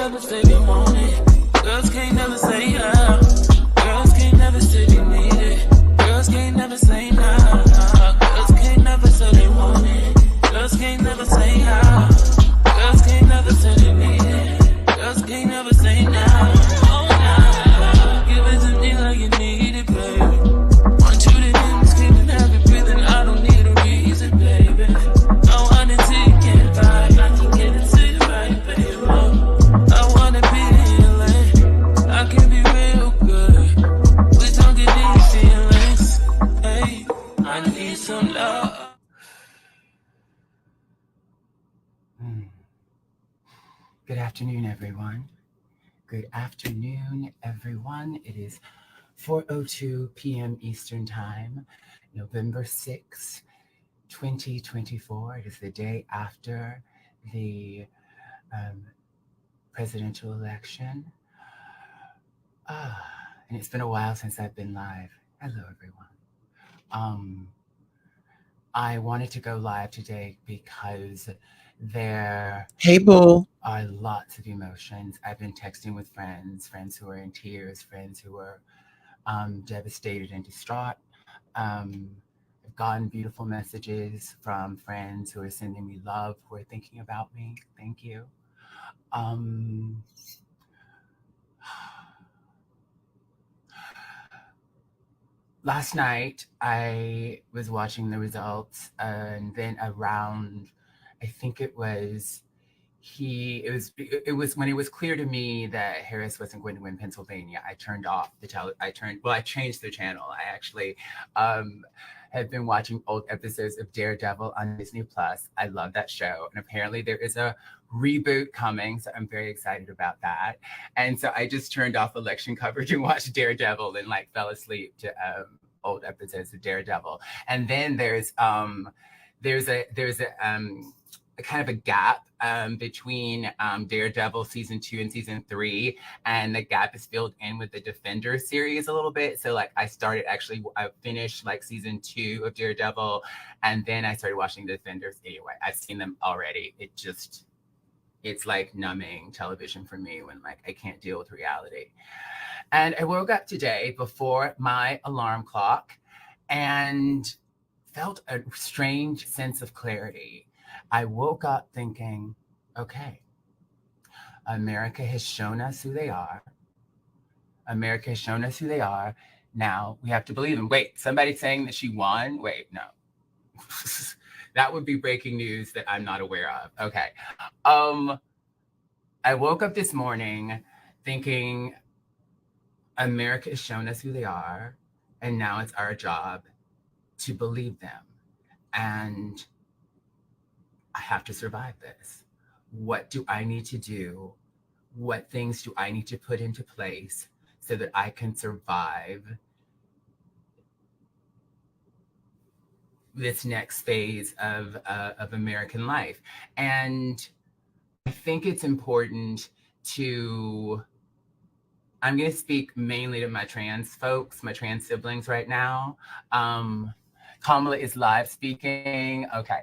never say they want it. Girls can't never say how. Girls can't never say they need it. Girls can't never say nah. Girls can't never say they want it. Girls can't never say how. Girls can't never say they need it. Girls can't never say nah. Oh nah. Give it to me like you need it, baby. Want you to hear me screaming, have it breathing. I don't need a reason, baby. I want it till you can't fight. I can get it to you right, baby. I wanna be healing. I can be real good. Please don't get these feelings. Hey, I need some love. Good afternoon, everyone. Good afternoon, everyone. It is 4:02 p.m. Eastern Time, November 6, 2024. It is the day after the presidential election. And it's been a while since I've been live. Hello, everyone. I wanted to go live today because there are lots of emotions. I've been texting with friends who are in tears, friends who are devastated and distraught. I've gotten beautiful messages from friends who are sending me love, who are thinking about me. Thank you. Last night, I was watching the results, and then around, I think it was when it was clear to me that Harris wasn't going to win Pennsylvania, I turned off I changed the channel. I actually have been watching old episodes of Daredevil on Disney Plus. I love that show. And apparently there is a reboot coming, so I'm very excited about that. And so I just turned off election coverage and watched Daredevil and fell asleep to old episodes of Daredevil. And then there's a kind of a gap between Daredevil season 2 and season 3, and the gap is filled in with the Defender series a little bit. So I finished season 2 of Daredevil, and then I started watching the Defenders. Anyway, I've seen them already. It's like numbing television for me when I can't deal with reality. And I woke up today before my alarm clock and felt a strange sense of clarity. I woke up thinking, okay, America has shown us who they are. America has shown us who they are. Now we have to believe them. Wait, somebody's saying that she won? Wait, no. That would be breaking news that I'm not aware of. Okay. I woke up this morning thinking America has shown us who they are, and now it's our job to believe them. And I have to survive this. What do I need to do? What things do I need to put into place so that I can survive this next phase of American life? And I think it's important I'm going to speak mainly to my trans folks, my trans siblings right now. Kamala is live speaking. Okay.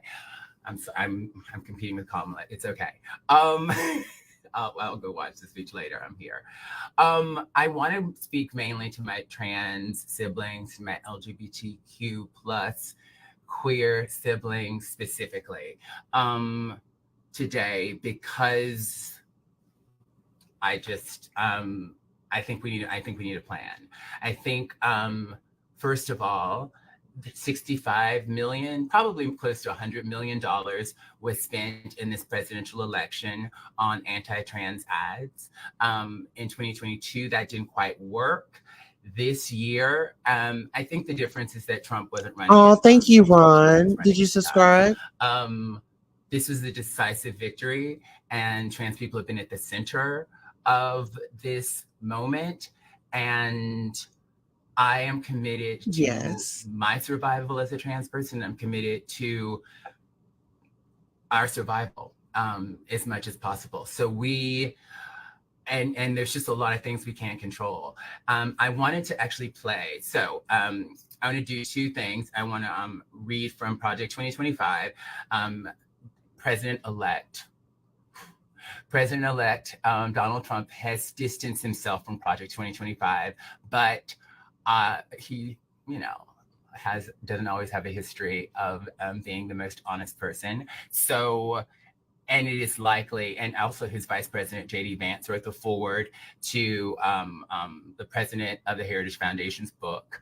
I'm competing with Kamala. It's okay. I'll go watch the speech later. I'm here. I want to speak mainly to my trans siblings, my LGBTQ plus queer siblings specifically today, because I think we need a plan. I think first of all, 65 million, probably close to $100 million was spent in this presidential election on anti-trans ads. In 2022, that didn't quite work. This year, I think the difference is that Trump wasn't running. Oh, thank you, Ron. Did you subscribe? This was a decisive victory, and trans people have been at the center of this moment. And I am committed to my survival as a trans person. I'm committed to our survival as much as possible. So and there's just a lot of things we can't control. I wanted to actually play. So I want to do two things. I want to read from Project 2025, President-elect President-elect Donald Trump has distanced himself from Project 2025, but he, doesn't always have a history of being the most honest person. So, and it is likely, and also his vice president, J.D. Vance, wrote the foreword to the president of the Heritage Foundation's book.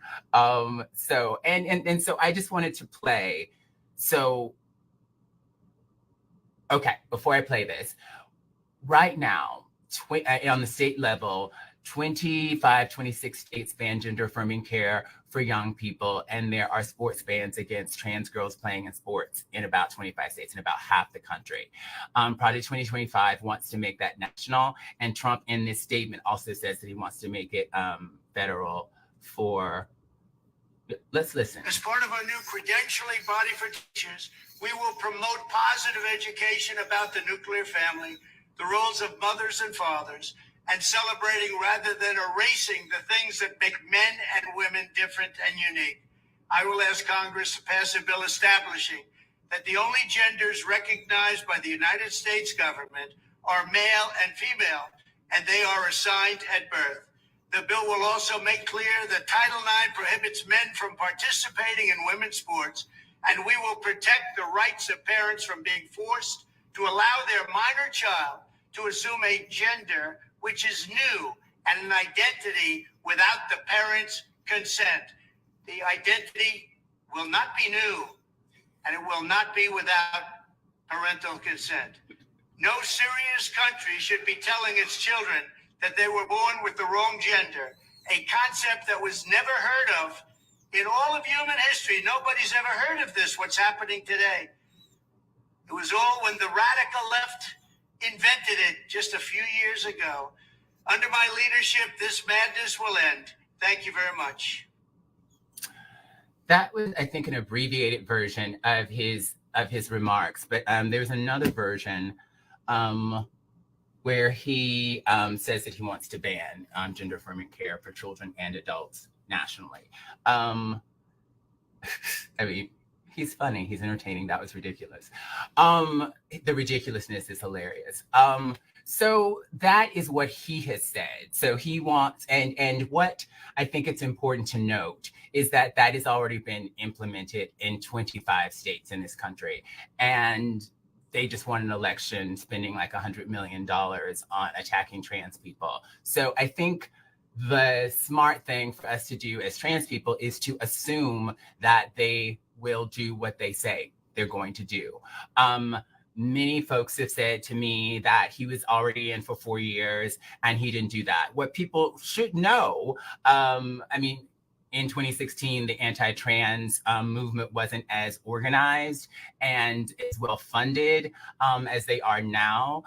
So I just wanted to play. So, okay, before I play this, right now, on the state level, 26 states ban gender affirming care for young people, and there are sports bans against trans girls playing in sports in about 25 states, in about half the country. Project 2025 wants to make that national, and Trump in this statement also says that he wants to make it federal for. Let's listen. As part of our new credentialing body for teachers, we will promote positive education about the nuclear family, the roles of mothers and fathers, and celebrating rather than erasing the things that make men and women different and unique. I will ask Congress to pass a bill establishing that the only genders recognized by the United States government are male and female, and they are assigned at birth. The bill will also make clear that Title IX prohibits men from participating in women's sports, and we will protect the rights of parents from being forced to allow their minor child to assume a gender which is new and an identity without the parent's consent. The identity will not be new, and it will not be without parental consent. No serious country should be telling its children that they were born with the wrong gender, a concept that was never heard of in all of human history. Nobody's ever heard of this, what's happening today. It was all when the radical left invented it just a few years ago. Under my leadership, this madness will end. Thank you very much. That was, I think, an abbreviated version of his remarks, but there's another version where he says that he wants to ban gender affirming care for children and adults nationally. I mean, he's funny, he's entertaining. That was ridiculous. The ridiculousness is hilarious. So that is what he has said. So he wants, and what I think it's important to note is that that has already been implemented in 25 states in this country. And they just won an election spending like $100 million on attacking trans people. So I think the smart thing for us to do as trans people is to assume that they will do what they say they're going to do. Many folks have said to me that he was already in for 4 years and he didn't do that. What people should know, in 2016, the anti-trans movement wasn't as organized and as well funded as they are now.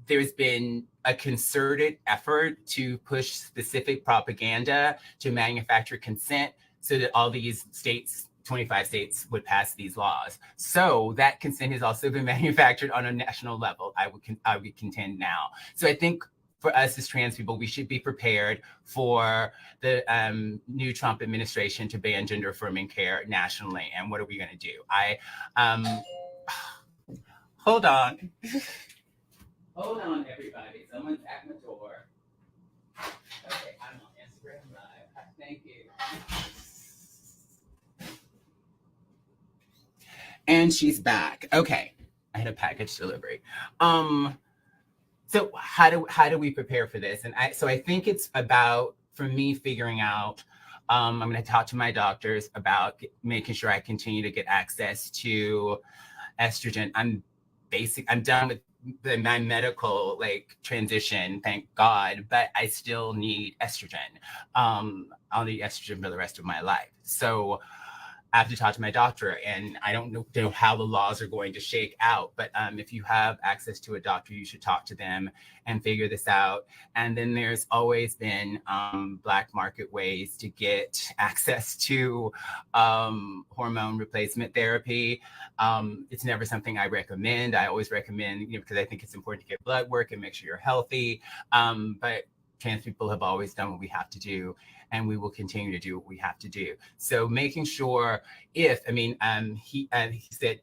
There's been a concerted effort to push specific propaganda to manufacture consent so that all these states, 25 states, would pass these laws. So that consent has also been manufactured on a national level, I would contend now. So I think for us as trans people, we should be prepared for the new Trump administration to ban gender affirming care nationally. And what are we going to do? Hold on. Hold on, everybody. Someone's at my door. Okay, I'm on Instagram Live. Thank you. And she's back. Okay, I had a package delivery. So how do we prepare for this? And I think it's about, for me, figuring out, I'm going to talk to my doctors about making sure I continue to get access to estrogen. I'm done with my medical transition, thank God, but I still need estrogen. I'll need estrogen for the rest of my life. So I have to talk to my doctor, and I don't know how the laws are going to shake out, but if you have access to a doctor, you should talk to them and figure this out. And then there's always been black market ways to get access to hormone replacement therapy. It's never something I recommend. I always recommend, because I think it's important to get blood work and make sure you're healthy. But trans people have always done what we have to do, and we will continue to do what we have to do. So making sure he said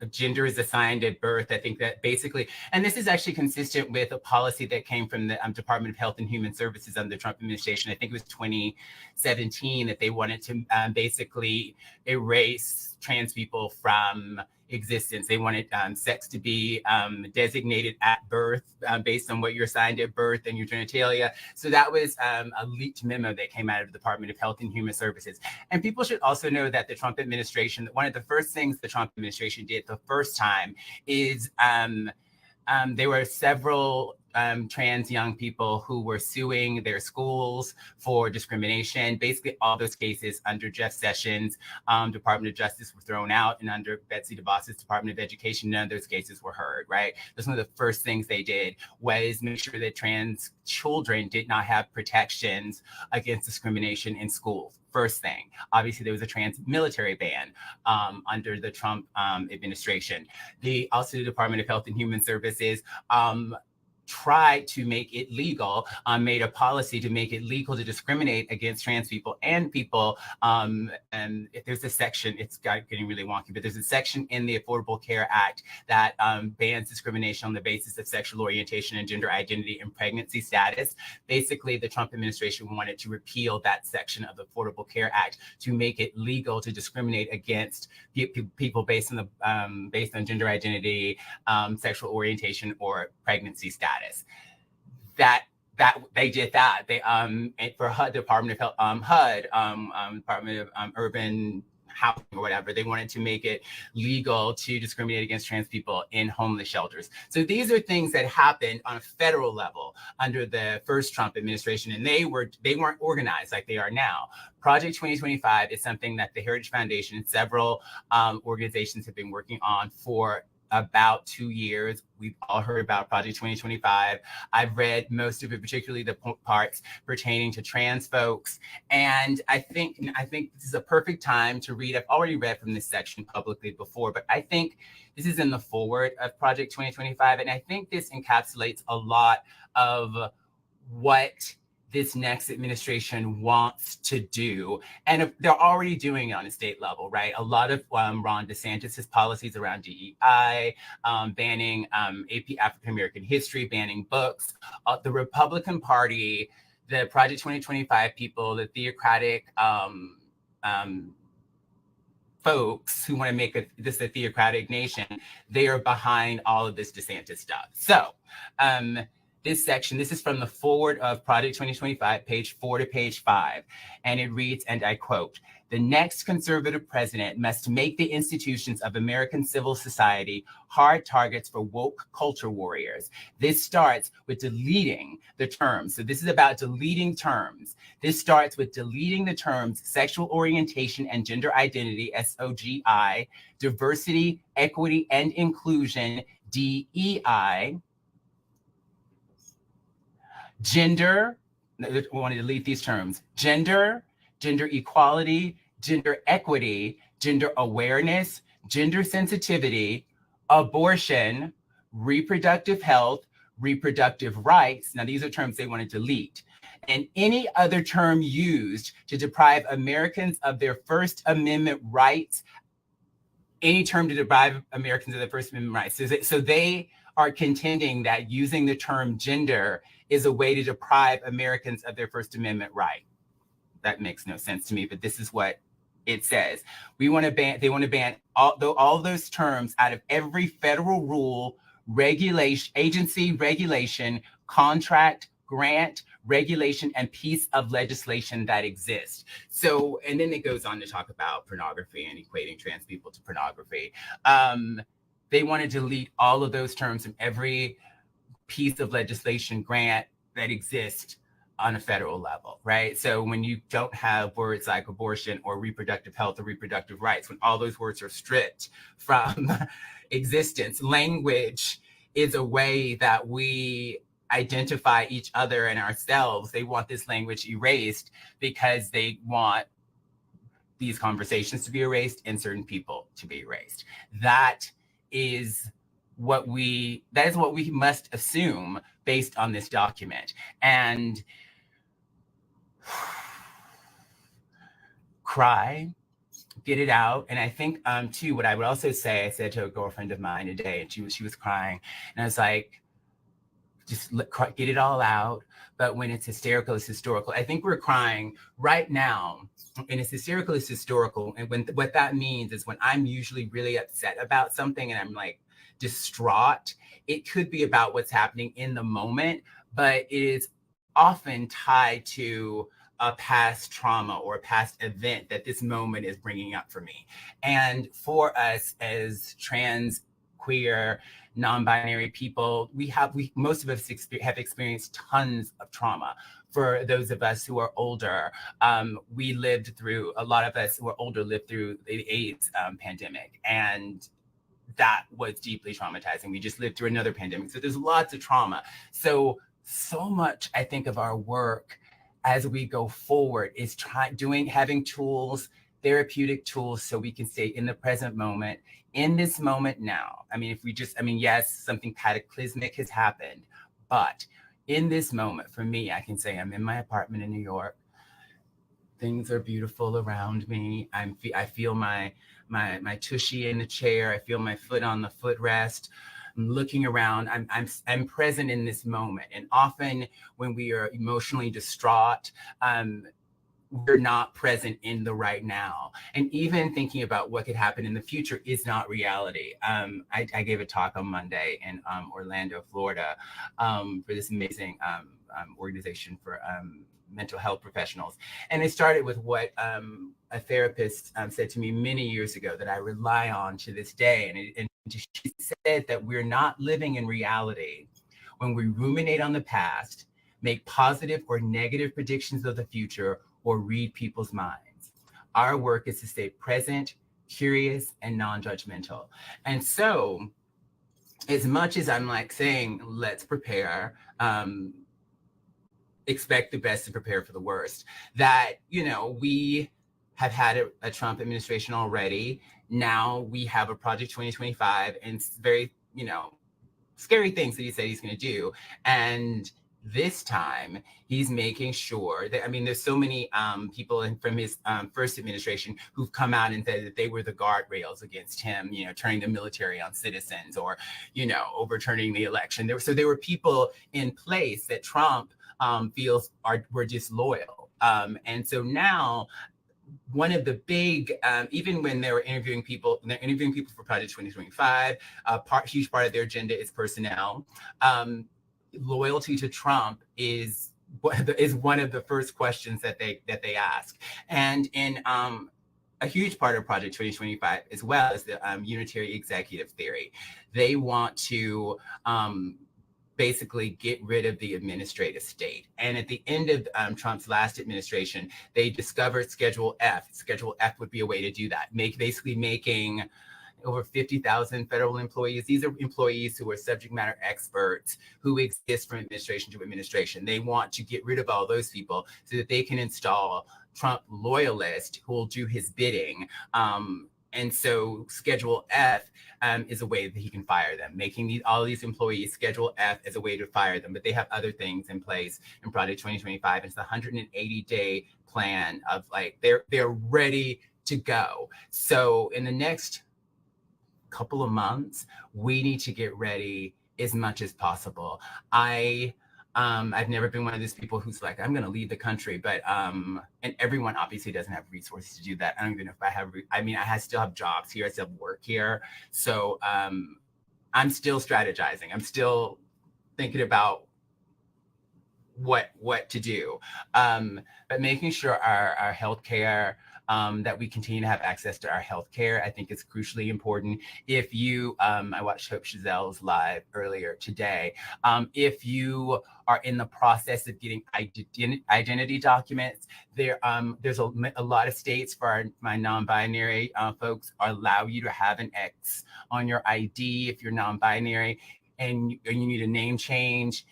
gender is assigned at birth. I think that basically, and this is actually consistent with a policy that came from the Department of Health and Human Services under the Trump administration. I think it was 2017 that they wanted to basically erase trans people from existence. They wanted sex to be designated at birth based on what you're assigned at birth and your genitalia. So that was a leaked memo that came out of the Department of Health and Human Services. And people should also know that the Trump administration, one of the first things the Trump administration did the first time is there were several trans young people who were suing their schools for discrimination. Basically, all those cases under Jeff Sessions' Department of Justice were thrown out, and under Betsy DeVos's Department of Education, none of those cases were heard, right? That's one of the first things they did was make sure that trans children did not have protections against discrimination in schools. First thing. Obviously, there was a trans military ban under the Trump administration. Also the Department of Health and Human Services tried to make it legal, made a policy to make it legal to discriminate against trans people and people. And if there's a section, it's getting really wonky, but there's a section in the Affordable Care Act that bans discrimination on the basis of sexual orientation and gender identity and pregnancy status. Basically, the Trump administration wanted to repeal that section of the Affordable Care Act to make it legal to discriminate against people based on gender identity, sexual orientation, or pregnancy status. That they did that. They for HUD, Department of Health, Department of Urban Housing or whatever, they wanted to make it legal to discriminate against trans people in homeless shelters. So these are things that happened on a federal level under the first Trump administration, and they weren't organized like they are now. Project 2025 is something that the Heritage Foundation and several organizations have been working on for about 2 years. We've all heard about Project 2025. I've read most of it, particularly the parts pertaining to trans folks. And I think this is a perfect time to read. I've already read from this section publicly before, but I think this is in the foreword of Project 2025. And I think this encapsulates a lot of what this next administration wants to do. And they're already doing it on a state level, right? A lot of Ron DeSantis' policies around DEI, banning AP African American history, banning books. The Republican Party, the Project 2025 people, the theocratic folks who want to make this a theocratic nation, they are behind all of this DeSantis stuff. So, this section, this is from the forward of Project 2025, page 4 to page 5. And it reads, and I quote, "The next conservative president must make the institutions of American civil society hard targets for woke culture warriors. This starts with deleting the terms." So this is about deleting terms. This starts with deleting the terms sexual orientation and gender identity, SOGI, diversity, equity, and inclusion, DEI, gender, we want to delete these terms, gender, gender equality, gender equity, gender awareness, gender sensitivity, abortion, reproductive health, reproductive rights. Now, these are terms they want to delete. And any other term used to deprive Americans of their First Amendment rights, any term to deprive Americans of their First Amendment rights. So they are contending that using the term gender is a way to deprive Americans of their First Amendment right. That makes no sense to me, but this is what it says. They want to ban all those terms out of every federal rule, regulation, agency, regulation, contract, grant, regulation, and piece of legislation that exists. So, and then it goes on to talk about pornography and equating trans people to pornography. They want to delete all of those terms from every piece of legislation, grant that exists on a federal level, right? So when you don't have words like abortion or reproductive health or reproductive rights, when all those words are stripped from existence, language is a way that we identify each other and ourselves. They want this language erased because they want these conversations to be erased and certain people to be erased. That is what we must assume based on this document. And cry, get it out. And I think too, what I would also say, I said to a girlfriend of mine today, and she was crying, and I was like, just get it all out. But when it's hysterical, it's historical. I think we're crying right now, and it's hysterical, it's historical. And what that means is when I'm usually really upset about something and I'm like distraught, it could be about what's happening in the moment, but it is often tied to a past trauma or a past event that this moment is bringing up for me. And for us as trans, queer, non-binary people, most of us have experienced tons of trauma. For those of us who are older, a lot of us who are older lived through the AIDS pandemic, and that was deeply traumatizing. We just lived through another pandemic. So there's lots of trauma. So much, I think, of our work as we go forward is having tools, therapeutic tools, so we can stay in the present moment, in this moment now. I mean, yes, something cataclysmic has happened, but in this moment, for me, I can say I'm in my apartment in New York. Things are beautiful around me. I feel my tushy in the chair. I feel my foot on the footrest. I'm looking around. I'm present in this moment. And often when we are emotionally distraught, we're not present in the right now. And even thinking about what could happen in the future is not reality. I gave a talk on Monday in Orlando, Florida, for this amazing organization for mental health professionals. And it started with what a therapist said to me many years ago that I rely on to this day. And she said that we're not living in reality when we ruminate on the past, make positive or negative predictions of the future, or read people's minds. Our work is to stay present, curious, and non-judgmental. And so, as much as I'm like saying, let's prepare, expect the best and prepare for the worst, that, we have had a Trump administration already. Now we have a Project 2025 and very, scary things that he said he's going to do. And this time he's making sure that, there's so many people from his first administration who've come out and said that they were the guardrails against him, turning the military on citizens or, overturning the election. There were people in place that Trump feels were disloyal. And so now, one of the big, even when they're interviewing people for Project 2025, huge part of their agenda is personnel. Loyalty to Trump is one of the first questions that they ask. And in a huge part of Project 2025, as well as the unitary executive theory, they want to basically get rid of the administrative state. And at the end of Trump's last administration, they discovered Schedule F. Schedule F would be a way to do that, basically making over 50,000 federal employees. These are employees who are subject matter experts who exist from administration to administration. They want to get rid of all those people so that they can install Trump loyalists who will do his bidding. And so Schedule F is a way that he can fire them, making all these employees Schedule F as a way to fire them. But they have other things in place in Project 2025. It's the 180-day plan of they're ready to go. So in the next couple of months, we need to get ready as much as possible. I've never been one of those people who's like, I'm going to leave the country, but and everyone obviously doesn't have resources to do that. I don't even know if I have. I still have jobs here. I still have work here. So I'm still strategizing. I'm still thinking about what to do, but making sure our healthcare. That we continue to have access to our healthcare, I think is crucially important. If you, I watched Hope Chazelle's live earlier today. If you are in the process of getting identity documents, there's a lot of states for my non-binary folks allow you to have an X on your ID if you're non-binary, and you need a name change.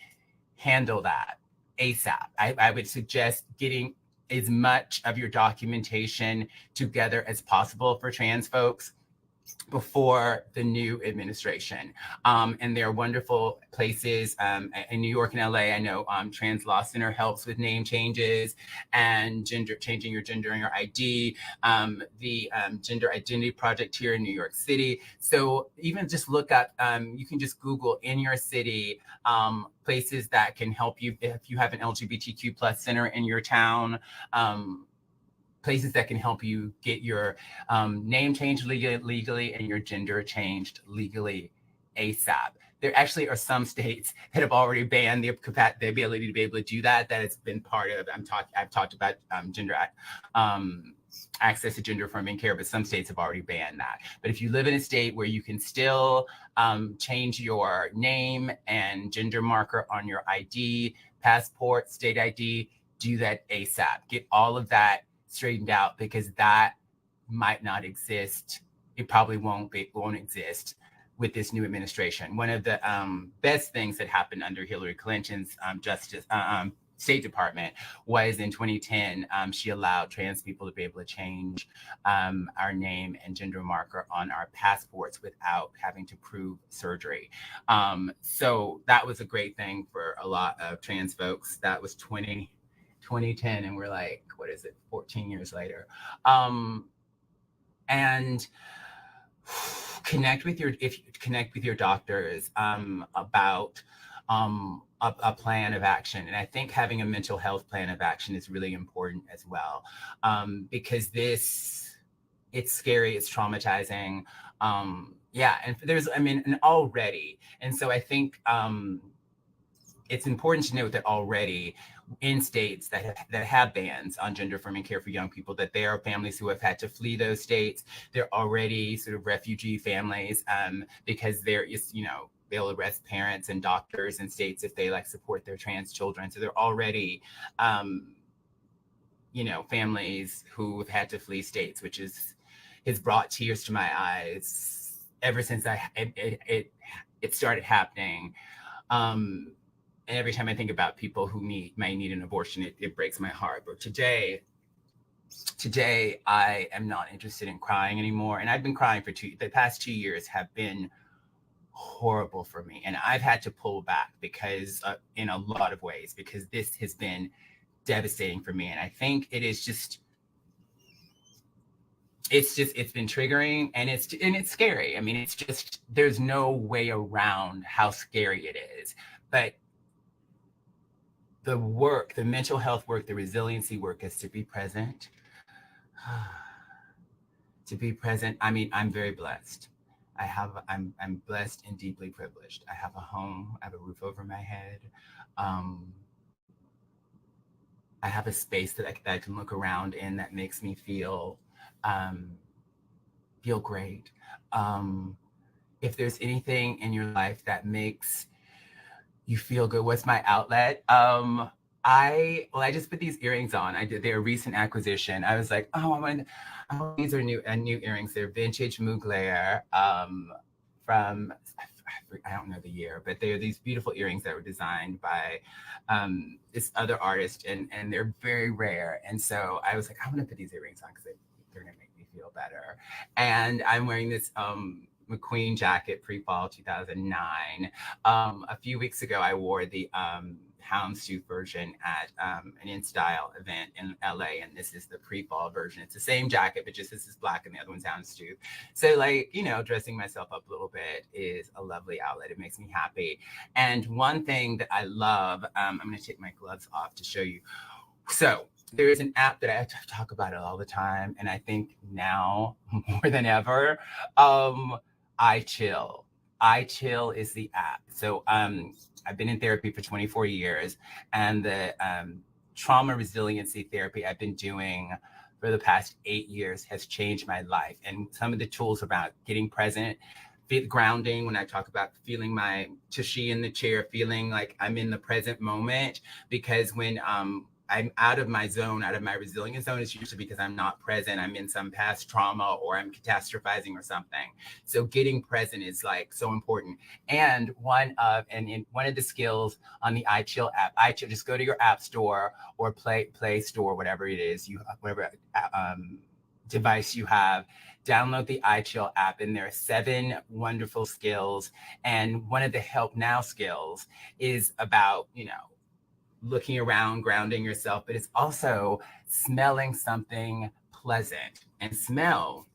Handle that ASAP. I would suggest getting as much of your documentation together as possible for trans folks. before the new administration. And there are wonderful places in New York and LA. I know Trans Law Center helps with name changes and changing your gender and your ID. The Gender Identity Project here in New York City. So even just look up, you can just Google in your city places that can help you if you have an LGBTQ plus center in your town. Places that can help you get your name changed legally and your gender changed legally ASAP. There actually are some states that have already banned the ability to be able to do that. That has been part of. I've talked about gender access to gender affirming care, but some states have already banned that. But if you live in a state where you can still change your name and gender marker on your ID, passport, state ID, do that ASAP. Get all of that straightened out, because that might not exist. It probably won't exist with this new administration. One of the best things that happened under Hillary Clinton's State Department was in 2010, she allowed trans people to be able to change our name and gender marker on our passports without having to prove surgery. So that was a great thing for a lot of trans folks. That was 2010, and we're like, what is it, 14 years later. And connect with your doctors about a plan of action. And I think having a mental health plan of action is really important as well, because it's scary, it's traumatizing. And already. And so I think it's important to note that already in states that have bans on gender affirming care for young people, that there are families who have had to flee those states. They're already sort of refugee families because there is, they'll arrest parents and doctors in states if they support their trans children. So they're already, families who have had to flee states, which has brought tears to my eyes ever since it started happening. And every time I think about people who might need an abortion, it breaks my heart. But today, I am not interested in crying anymore. And I've been crying for the past 2 years have been horrible for me. And I've had to pull back because in a lot of ways, because this has been devastating for me. And I think it is it's been triggering, and it's scary. I mean, it's just, there's no way around how scary it is. But the work, the mental health work, the resiliency work is to be present. To be present. I mean, I'm very blessed. I'm blessed and deeply privileged. I have a home, I have a roof over my head. I have a space that I can look around in that makes me feel great. If there's anything in your life that makes you feel good, what's my outlet? I just put these earrings on. They're a recent acquisition. I was like, these are new earrings. They're vintage Mugler from, I don't know the year, but they're these beautiful earrings that were designed by this other artist, and they're very rare. And so I was like, I want to put these earrings on because they're gonna make me feel better. And I'm wearing this McQueen jacket, pre-fall 2009. A few weeks ago, I wore the houndstooth version at an InStyle event in LA, and this is the pre-fall version. It's the same jacket, but just this is black and the other one's houndstooth. So dressing myself up a little bit is a lovely outlet. It makes me happy. And one thing that I love, I'm gonna take my gloves off to show you. So there is an app that I talk about it all the time, and I think now more than ever, iChill. iChill is the app. So I've been in therapy for 24 years, and the trauma resiliency therapy I've been doing for the past 8 years has changed my life. And some of the tools about getting present, grounding, when I talk about feeling my tushy in the chair, feeling like I'm in the present moment, because when I'm out of my zone, out of my resilience zone, it's usually because I'm not present. I'm in some past trauma, or I'm catastrophizing or something. So getting present is so important. And one of the skills on the iChill app, just go to your app store or Play Store, whatever it is, whatever device you have, download the iChill app, and there are 7 wonderful skills. And one of the Help Now skills is about, looking around, grounding yourself, but it's also smelling something pleasant. And smell,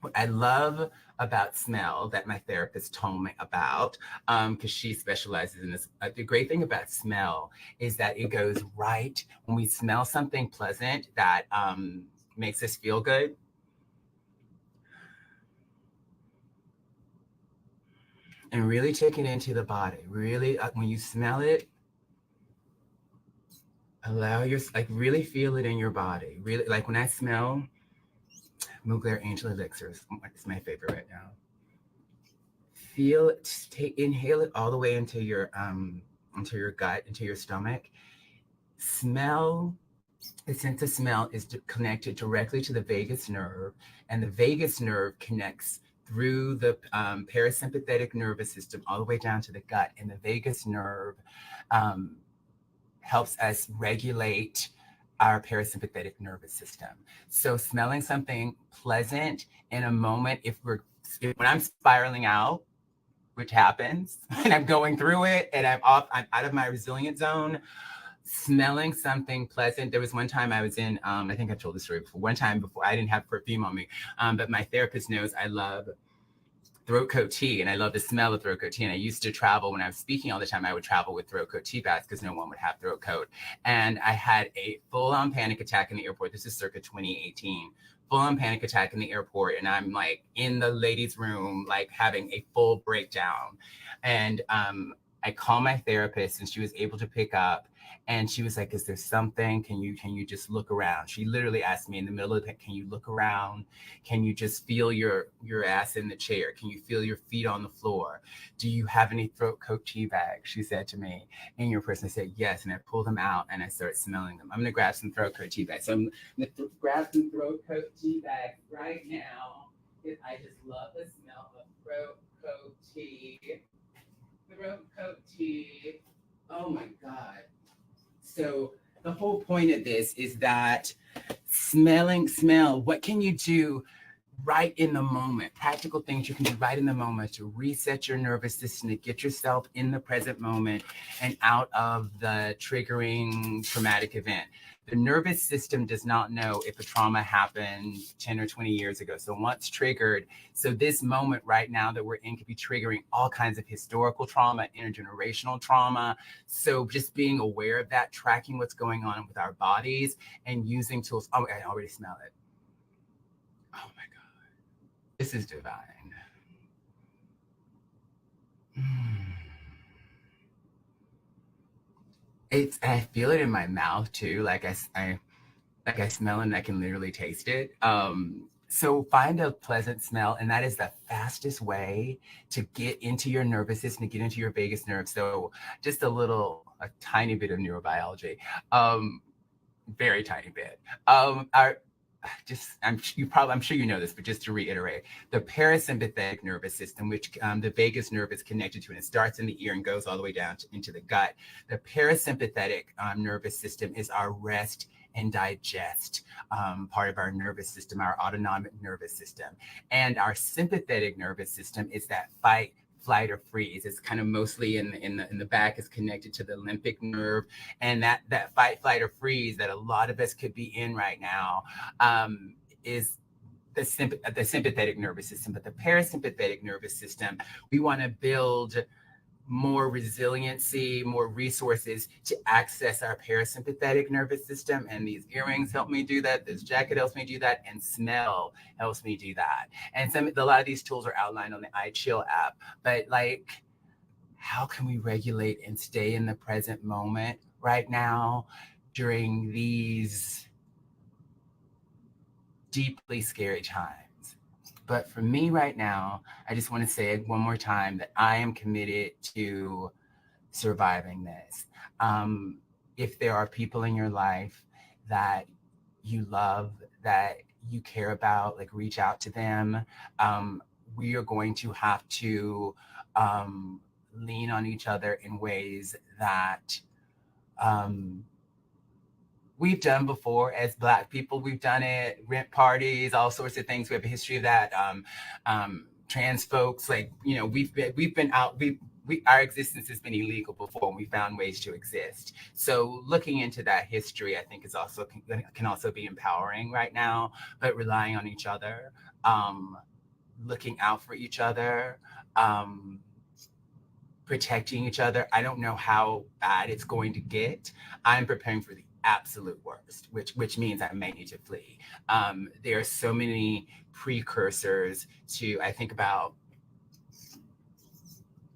what I love about smell that my therapist told me about, because she specializes in this. The great thing about smell is that it goes right when we smell something pleasant that makes us feel good. And really take it into the body. Really, when you smell it, allow really feel it in your body. Really, like when I smell Mugler Angel Elixirs, it's my favorite right now. Feel it, inhale it all the way into your gut, into your stomach. Smell. The sense of smell is connected directly to the vagus nerve, and the vagus nerve connects through the parasympathetic nervous system all the way down to the gut. And the vagus nerve helps us regulate our parasympathetic nervous system. So smelling something pleasant in a moment, when I'm spiraling out, which happens, and I'm going through it, and I'm out of my resilient zone, smelling something pleasant. There was one time I was in, I think I've told this story before. One time before, I didn't have perfume on me, but my therapist knows I love throat coat tea, and I love the smell of throat coat tea. And I used to travel when I was speaking all the time. I would travel with throat coat tea bags because no one would have throat coat. And I had a full-on panic attack in the airport. This is circa 2018. Full-on panic attack in the airport, and I'm like in the ladies' room, like having a full breakdown. And I called my therapist, and she was able to pick up. And she was like, "Is there something? Can you just look around?" She literally asked me in the middle of it, "Can you look around? Can you just feel your ass in the chair? Can you feel your feet on the floor? Do you have any throat coat tea bags?" She said to me. And your person, I said, "Yes." And I pulled them out and I started smelling them. I'm gonna grab some throat coat tea bags. So I'm gonna grab some throat coat tea bags right now, because I just love the smell of throat coat tea. Throat coat tea. Oh my God. So the whole point of this is that smell, what can you do right in the moment? Practical things you can do right in the moment to reset your nervous system, to get yourself in the present moment and out of the triggering traumatic event. The nervous system does not know if a trauma happened 10 or 20 years ago. So once triggered, so this moment right now that we're in could be triggering all kinds of historical trauma, intergenerational trauma. So just being aware of that, tracking what's going on with our bodies and using tools. Oh, I already smell it. Oh my God. This is divine. I feel it in my mouth too. Like I smell it and I can literally taste it. So find a pleasant smell, and that is the fastest way to get into your nervous system, to get into your vagus nerve. So just a tiny bit of neurobiology, very tiny bit. I'm sure you know this, but just to reiterate, the parasympathetic nervous system, which the vagus nerve is connected to, and it starts in the ear and goes all the way down into the gut. The parasympathetic nervous system is our rest and digest part of our nervous system, our autonomic nervous system. And our sympathetic nervous system is that fight, flight, or freeze. It's kind of mostly in the back, is connected to the limbic nerve, and that fight, flight, or freeze that a lot of us could be in right now is the sympathetic nervous system. But the parasympathetic nervous system, we want to build more resiliency, more resources to access our parasympathetic nervous system. And these earrings help me do that. This jacket helps me do that. And smell helps me do that. And a lot of these tools are outlined on the iChill app. But like, how can we regulate and stay in the present moment right now during these deeply scary times? But for me right now, I just want to say one more time that I am committed to surviving this. If there are people in your life that you love, that you care about, like reach out to them. We are going to have to lean on each other in ways that we've done before as Black people. We've done it, rent parties, all sorts of things. We have a history of that. Trans folks, like, you know, we've been out, our existence has been illegal before, and we found ways to exist. So looking into that history, I think is also can also be empowering right now, but relying on each other, looking out for each other, protecting each other. I don't know how bad it's going to get. I'm preparing for the absolute worst, which means I may need to flee. There are so many precursors to, I think about,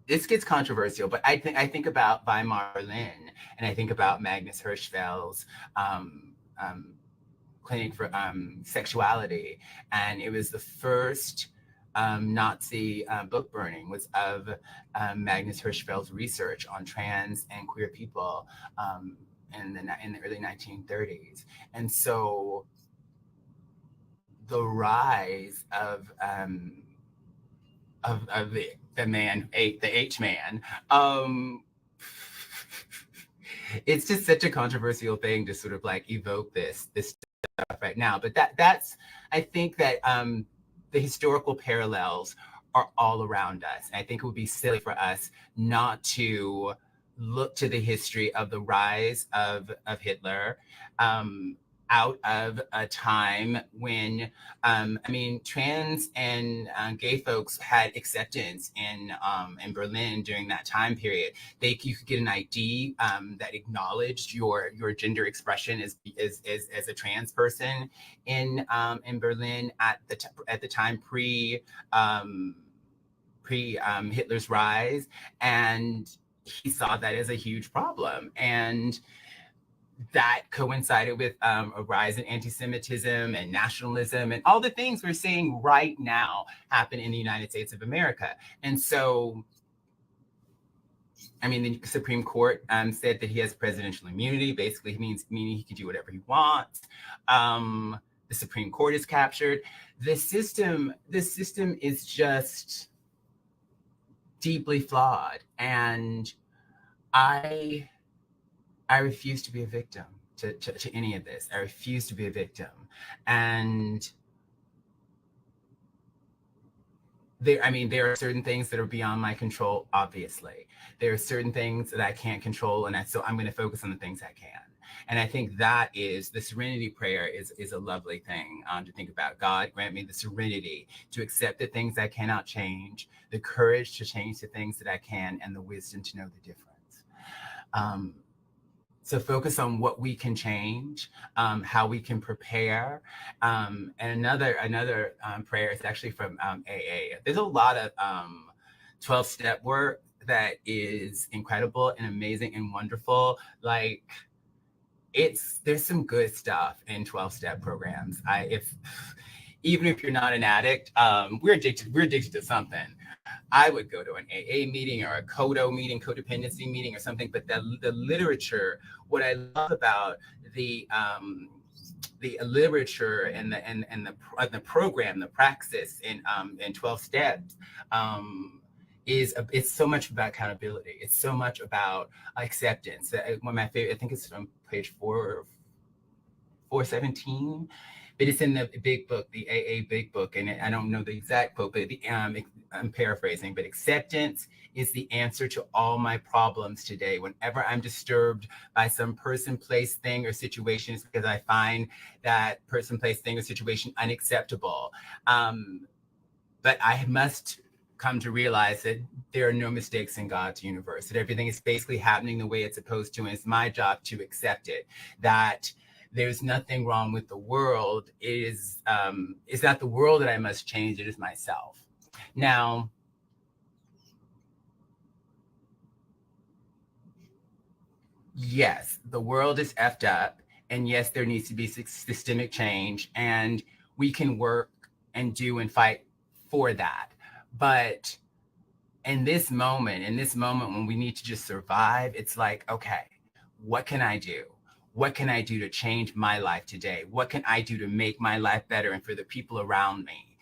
this gets controversial, but I think about Weimar Berlin, and I think about Magnus Hirschfeld's Clinic for Sexuality, and it was the first Nazi book burning was of Magnus Hirschfeld's research on trans and queer people in the early 1930s, and so the rise of the man, the H man. It's just such a controversial thing to sort of like evoke this stuff right now. But that's I think that the historical parallels are all around us. And I think it would be silly for us not to look to the history of the rise of Hitler, out of a time when, trans and gay folks had acceptance in Berlin during that time period. You could get an ID that acknowledged your gender expression as a trans person in Berlin at the time pre Hitler's rise, and he saw that as a huge problem. And that coincided with a rise in anti-Semitism and nationalism and all the things we're seeing right now happen in the United States of America. And so, the Supreme Court said that he has presidential immunity, basically meaning he can do whatever he wants. The Supreme Court is captured. The system is just deeply flawed. And I refuse to be a victim to any of this. I refuse to be a victim. And there are certain things that are beyond my control, obviously. There are certain things that I can't control, so I'm going to focus on the things I can. And I think that is, the serenity prayer is a lovely thing to think about. God, grant me the serenity to accept the things I cannot change, the courage to change the things that I can, and the wisdom to know the difference. So focus on what we can change, how we can prepare. And another prayer is actually from AA. There's a lot of 12-step work that is incredible and amazing and wonderful. Like, there's some good stuff in 12-step programs. Even if you're not an addict, we're addicted to something. I would go to an AA meeting or a codependency meeting or something. But the literature, what I love about the literature and the program, the praxis in 12 steps, it's so much about accountability. It's so much about acceptance. One of my favorite, I think it's from page 417. But it's in the big book, the AA big book, and I don't know the exact quote, but I'm paraphrasing, but acceptance is the answer to all my problems today. Whenever I'm disturbed by some person, place, thing, or situation, it's because I find that person, place, thing, or situation unacceptable. But I must come to realize that there are no mistakes in God's universe, that everything is basically happening the way it's supposed to, and it's my job to accept it, that there's nothing wrong with the world. It's not the world that I must change, it is myself. Now, yes, the world is effed up, and yes, there needs to be systemic change, and we can work and do and fight for that. But in this moment when we need to just survive, it's like, okay, what can I do? What can I do to change my life today? What can I do to make my life better and for the people around me?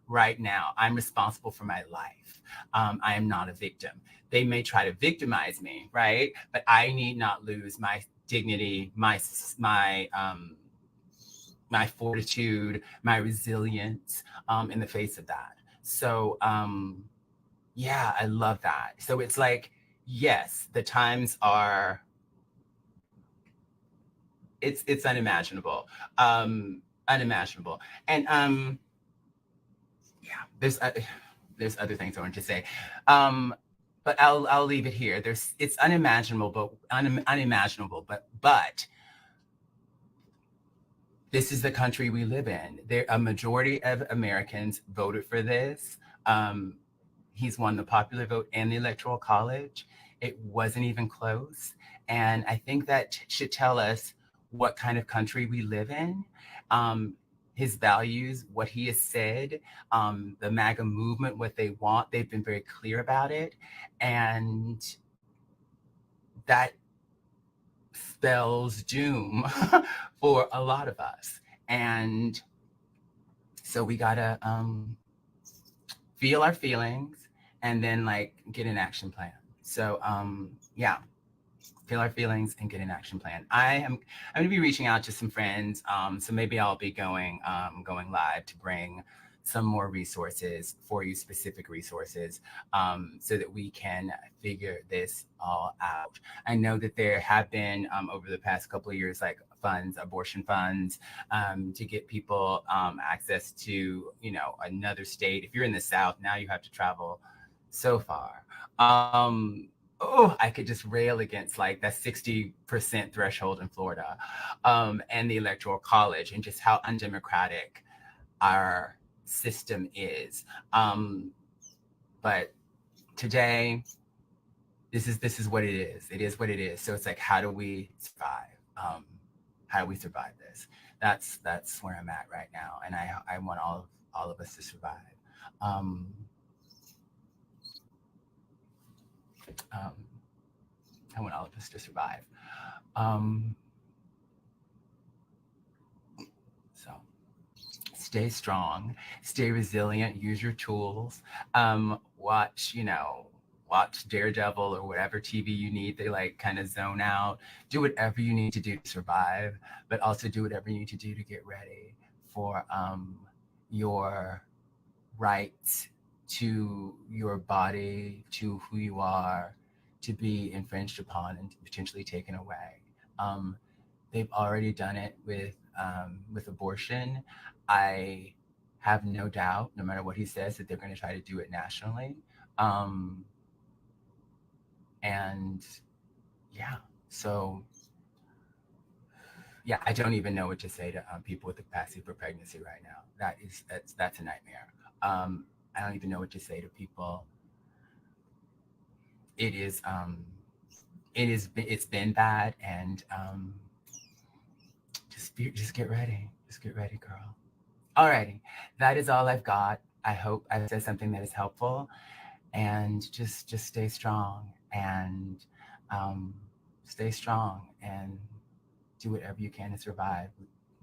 Right now, I'm responsible for my life. I am not a victim. They may try to victimize me, right? But I need not lose my dignity, my fortitude, my resilience in the face of that. So yeah, I love that. So it's like, yes, the times are, it's unimaginable. Unimaginable. And yeah, there's other things I want to say. But I'll leave it here. It's unimaginable, but this is the country we live in. A majority of Americans voted for this. He's won the popular vote and the electoral college. It wasn't even close. And I think that should tell us what kind of country we live in. His values, what he has said, the MAGA movement, what they want, they've been very clear about it. And that spells doom for a lot of us. And so we gotta feel our feelings and then like get an action plan. So yeah, feel our feelings and get an action plan. I'm going to be reaching out to some friends. So maybe I'll be going live to bring some more resources for you, specific resources, so that we can figure this all out. I know that there have been over the past couple of years, like funds, abortion funds, to get people access to, another state. If you're in the South, now you have to travel so far. I could just rail against like that 60% threshold in Florida, and the Electoral College, and just how undemocratic our system is. But today, this is what it is. It is what it is. So it's like, how do we survive? How do we survive this? That's where I'm at right now, and I want all of us to survive. I want all of us to survive. So stay strong, stay resilient, use your tools. Watch Daredevil or whatever TV you need. They like kind of zone out. Do whatever you need to do to survive, but also do whatever you need to do to get ready for your rights to your body, to who you are, to be infringed upon and potentially taken away. They've already done it with abortion. I have no doubt, no matter what he says, that they're going to try to do it nationally. And yeah, so yeah, I don't even know what to say to people with the capacity for pregnancy right now. That's a nightmare. I don't even know what to say to people. It's been bad, and just get ready. Just get ready, girl. Alrighty, that is all I've got. I hope I've said something that is helpful, and just stay strong and stay strong and do whatever you can to survive.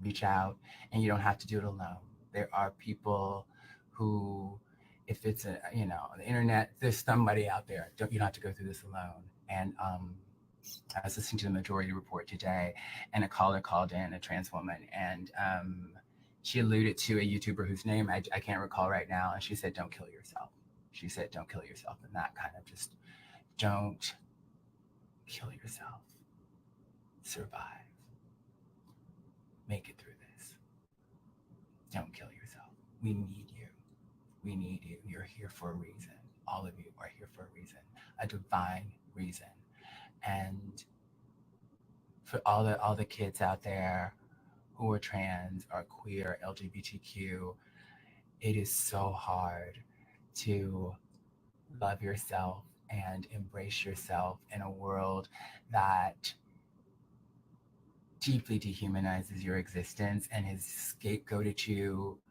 Reach out, and you don't have to do it alone. There are people who, if it's the internet, there's somebody out there. You don't have to go through this alone. And I was listening to the Majority Report today, and a caller called in, a trans woman, and she alluded to a YouTuber whose name I can't recall right now, and she said, "Don't kill yourself." She said, "Don't kill yourself," and that kind of just, don't kill yourself. Survive. Make it through this. Don't kill yourself. We need you. We need you. You're here for a reason. All of you are here for a reason, a divine reason. And for all the kids out there who are trans or queer, LGBTQ, it is so hard to love yourself and embrace yourself in a world that deeply dehumanizes your existence and has scapegoated you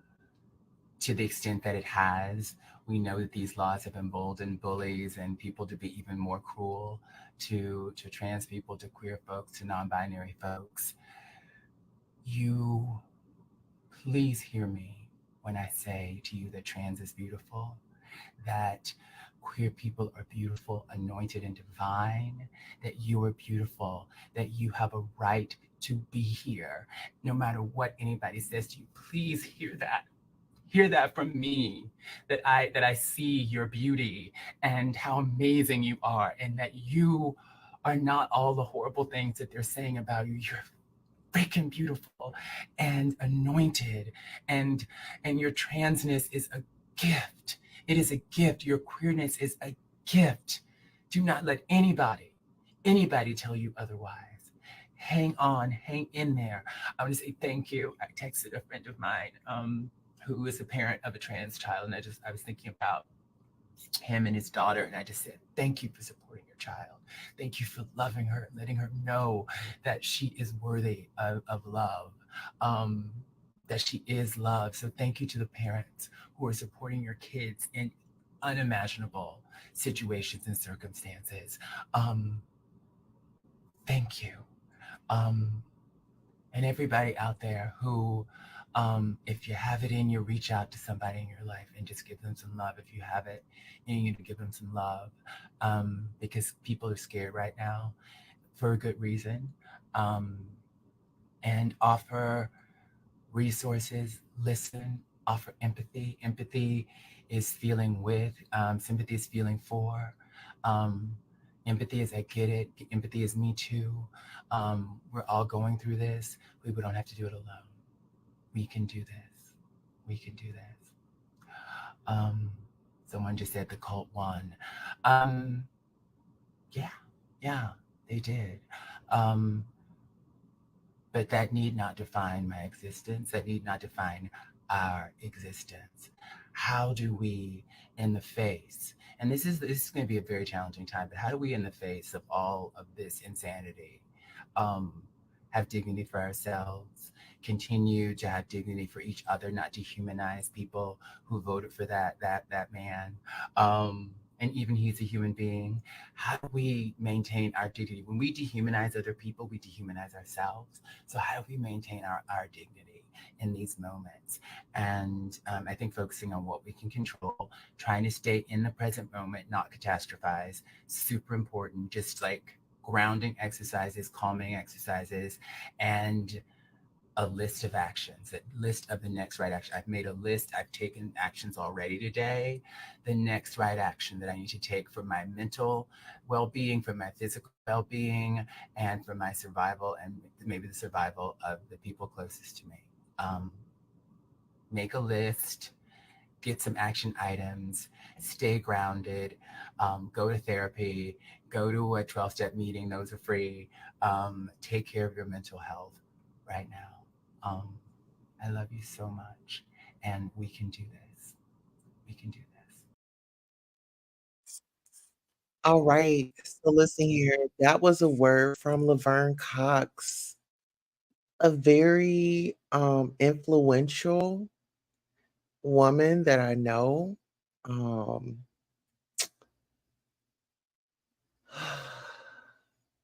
to the extent that it has. We know that these laws have emboldened bullies and people to be even more cruel to trans people, to queer folks, to non-binary folks. You, please hear me. when I say to you that trans is beautiful, that queer people are beautiful, anointed, and divine, that you are beautiful, that you have a right to be here, no matter what anybody says to you. Please hear that. Hear that from me, that I see your beauty and how amazing you are, and that you are not all the horrible things that they're saying about you. You're freaking beautiful and anointed, and your transness is a gift. It is a gift. Your queerness is a gift. Do not let anybody tell you otherwise. Hang on, hang in there. I want to say thank you. I texted a friend of mine who is a parent of a trans child, and I was thinking about him and his daughter, and I just said, thank you for supporting your child. Thank you for loving her and letting her know that she is worthy of love, that she is loved. So thank you to the parents who are supporting your kids in unimaginable situations and circumstances. Um, Thank you. Um, and everybody out there who, if you have it in you, reach out to somebody in your life and just give them some love. If you have it in you to give them some love, because people are scared right now for a good reason, um, and offer resources, listen, offer empathy. Empathy is feeling with, sympathy is feeling for. Um, Empathy is I get it. Empathy is me too. We're all going through this. We don't have to do it alone. We can do this. We can do this. Um, Someone just said the cult won. Um, yeah, yeah, they did. Um, but that need not define my existence. That need not define our existence. How do we, in the face, and this is going to be a very challenging time, but how do we, in the face of all of this insanity, um, have dignity for ourselves, continue to have dignity for each other, not dehumanize people who voted for that man, and even he's a human being. How do we maintain our dignity? When we dehumanize other people, we dehumanize ourselves. So how do we maintain our dignity in these moments? And I think focusing on what we can control, trying to stay in the present moment, not catastrophize, super important. Just like grounding exercises, calming exercises, and a list of actions, a list of the next right action. I've made a list. I've taken actions already today. The next right action that I need to take for my mental well-being, for my physical well-being, and for my survival, and maybe the survival of the people closest to me. Um, Make a list, get some action items, stay grounded, go to therapy, go to a 12-step meeting. Those are free. Take care of your mental health right now. I love you so much, and we can do this. We can do this. All right. So listen here. That was a word from Laverne Cox, a very influential woman that I know. Um,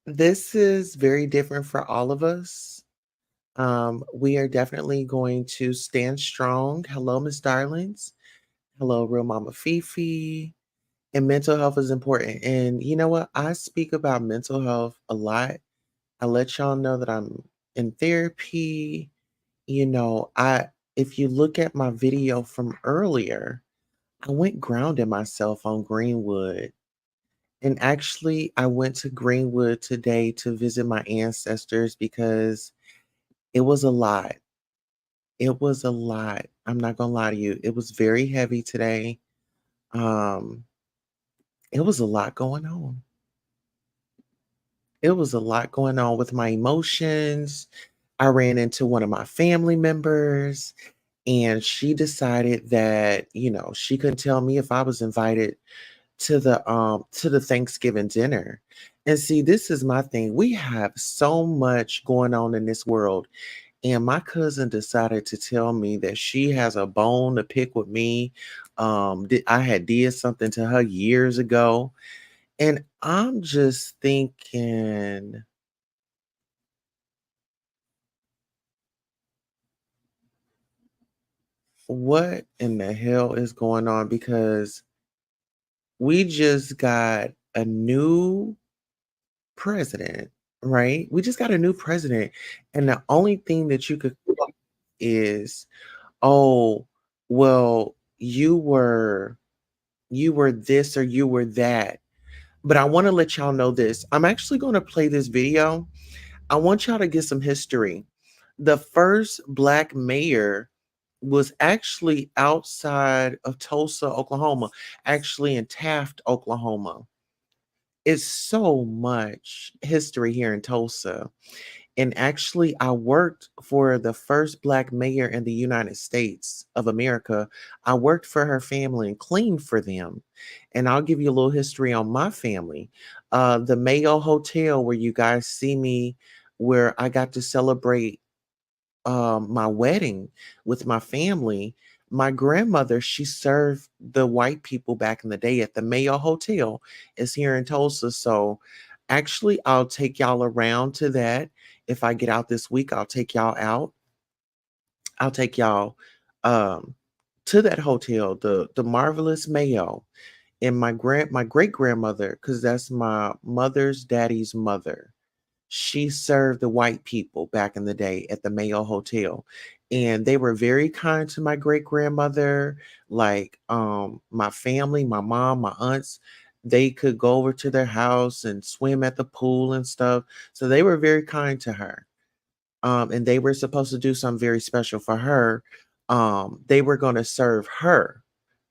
this is very different for all of us. We are definitely going to stand strong. Hello, Miss Darlings. Hello, Real Mama Fifi. And mental health is important. And you know what? I speak about mental health a lot. I let y'all know that I'm in therapy. You know, I if you look at my video from earlier, I went grounding myself on Greenwood. And actually, I went to Greenwood today to visit my ancestors because it was a lot. It was a lot. I'm not gonna lie to you. It was very heavy today. Um, it was a lot going on. It was a lot going on with my emotions. I ran into one of my family members, and she decided that, she couldn't tell me if I was invited to the Thanksgiving dinner. And see, this is my thing. We have so much going on in this world. And my cousin decided to tell me that she has a bone to pick with me. I had did something to her years ago. And I'm just thinking, what in the hell is going on? Because we just got a new president, right? We just got a new president, and the only thing that you could is, oh, well, you were this or you were that. But I want to let y'all know this. I'm actually going to play this video. I want y'all to get some history. The first black mayor was actually outside of Tulsa, Oklahoma, actually in Taft, Oklahoma. It's so much history here in Tulsa. And actually, I worked for the first black mayor in the United States of America. I worked for her family and cleaned for them. And I'll give you a little history on my family. The Mayo Hotel, where you guys see me, where I got to celebrate my wedding with my family. My grandmother, she served the white people back in the day at the Mayo Hotel. It's here in Tulsa. So actually, I'll take y'all around to that. If I get out this week, I'll take y'all out. I'll take y'all um, to that hotel, the marvelous Mayo. And my great grandmother, because that's my mother's daddy's mother, she served the white people back in the day at the Mayo Hotel. And they were very kind to my great grandmother. Like my family, my mom, my aunts, they could go over to their house and swim at the pool and stuff. So they were very kind to her. And they were supposed to do something very special for her. They were going to serve her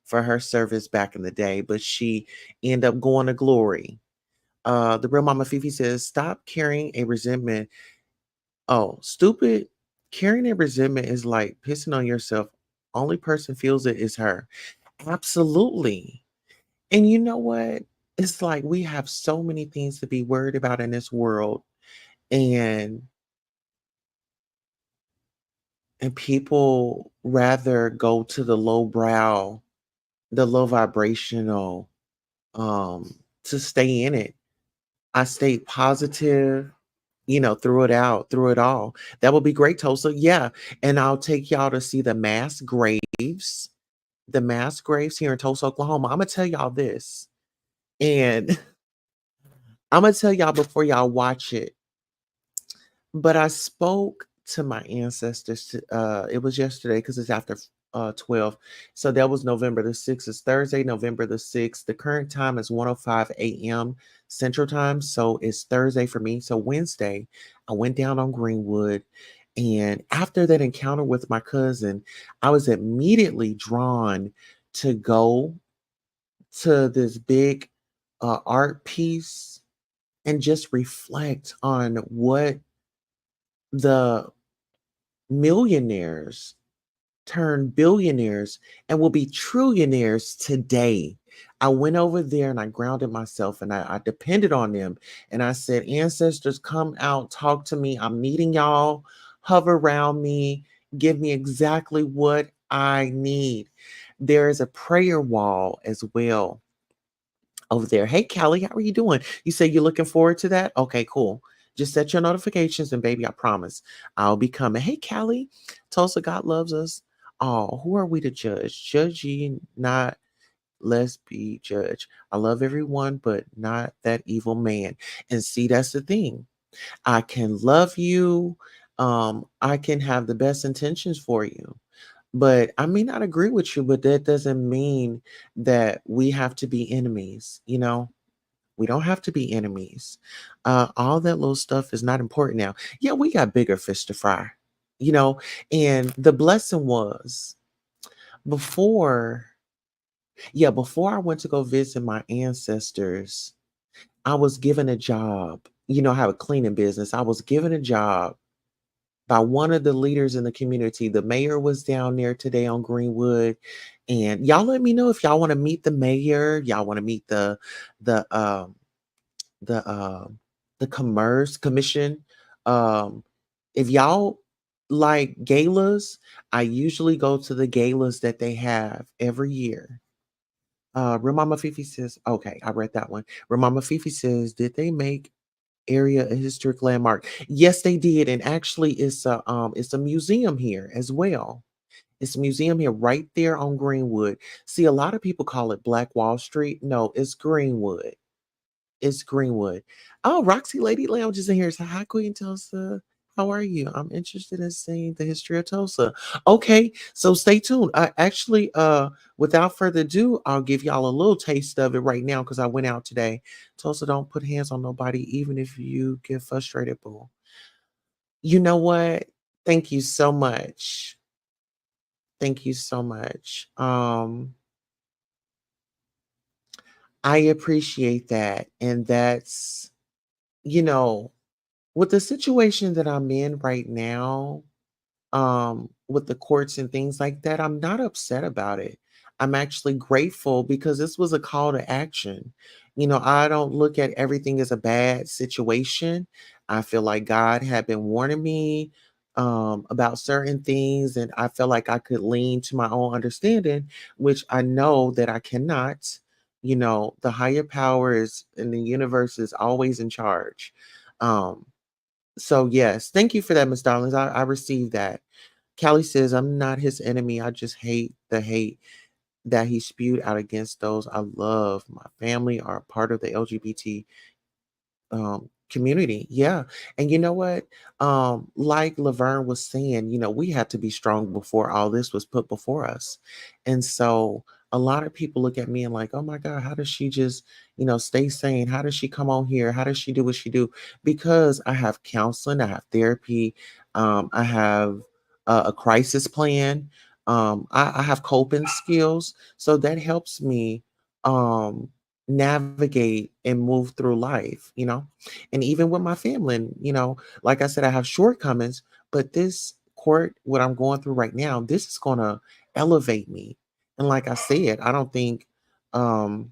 for her service back in the day, but she ended up going to glory. The real Mama Fifi says, stop carrying a resentment. Oh, stupid. Carrying a resentment is like pissing on yourself. Only person feels it is her. Absolutely. And you know what? It's like we have so many things to be worried about in this world. And people rather go to the low brow, the low vibrational, to stay in it. I stayed positive, through it out, through it all. That would be great, Tulsa. Yeah. And I'll take y'all to see the mass graves here in Tulsa, Oklahoma. I'm going to tell y'all this. And I'm going to tell y'all before y'all watch it. But I spoke to my ancestors. It was yesterday because it's after 12. So that was November the 6th. It's Thursday, November the 6th. The current time is 1:05 a.m. Central Time. So it's Thursday for me. So Wednesday, I went down on Greenwood. And after that encounter with my cousin, I was immediately drawn to go to this big art piece and just reflect on what the millionaires turn billionaires and will be trillionaires today. I went over there and I grounded myself and I depended on them. And I said, ancestors, come out, talk to me. I'm needing y'all. Hover around me. Give me exactly what I need. There is a prayer wall as well over there. Hey, Callie, how are you doing? You say you're looking forward to that? Okay, cool. Just set your notifications and baby, I promise I'll be coming. Hey, Callie, Tulsa, God loves us. Oh, who are we to judge? Judge ye not, lest be judged. I love everyone, but not that evil man. And see, that's the thing. I can love you. I can have the best intentions for you. But I may not agree with you, but that doesn't mean that we have to be enemies. We don't have to be enemies. All that little stuff is not important now. Yeah, we got bigger fish to fry, you know. And the blessing was before, yeah, before I went to go visit my ancestors, I was given a job. I have a cleaning business. I was given a job by one of the leaders in the community. The mayor was down there today on Greenwood. And y'all let me know if y'all want to meet the mayor, y'all want to meet the the um the commerce commission. If y'all like galas, I usually go to the galas that they have every year. Ramama Fifi says, okay, I read that one. Ramama Fifi says, did they make area a historic landmark? Yes, they did. And actually it's a museum here as well. It's a museum here right there on Greenwood. See, a lot of people call it Black Wall Street. No, it's Greenwood. It's Greenwood. Oh, Roxy Lady Lounge is in here. So, hi, Queen Tulsa. How are you? I'm interested in seeing the history of Tulsa. Okay, so stay tuned. Without further ado, I'll give y'all a little taste of it right now because I went out today. Tulsa, don't put hands on nobody, even if you get frustrated, boo. You know what? Thank you so much. Thank you so much. I appreciate that. And that's, you know, with the situation that I'm in right now, with the courts and things like that, I'm not upset about it. I'm actually grateful because this was a call to action. I don't look at everything as a bad situation. I feel like God had been warning me about certain things, and I felt like I could lean to my own understanding, which I know that I cannot. The higher powers in the universe is always in charge. Um, so yes, thank you for that, Miss Darlings. I received that. Callie says, I'm not his enemy. I just hate the hate that he spewed out against those I love. My family are part of the LGBT community. Yeah. And you know what? Like Laverne was saying, we had to be strong before all this was put before us. And so a lot of people look at me and like, oh my God, how does she just, stay sane? How does she come on here? How does she do what she do? Because I have counseling, I have therapy, I have a crisis plan, I have coping skills. So that helps me um navigate and move through life. And even with my family, and like I said, I have shortcomings, but this court, what I'm going through right now, this is going to elevate me. And like I said, I don't think um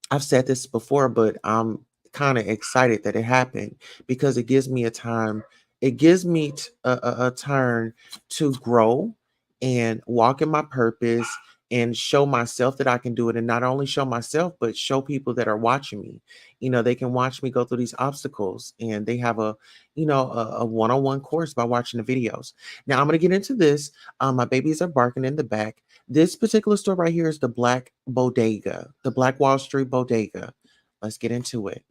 I've said this before, but I'm kind of excited that it happened because it gives me a time, it gives me a turn to grow and walk in my purpose and show myself that I can do it. And not only show myself, but show people that are watching me. They can watch me go through these obstacles and they have a one-on-one course by watching the videos. Now I'm going to get into this. My babies are barking in the back. This particular store right here is the Black Bodega, the Black Wall Street Bodega. Let's get into it.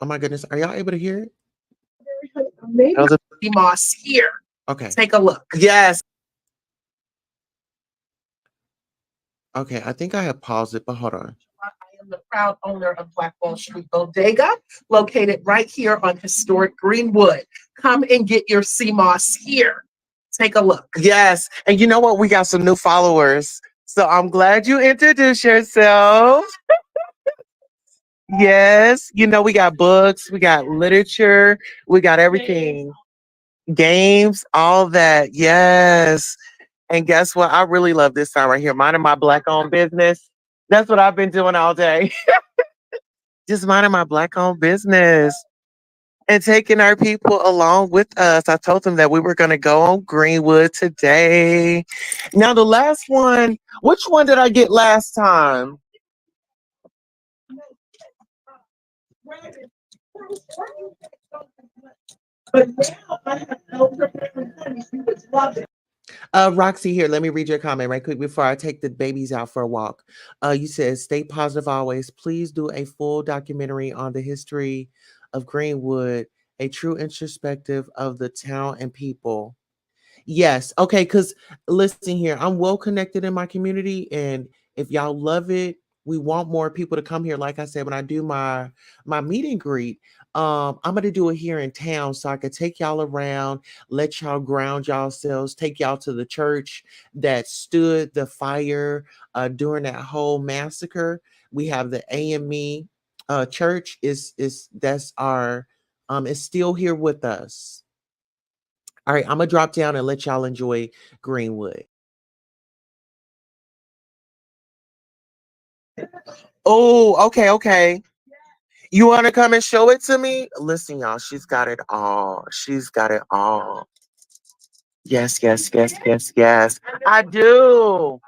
Oh my goodness. Are y'all able to hear it? Maybe Moss here. Okay. Take a look. Yes. Okay. I think I have paused it, but hold on. I am the proud owner of Black Wall Street Bodega, located right here on historic Greenwood. Come and get your CMOS here. Take a look. Yes. And you know what? We got some new followers. So I'm glad you introduced yourself. Yes. We got books, we got literature, we got everything. Games, all that. Yes. And guess what? I really love this sign right here. Minding my Black owned business. That's what I've been doing all day. Just minding my Black owned business and taking our people along with us. I told them that we were going to go on Greenwood today. Now, the last one, which one did I get last time? But now I have no prepared. You would love it. Roxy, here, let me read your comment right quick before I take the babies out for a walk. You said, stay positive always. Please do a full documentary on the history of Greenwood, a true introspective of the town and people. Yes. Okay. Because listen here, I'm well connected in my community, and if y'all love it, we want more people to come here. Like I said, when I do my meet and greet, I'm gonna do it here in town so I could take y'all around, let y'all ground yourselves, take y'all to the church that stood the fire during that whole massacre. We have the AME church is that's our is still here with us. All right, I'm gonna drop down and let y'all enjoy Greenwood. Oh, okay, okay. You want to come and show it to me? Listen, y'all, she's got it all. She's got it all. Yes, yes, yes, yes, yes. I do.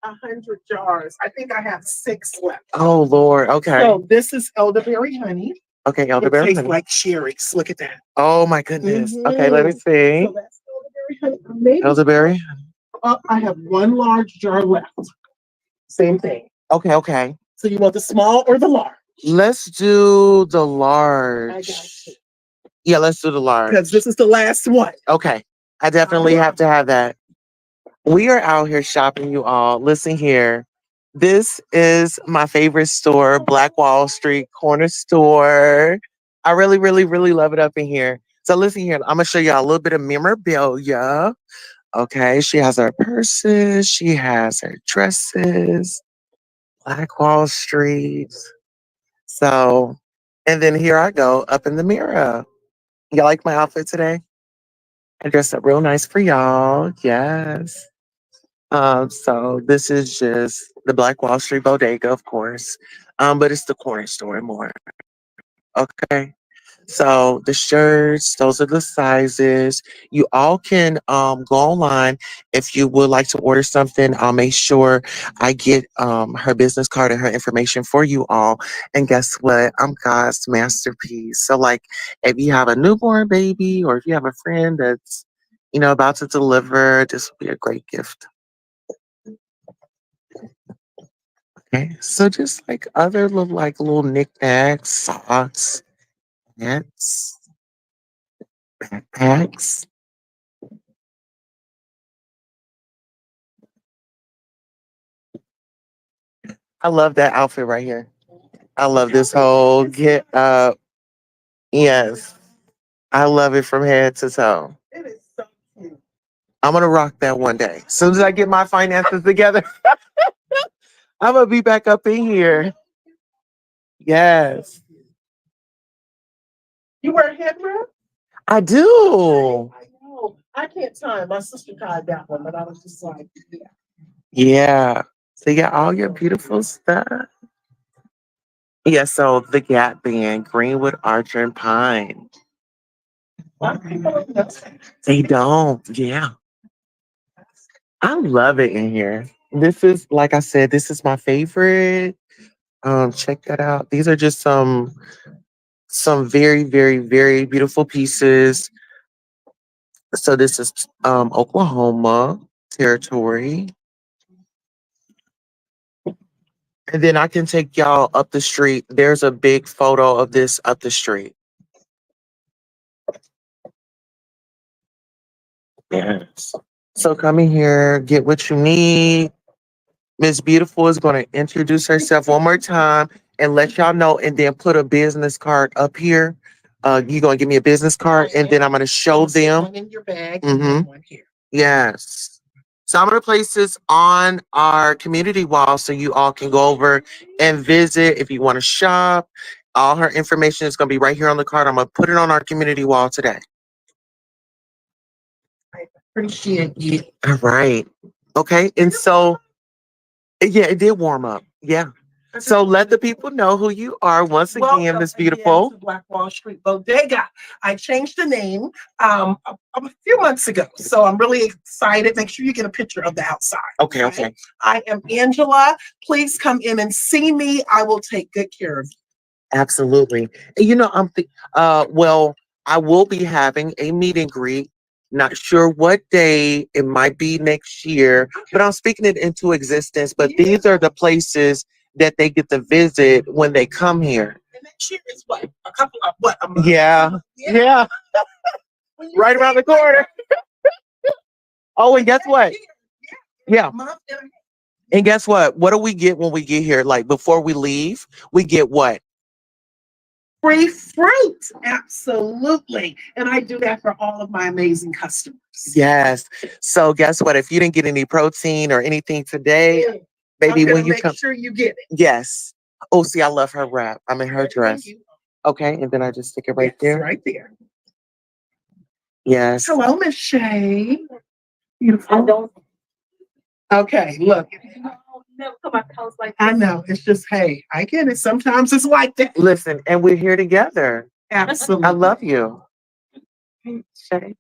100 jars. I think I have 6 left. Oh Lord. Okay. So this is elderberry honey. Okay, It elderberry tastes honey. like cherries. Look at that. Oh my goodness. Okay, let me Mhm. see. So that's elderberry honey. Maybe Elderberry. I have 1 large jar left. Same thing. Okay. So you want the small or the large? Let's do the I large. got you. Yeah, let's do the large. Because this is the last one. Okay. I definitely have to have that. We are out here shopping, you all. Listen here. This is my favorite store, Black Wall Street Corner Store. I really, really, really love it up in here. So listen here. I'm gonna show y'all a little bit of memorabilia. Okay, she has her purses, she has her dresses, Black Wall Street. So, and then here I go up in the mirror. Y'all like my outfit today? I dressed up real nice for y'all. Yes. So this is just the Black Wall Street Bodega, of course. But it's the corner store more. Okay. So the shirts, those are the sizes. You all can go online if you would like to order something. I'll make sure I get her business card and her information for you all. And guess what? I'm God's masterpiece. So like if you have a newborn baby or if you have a friend that's, about to deliver, this would be a great gift. Okay. So just like other little knickknacks, socks, hats, backpacks. I love that outfit right here. I love this whole get up. Yes. I love it from head to toe. It is so cute. I'm gonna rock that one day. As soon as I get my finances together, I'm gonna be back up in here. Yes. You wear a headband? I do. I know. I can't time. My sister tied that one, but I was just like, yeah. Yeah. So you got all your beautiful stuff. Yeah, so the Gap Band, Greenwood, Archer, and Pine. A lot of people don't know that. They don't. Yeah. I love it in here. This is, like I said, this is my favorite. Check that out. These are just some very, very, very beautiful pieces. So this is Oklahoma territory. And then I can take y'all up the street. There's a big photo of this up the street. Yes. So come in here, get what you need. Miss Beautiful is going to introduce herself one more time and let y'all know, and then put a business card up here. You're going to give me a business card, and then I'm going to show them. One in your bag Mhm. and one here. Yes. So I'm going to place this on our community wall so you all can go over and visit if you want to shop. All her information is going to be right here on the card. I'm going to put it on our community wall today. I appreciate you. All right. Okay. And so, yeah, it did warm up. Yeah. So let the people know who you are once again, Welcome Miss again Beautiful. to Black Wall Street Bodega. I changed the name a few months ago, so I'm really excited. Make sure you get a picture of the outside. Okay. I am Angela. Please come in and see me. I will take good care of you. Absolutely. And well, I will be having a meet and greet. Not sure what day, it might be next year, but I'm speaking it into existence. But these are the places that they get to visit when they come here. And next year is what? A couple of what? A month? Yeah. When you Right say around the it like corner. that, Oh, and guess what? Yeah. a month and a half. And guess what? What do we get when we get here? Like before we leave, we get what? Free fruit. Absolutely. And I do that for all of my amazing customers. Yes. So guess what? If you didn't get any protein or anything today, I'm baby, gonna when you make come, sure you get it. yes. Oh, see, I love her wrap. I'm in her dress. Thank you. Okay, and then I just stick it right Yes, there. right there. Yes. Hello, Miss Shay. Beautiful. Okay, look. Never come out the house like I know. It's just, hey, I get it. Sometimes it's like that. Listen, and we're here together. Absolutely. I love you. Shay.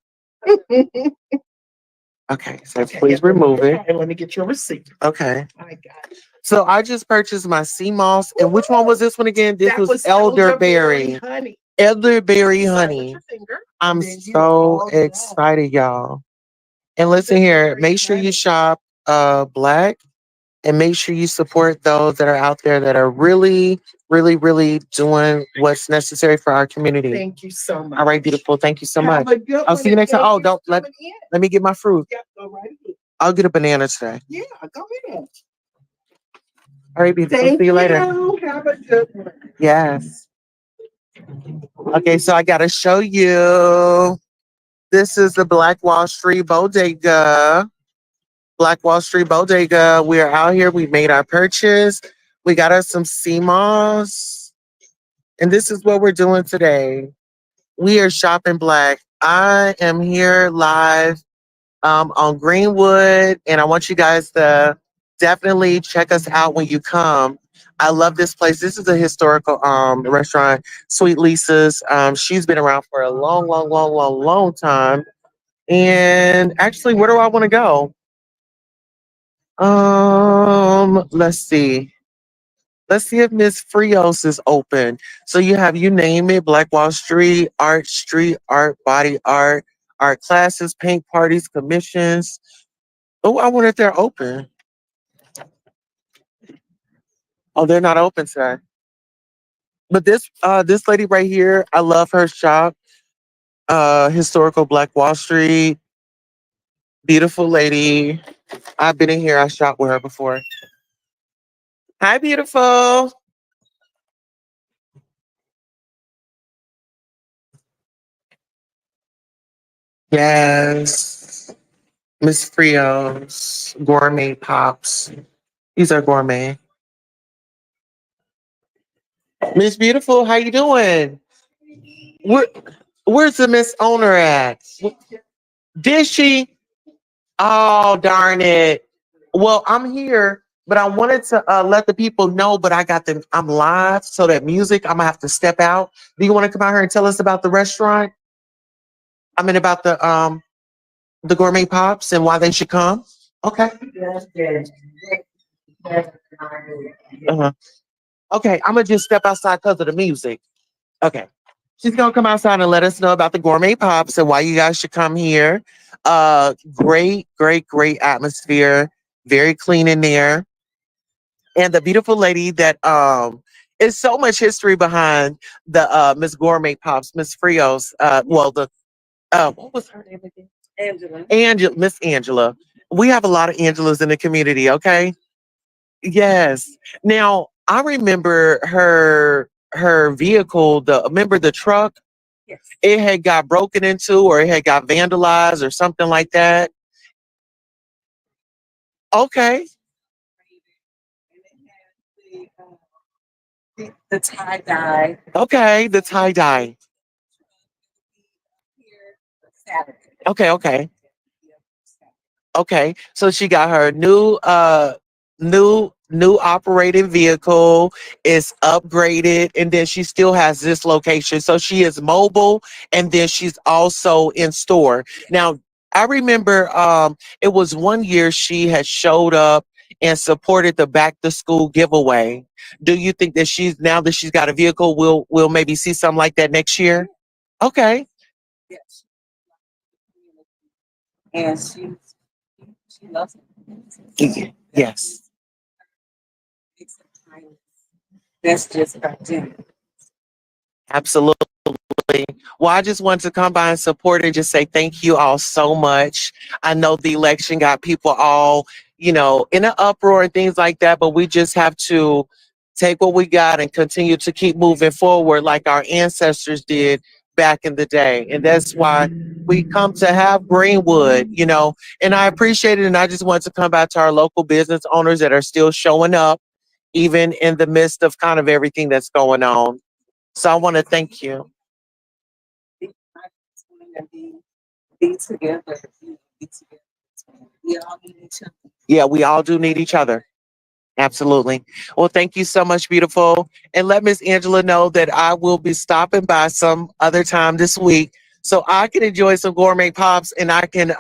Okay, so please remove it. And let me get your receipt. Okay. I got it. So I just purchased my sea moss. And which one was this one again? This That was elderberry. honey. Elderberry Start with honey. your finger, I'm and then you so all down. excited, y'all. And listen here, make sure you shop black and make sure you support those that are out there that are really, really, really doing what's necessary for our community. Thank you so much. All right, beautiful. Thank you so Have much. a good I'll one, see you and next time. thank Oh, you don't for let coming in. let me get my fruit. Yep, go right ahead. I'll get a banana today. Yeah, go ahead. All right, beautiful. Thank See you later. Have a good one. Yes. Okay, so I gotta show you. This is the Black Wall Street Bodega. Black Wall Street Bodega. We are out here. We made our purchase. We got us some sea moss. And this is what we're doing today. We are shopping black. I am here live on Greenwood, and I want you guys to definitely check us out when you come. I love this place. This is a historical restaurant, Sweet Lisa's. She's been around for a long, long, long, long, long time. And actually, where do I want to go? Let's see. Let's see if Miss Frios is open. So you have, you name it, Black Wall Street, art, street art, body art classes, paint parties, commissions. Oh, I wonder if they're open. Oh, they're not open today. But this lady right here, I love her shop. Historical Black Wall Street. Beautiful lady. I've been in here, I shopped with her before. Hi, beautiful. Yes. Miss Frios, gourmet pops. These are gourmet. Miss Beautiful, how you doing? Where, where's the Miss Owner at? Did she? Oh, darn it. Well, I'm here, but I wanted to let the people know, but I got them. I'm live, so that music, I'm gonna have to step out. Do you want to come out here and tell us about the restaurant? I mean, about the gourmet pops and why they should come? Okay. Uh-huh. Okay, I'm gonna just step outside because of the music. Okay. She's gonna come outside and let us know about the gourmet pops and why you guys should come here. Great, great, great atmosphere. Very clean in there. And the beautiful lady that is so much history behind the Miss Gourmet Pops, Miss Frios. Well, the what was her name again? Angela, Miss Angela. We have a lot of Angelas in the community, okay? Yes. Now I remember her vehicle, remember the truck? Yes. It had got broken into or it had got vandalized or something like that. Okay. The tie dye. Okay, the tie dye. Okay, okay. Okay, so she got her new operating vehicle. Is upgraded, and then she still has this location. So she is mobile, and then she's also in store. Now, I remember it was one year she had showed up and supported the back to school giveaway. Do you think that she's now that she's got a vehicle, we'll maybe see something like that next year? Okay. Yes. And she loves it. Yes. That's just her gender. Absolutely. Well, I just wanted to come by and support and just say thank you all so much. I know the election got people all, in an uproar and things like that, but we just have to take what we got and continue to keep moving forward like our ancestors did back in the day. And that's why we come to have Greenwood, and I appreciate it. And I just want to come back to our local business owners that are still showing up, even in the midst of kind of everything that's going on. So I want to thank you. Be together. Be together. We all need each other. Yeah, we all do need each other. Absolutely. Well, thank you so much, beautiful. And let Miss Angela know that I will be stopping by some other time this week so I can enjoy some gourmet pops and I can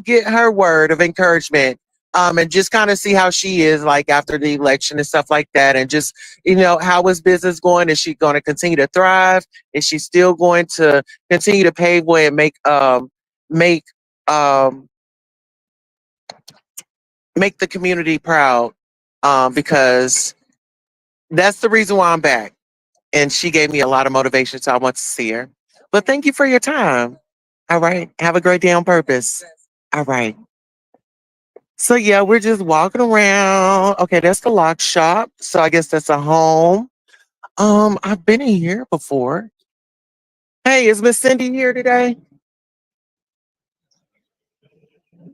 get her word of encouragement. And just kind of see how she is like after the election and stuff like that. And just, how is business going? Is she going to continue to thrive? Is she still going to continue to pave way and make um make the community proud? Because that's the reason why I'm back. And she gave me a lot of motivation, so I want to see her. But thank you for your time. All right. Have a great day on purpose. All right. So yeah, we're just walking around. Okay, that's the lock shop. So I guess that's a home. I've been in here before. Hey, is Miss Cindy here today?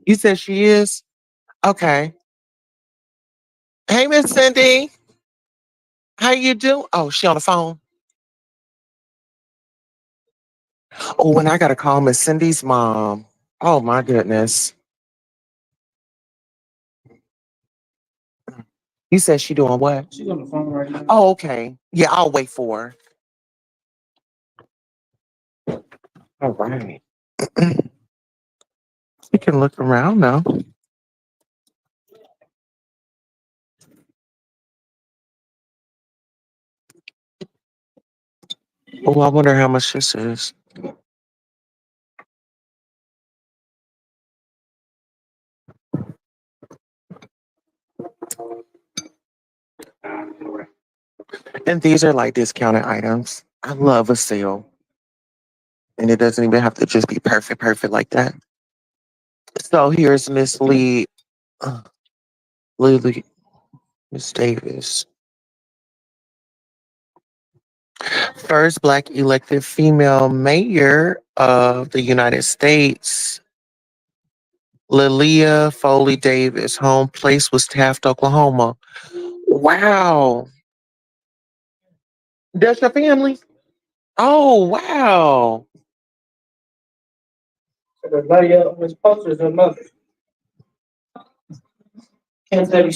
You said she is? Okay. Hey, Miss Cindy. How you doing? Oh, she on the phone. Oh, and I gotta call Miss Cindy's mom. Oh my goodness. You said she doing what? She's on the phone right now. Oh, okay. Yeah, I'll wait for her. All right. You can look around now. Oh, I wonder how much this is. And these are like discounted items. I love a sale. And it doesn't even have to just be perfect like that. So here's Miss Lee, Lily, Miss Davis. First Black elected female mayor of the United States, Lilia Foley Davis. Home place was Taft, Oklahoma. Wow. That's your family? Oh, wow. So the lady on this poster is her mother.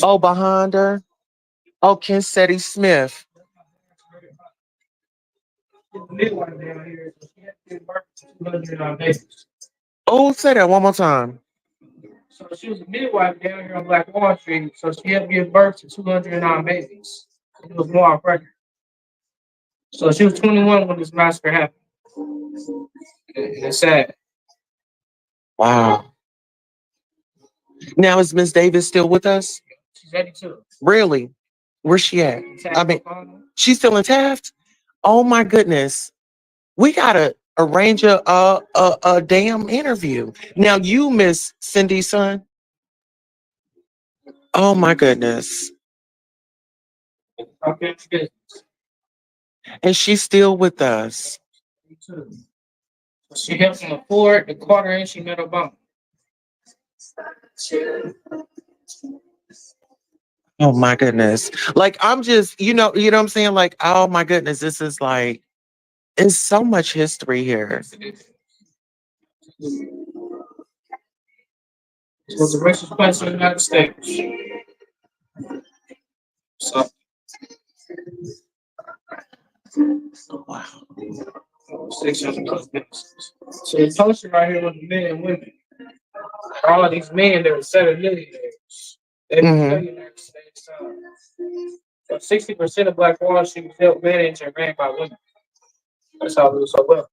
Oh, behind her? Oh, Kensetti Smith. The midwife down here, so she had to give birth to 200 babies. Oh, say that one more time. So she was a midwife down here on Black Wall Street, so she had to give birth to 209 babies. It was more pregnant. So she was 21 when this massacre happened. And it's sad. Wow. Now is Miss Davis still with us? She's 82. Really? Where's she at? I mean, she's still in Taft? Oh my goodness. We gotta arrange a damn interview. Now you Miss Cindy's son? Oh my goodness. Okay, good. And she's still with us. She helped him afford the quarter and she met Obama. Oh my goodness. Like I'm just, you know what I'm saying? Like, oh my goodness, this is like it's so much history here. It was the richest place in the United States. So, Wow. 600 plus businesses. So the poster right here with the men and women. All of these men that were 7 millionaires. They were millionaires at the same time. So 60% of Black Wall Street was helped managed and ran by women. That's how it was so well.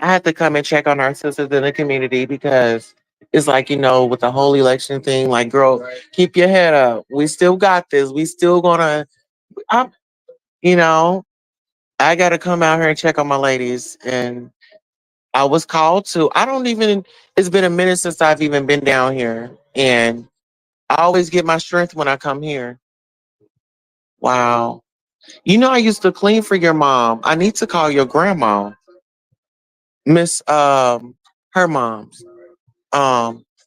I had to come and check on our sisters in the community because it's like, with the whole election thing, like, girl, keep your head up. We still got this. We still gonna, I'm, you know, I got to come out here and check on my ladies. And I was called to, it's been a minute since I've even been down here. And I always get my strength when I come here. Wow. I used to clean for your mom. I need to call your grandma. Miss her mom's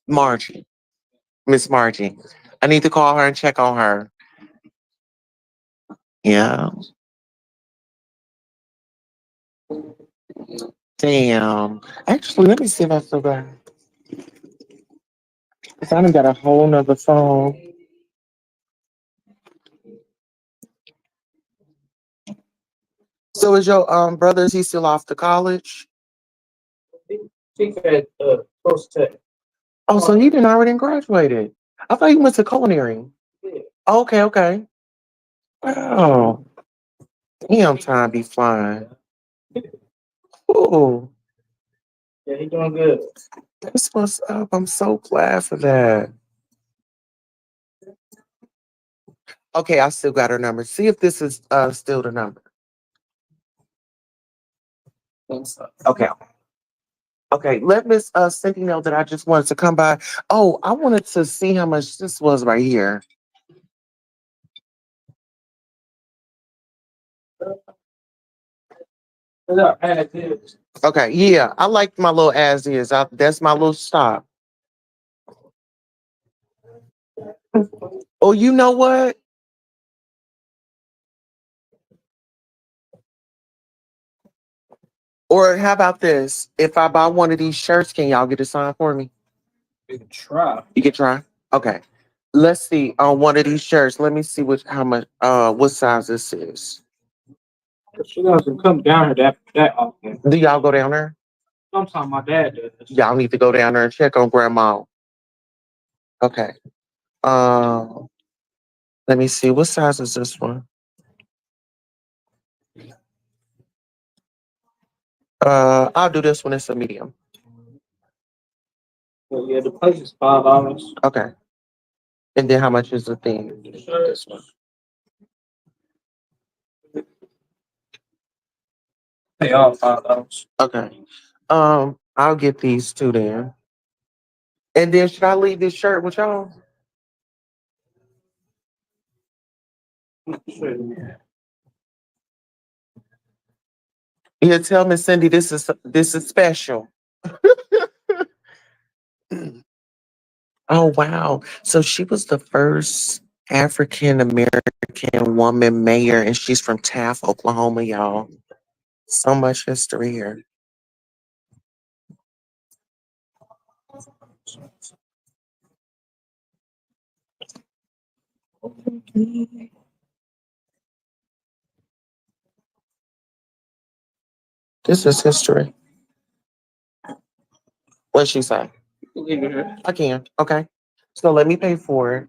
Margie. Miss Margie. I need to call her and check on her. Yeah. Damn. Actually, let me see if I still got her. 'Cause I done got a whole nother phone. So is your brother, is he still off to college? He said, post tech. Oh, so he didn't already graduated. I thought he went to culinary. Yeah. Okay, okay. Wow. Damn, time be flying. Oh, Yeah, he doing good. that's what's up. I'm so glad for that. Okay, I still got her number. See if this is still the number. Okay. Okay, let Miss Cindy know that I just wanted to come by. Oh, I wanted to see how much this was right here. Look, I had this. Okay, yeah, I like my little as is. That's my little stop. Oh, you know what? Or how about this? If I buy one of these shirts, can y'all get a sign for me? You can try. You can try. Okay. Let's see. On one of these shirts, let me see how much what size this is. She doesn't come down here that often. Do y'all go down there? Sometimes my dad does. Y'all need to go down there and check on grandma. Okay. Um, let me see. What size is this one? I'll do this one. It's a medium. Well, yeah, the price is $5. Okay. And then how much is the thing? This one. Pay all $5. Okay. I'll get these two then. And then should I leave this shirt with y'all? Yeah, tell Miss Cindy this is special. Oh wow. So she was the first African American woman mayor and she's from Taft, Oklahoma, y'all. So much history here. This is history. What'd she say? Leave it here. I can. Okay. So let me pay for it.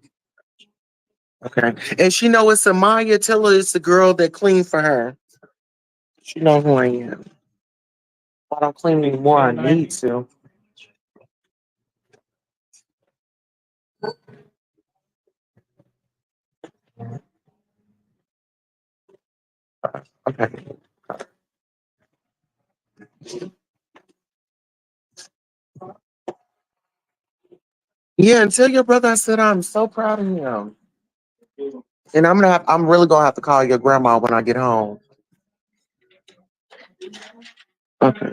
Okay. And she know it's Amaya. Tell her it's the girl that cleaned for her. She know who I am. I don't clean anymore. I need to. Okay. Yeah, and tell your brother I said I'm so proud of him. And I'm really gonna have to call your grandma when I get home. Okay.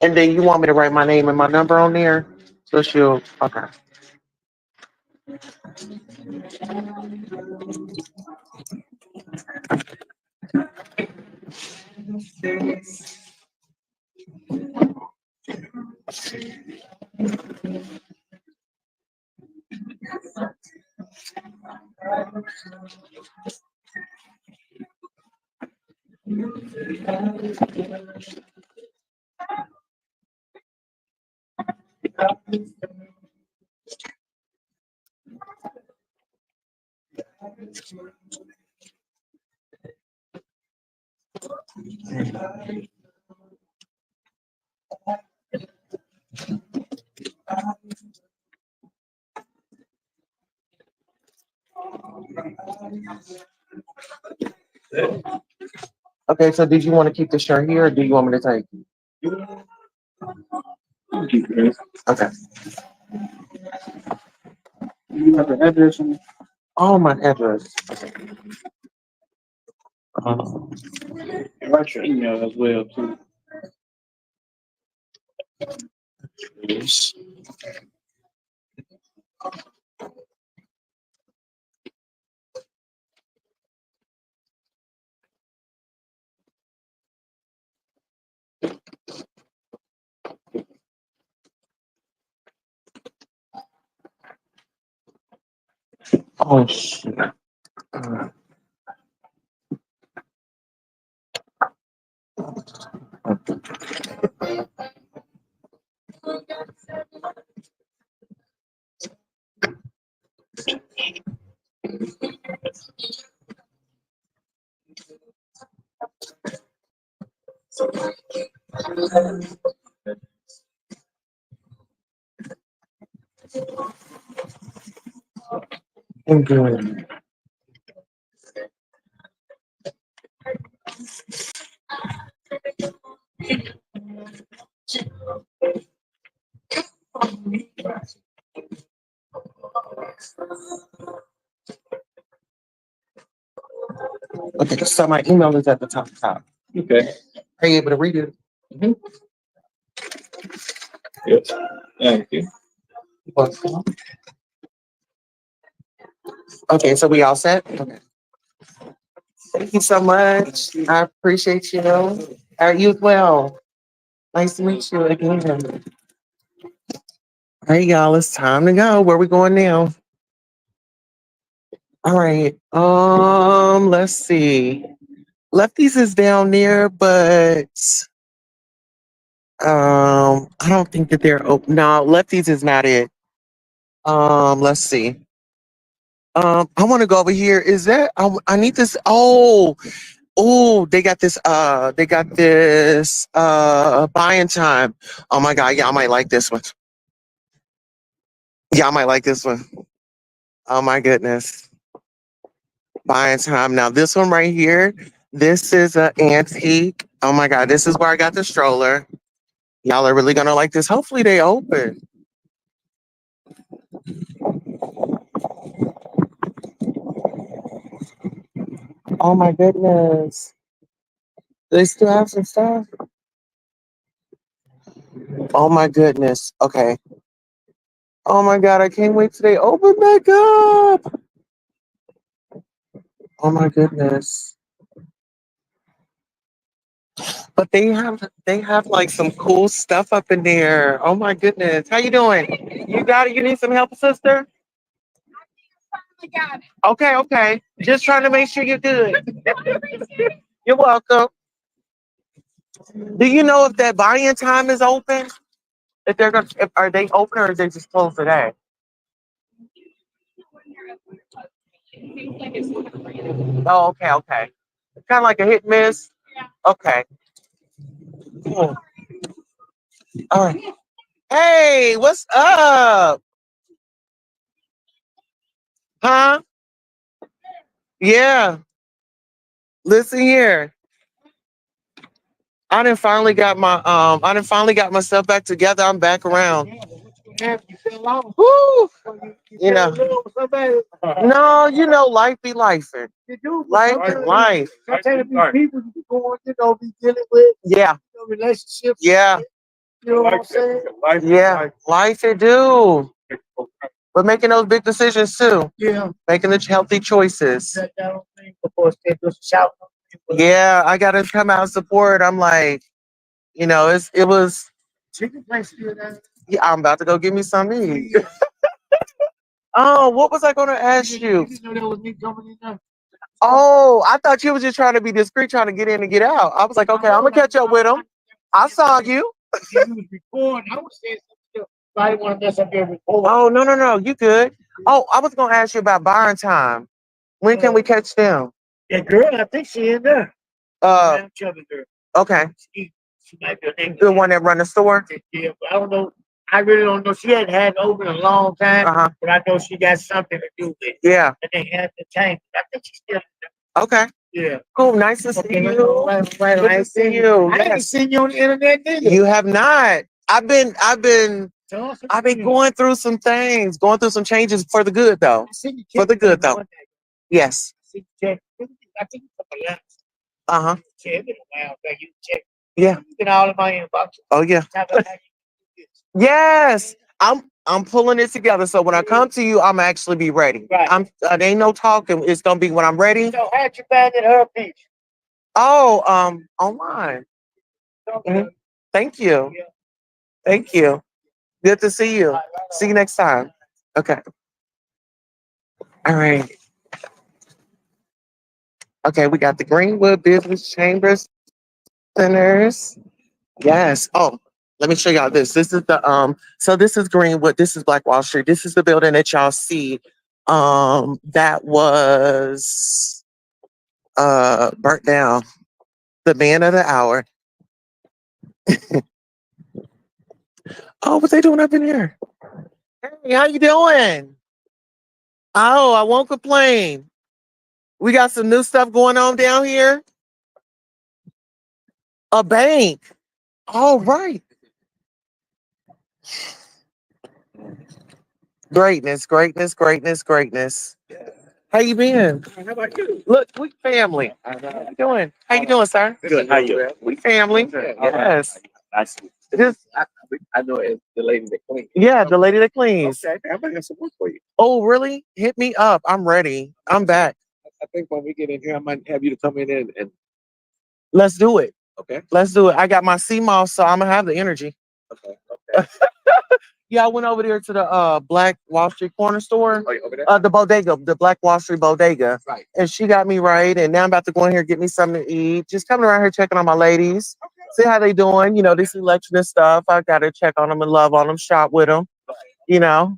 And then you want me to write my name and my number on there? So she'll okay. Okay, so did you want to keep the shirt here or do you want me to take it? Okay. You have the address on Oh, my address. and write your email as well too. Yes. Oh shit. I'm good. Okay, so my email is at the top. Okay. Are you able to read it? Yes. Thank you. Okay, so we all set? Okay. Thank you so much. I appreciate you. Are you well? Nice to meet you again. Hey y'all, it's time to go. Where we going now? All right. Let's see. Lefties is down there, but I don't think that they're open. No, Lefties is not it. Let's see. I want to go over here. Is that I need this? Oh, they got this buying time. Oh my god, yeah, I might like this one. Yeah, I might like this one. Oh my goodness. Buying time. Now this one right here, this is an antique. Oh my god, this is where I got the stroller. Y'all are really gonna like this. Hopefully they open. Oh my goodness. They still have some stuff. Oh my goodness. Okay. Oh my god, I can't wait till they open back up. Oh my goodness. But they have like some cool stuff up in there. Oh my goodness. How you doing? You got it? You need some help, sister? Okay, okay. Just trying to make sure you're good. You're welcome. Do you know if that buying time is open? If they're gonna are they open or is they just closed today? Oh, okay, okay. Kind of like a hit and miss. Okay. Cool. All right. Hey, what's up? Huh? Yeah. Listen here. I done finally got myself back together. I'm back around. Woo! You know. No, you know, life be life. Life is life. Sometimes these People you going, be dealing with. Yeah. Relationships. Yeah. You know what I'm saying? Yeah. Life it do. But making those big decisions too. Yeah. Making the healthy choices. Yeah, I gotta come out and support. I'm like, it was. Yeah, I'm about to go get me some to eat. Oh, what was I gonna ask you? Oh, I thought you was just trying to be discreet, trying to get in and get out. I was like, okay, I'm gonna catch up with him. I saw you. Oh, no, you good. Oh, I was gonna ask you about buying time. When can we catch them? That girl, I think she in there. Okay. She might be the one that run the store. Yeah, but I don't know. I really don't know. She hadn't had it open a long time, but I know she got something to do with it. Yeah. And they had the tank. I think she's still in there. Okay. Yeah. Cool. Nice to see you. Right. Good to see you. I haven't seen you on the internet neither. You have not. I've been going through some things, going through some changes for the good though. For the good though. Yes. I think uh-huh. Yeah. All of my inbox. Oh yeah. Yes. I'm pulling it together. So when I come to you, I'm actually be ready. Right. There ain't no talking. It's gonna be when I'm ready. So how'd you find it her piece? Oh, online. Mhm. Thank you. Thank you. Good to see you. See you next time. Okay. All right. Okay, we got the Greenwood Business Chambers Centers. Yes. Oh, let me show y'all this. This is the so this is Greenwood, this is Black Wall Street. This is the building that y'all see. That was burnt down. The man of the hour. Oh, what they doing up in here? Hey, how you doing? Oh, I won't complain. We got some new stuff going on down here. A bank. All right. Greatness, greatness, greatness, greatness. How you been? How about you? Look, we family. How you doing? How you doing, sir? Good. How you? We family. Yes. Nice. Just, I know it's the lady that cleans. yeah, the lady that cleans. Okay, I'm gonna have some work for you. Oh, really? Hit me up. I'm ready. I'm back. I think when we get in here, I might have you to come in and Let's do it. okay. Let's do it. I got my CMOS, so I'm gonna have the energy. Okay. Yeah, I went over there to the Black Wall Street corner store. Oh, you over there? The bodega, the Black Wall Street bodega. Right. And she got me right. And now I'm about to go in here and get me something to eat. Just coming around here checking on my ladies. See how they doing. You know, this election and stuff. I gotta check on them and love on them, shop with them. You know,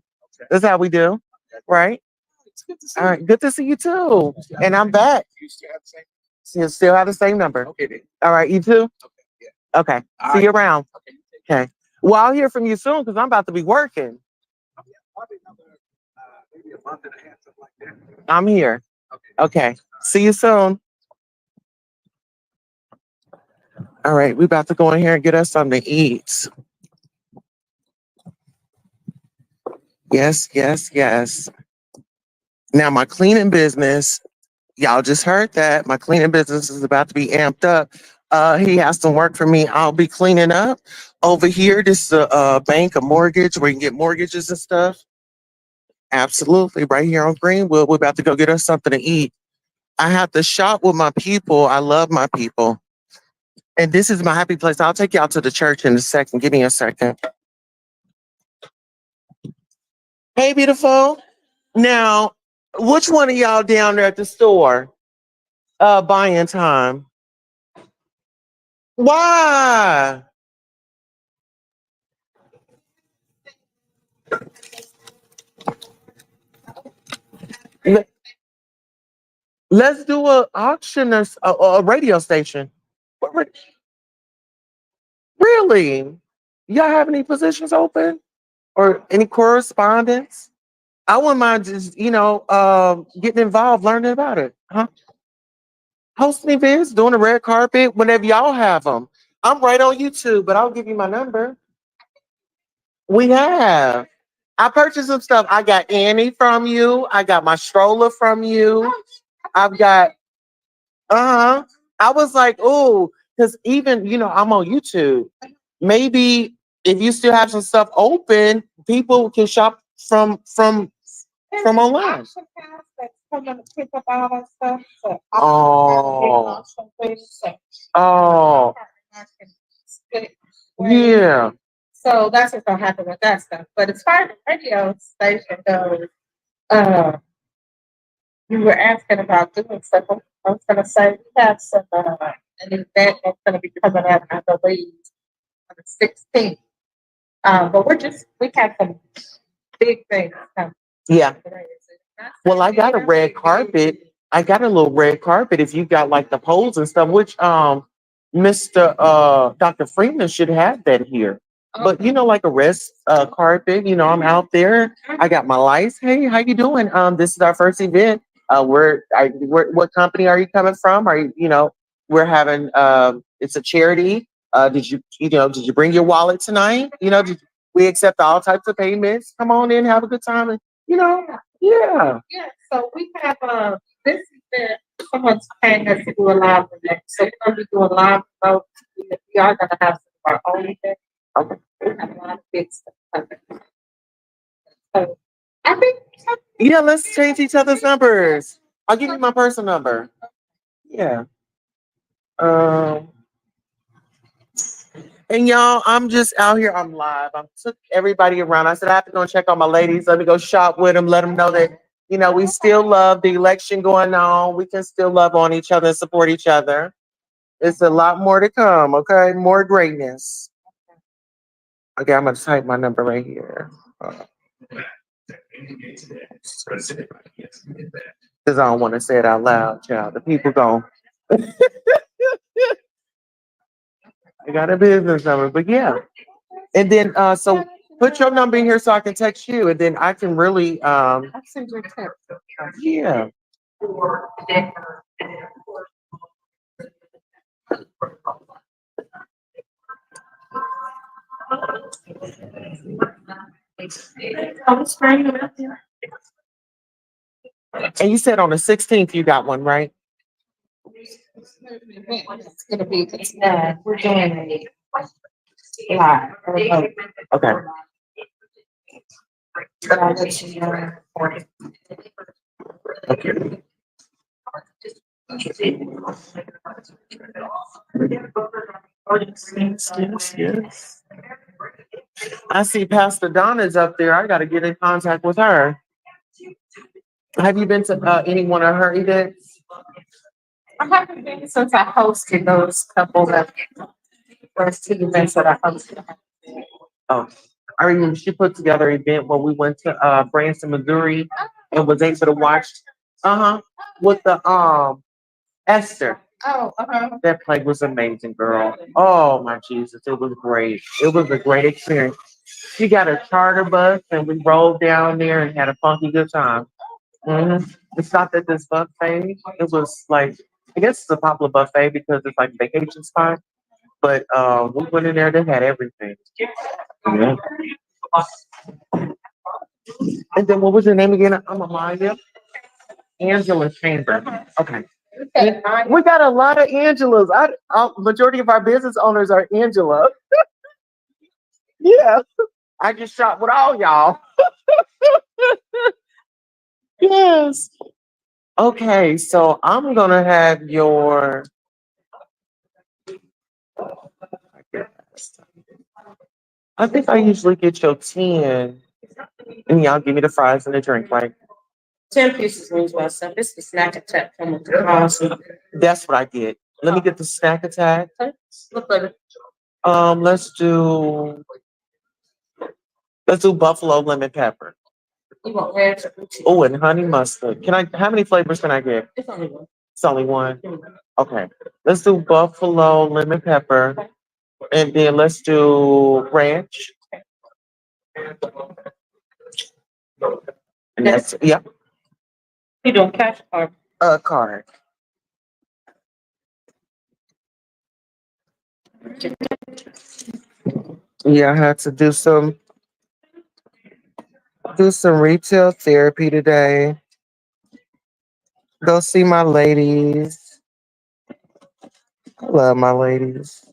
that's how we do. Right? It's good to see All right. Good to see you too. And I'm back. you. Still have the same. You still have the same number. Okay then. All right, you too? Okay. Yeah. Okay. All See you right. around. Okay. Okay. Well, I'll hear from you soon because I'm about to be working. Probably another maybe a month and a half, something like that. I'm here. Okay. Okay. See you soon. All right, we about to go in here and get us something to eat. Yes, yes, yes. Now my cleaning business, y'all just heard that. My cleaning business is about to be amped up. He has some work for me. I'll be cleaning up. Over here, this is a bank, a mortgage where you can get mortgages and stuff. Absolutely. Right here on Greenwood, we're about to go get us something to eat. I have to shop with my people. I love my people. And this is my happy place. I'll take y'all to the church in a second. Give me a second. Hey, beautiful. Now, which one of y'all down there at the store buying time? Why? Le- Let's do a auction or a radio station. Really? Y'all have any positions open or any correspondence? I wouldn't mind just, getting involved, learning about it. Huh? Hosting events, doing a red carpet, whenever y'all have them. I'm right on YouTube, but I'll give you my number. We have. I purchased some stuff. I got Annie from you. I got my stroller from you. I've got, I was like, oh, because even, I'm on YouTube. Maybe if you still have some stuff open, people can shop from online. Oh. Oh. Yeah. So that's what's gonna happen with that stuff. But as far as the radio station goes, you were asking about doing stuff. I was gonna say we have some an event that's gonna be coming up, I believe, on the 16th. But we have some big things coming. Yeah. Well, I got a red carpet. I got a little red carpet if you got like the poles and stuff, which Mr. Dr. Freeman should have that here. But like a red carpet, I'm out there. I got my lights. Hey, how you doing? This is our first event. What company are you coming from? Are you, we're having it's a charity. Did you bring your wallet tonight? We accept all types of payments. Come on in, have a good time, and yeah. Yeah, so we have this event. Someone's paying us to do a live event. So we're gonna be doing live vote. We are gonna have some of our own event. Okay. We have a lot of big stuff coming. So I think Yeah, let's change each other's numbers. I'll give you my personal number. Yeah. And y'all, I'm just out here. I'm live. I took everybody around. I said I have to go check on my ladies. Let me go shop with them. Let them know that You know, we still love the election going on. We can still love on each other and support each other. It's a lot more to come, okay? More greatness. Okay, I'm gonna type my number right here. Because I don't want to say it out loud, child. The people go, I got a business number, but yeah. And then so put your number in here so I can text you, and then I can really I'll send you a text. yeah. I was trying to out there. And you said on the 16th you got one, right? It's gonna be, we're doing a live. Okay. But I'll let you know for it. Okay. Yes. I see Pastor Donna's up there. I got to get in contact with her. Have you been to any one of her events? I haven't been since I hosted those couple of first two events that I hosted. Oh, I remember she put together an event where we went to Branson, Missouri, and was able to watch. With the Esther. Oh, That play was amazing, girl. Oh my Jesus, it was great. It was a great experience. She got a charter bus, and we rolled down there and had a funky good time. It's not that this buffet. It was like, I guess it's a popular buffet because it's like a vacation spot. But we went in there. They had everything. Yeah. And then what was your name again? I'm Amaya. Angela Chamber. Okay. We got a lot of Angelas. Majority of our business owners are Angela. Yeah. I just shot with all y'all. Yes. Okay, so I'm gonna have your. I think I usually get your 10, and y'all give me the fries and the drink, right? 10 pieces means about something. This is snack attack from the cross. That's what I get. Let me get the snack attack. Look like Let's do buffalo lemon pepper. you want ranch or blue cheese? Oh, and honey mustard. How many flavors can I get? It's only one. It's only one. Okay. Let's do buffalo lemon pepper. And then let's do ranch. And that's, yep, You doing cash or? card. Yeah, I had to do some retail therapy today. Go see my ladies. I love my ladies.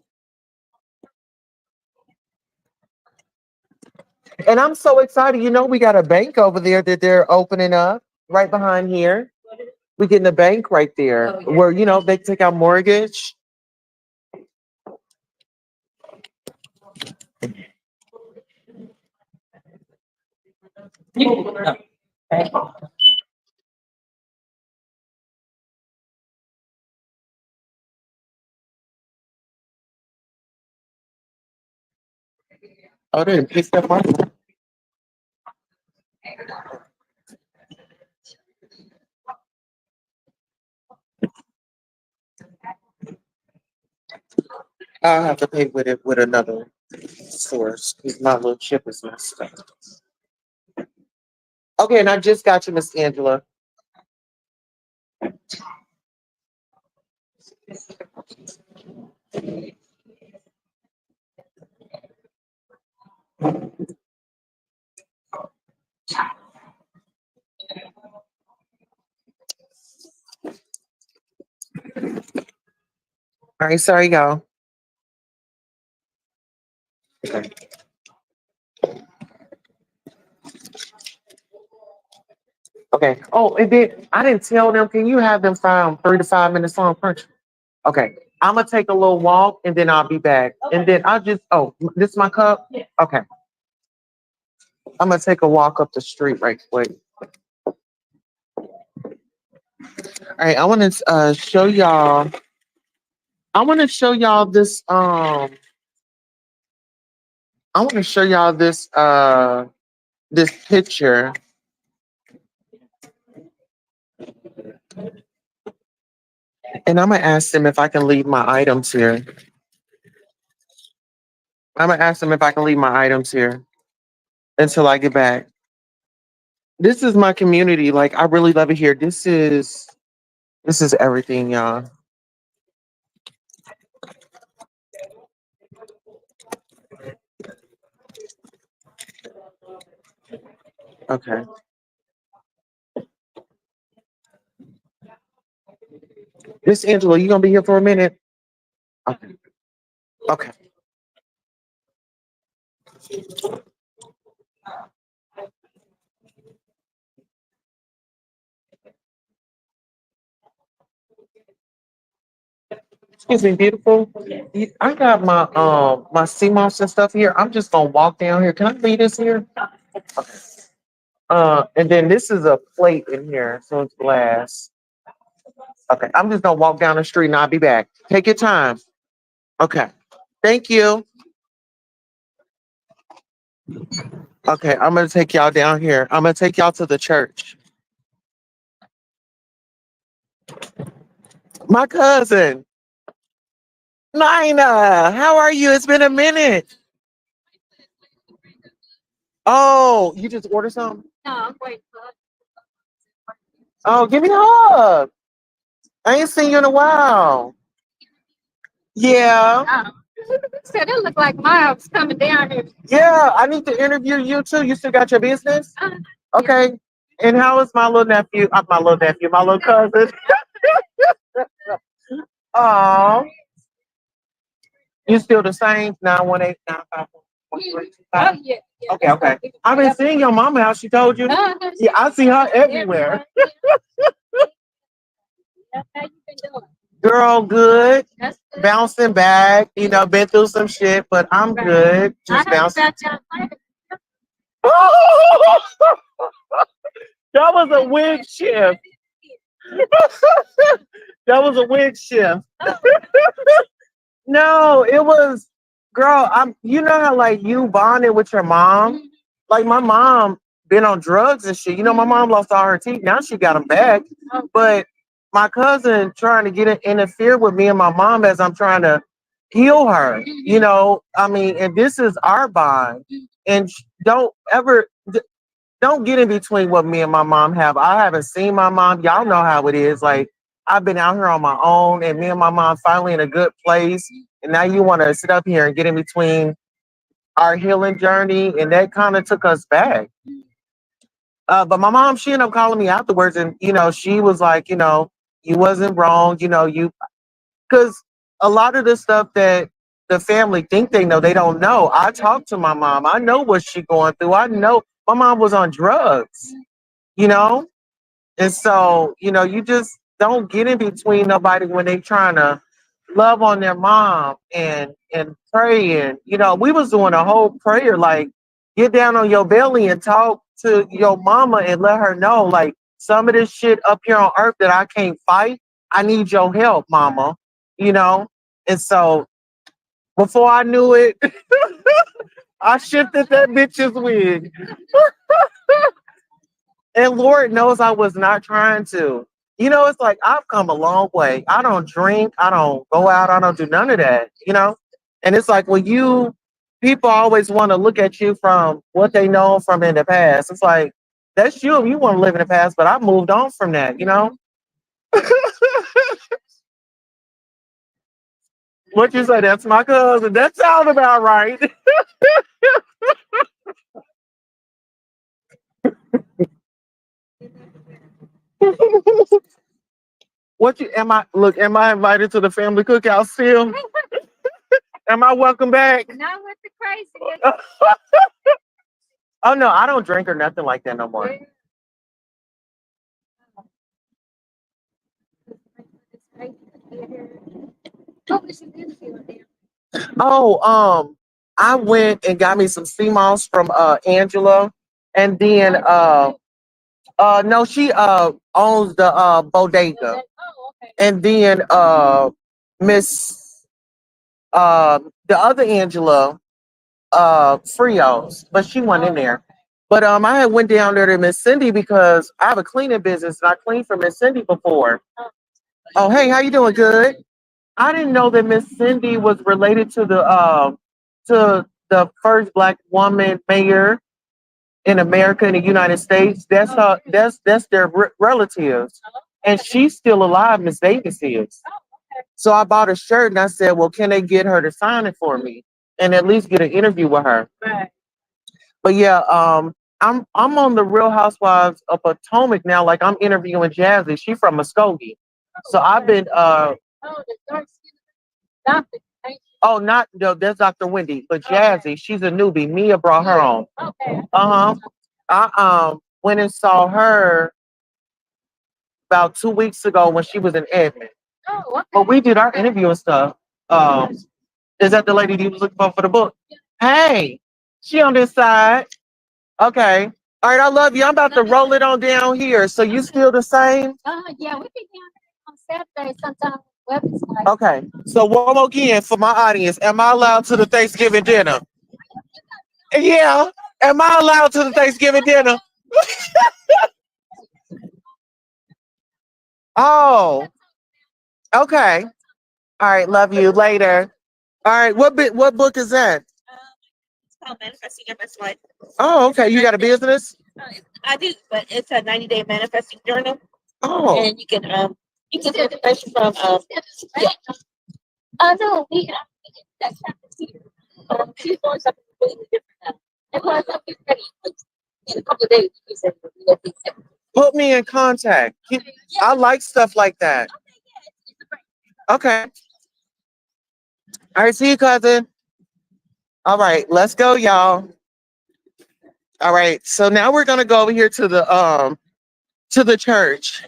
And I'm so excited. You know, we got a bank over there that they're opening up right behind here. We getting a bank right there where, you know, they take out mortgage. Oh, they didn't pick that up. I'll have to pay with it with another source because my little chip is messed up. Okay, and I just got you, Miss Angela. All right, sorry, y'all. Okay. Okay. Oh, and then I didn't tell them. Can you have them found 3 to 5 minutes long punch? Okay. I'm gonna take a little walk and then I'll be back. Okay. And then I'll just. Oh, this is my cup. Yeah. Okay. I'm gonna take a walk up the street right quick. All right, I want to show y'all. I want to show y'all this. I want to show y'all this. This picture. And I'm gonna ask them if I can leave my items here. I'm gonna ask them if I can leave my items here until I get back. This is my community. Like I really love it here. This is everything, y'all. Okay. Miss Angela, you gonna be here for a minute? Okay. Okay. Excuse me, beautiful. I got my sea moss and stuff here. I'm just gonna walk down here. Can I leave this here? Okay. And then this is a plate in here, so it's glass. Okay, I'm just gonna walk down the street and I'll be back. Take your time. Okay. Thank you. Okay, I'm gonna take y'all down here. I'm gonna take y'all to the church. My cousin, Nina, how are you? It's been a minute. Oh, you just ordered something? Oh, give me a hug. I ain't seen you in a while. Yeah. Said it looked like Miles coming down here. Yeah, I need to interview you too. You still got your business? Okay. And how is my little nephew? My little nephew, my little cousin. Oh, you still the same? 918-951-1325. Yeah. Okay, okay. I've been seeing your mama house. She told you? Yeah, I see her everywhere. How you been doing? Girl, good. That's good. Bouncing back. Been through some shit, but I'm good. Just I heard bouncing. about y'all later. That was a wig shift. That was a wig shift. No, it was, girl. You know how like you bonded with your mom. Like my mom been on drugs and shit. My mom lost all her teeth. Now she got them back. But my cousin trying to interfere with me and my mom as I'm trying to heal her. I mean, and this is our bond. And don't get in between what me and my mom have. I haven't seen my mom. Y'all know how it is. Like I've been out here on my own, and me and my mom finally in a good place. And now you want to sit up here and get in between our healing journey, and that kind of took us back. But my mom, she ended up calling me afterwards, and she was like, you wasn't wrong, because a lot of the stuff that the family think they know, they don't know. I talked to my mom. I know what she going through. I know my mom was on drugs, you know, and so you just don't get in between nobody when they trying to love on their mom and pray. And we was doing a whole prayer, like get down on your belly and talk to your mama and let her know, like, some of this shit up here on earth that I can't fight, I need your help, mama. And so before I knew it, I shifted that bitch's wig. And Lord knows I was not trying to. It's like I've come a long way. I don't drink. I don't go out. I don't do none of that. And it's like when people always want to look at you from what they know from in the past. It's like, that's you. You want to live in the past, but I've moved on from that. What you say? That's my cousin. That sounds about right. Am I invited to the family cookout still? Am I welcome back? Not with the crazy. Oh no, I don't drink or nothing like that no more. Oh, I went and got me some sea moss from Angela, and then No, she owns the bodega. And then Miss the other Angela Frios, but she wasn't in there. But I had went down there to Miss Cindy because I have a cleaning business and I cleaned for Miss Cindy before. Oh, hey, how you doing? Good. I didn't know that Miss Cindy was related to the first black woman mayor in America in the United States. That's their relatives, and she's still alive. Miss Davis is. So I bought a shirt and I said, "Well, can they get her to sign it for me and at least get an interview with her?" But yeah, I'm on the Real Housewives of Potomac now. Like I'm interviewing Jazzy. She from Muskogee, so I've been oh, not no, that's Dr. Wendy, but Jazzy, she's a newbie. Mia brought her on. Uh-huh. I went and saw her about 2 weeks ago when she was in Edmond. But we did our interview and stuff. Um, is that the lady you was looking for the book? Hey, she on this side. Okay. All right, I love you. I'm about to roll it on down here. So you still the same? Yeah, we be down there on Saturday sometime. Okay. So one more again for my audience. Am I allowed to the Thanksgiving dinner? Yeah. Am I allowed to the Thanksgiving dinner? Oh, okay. All right, love you. Later. All right, what book is that? It's called Manifesting Your Best Life. Oh, okay. You got a business? I do, but it's a 90-day manifesting journal, Oh, and you can get information from yeah. No, that's happened here. She's doing something completely different now. And when I get ready, like, in a couple of days, she said, "We'll be set." put me in contact. I like stuff like that. Okay. All right, see you, cousin. All right, let's go, y'all. All right, so now we're gonna go over here to the church.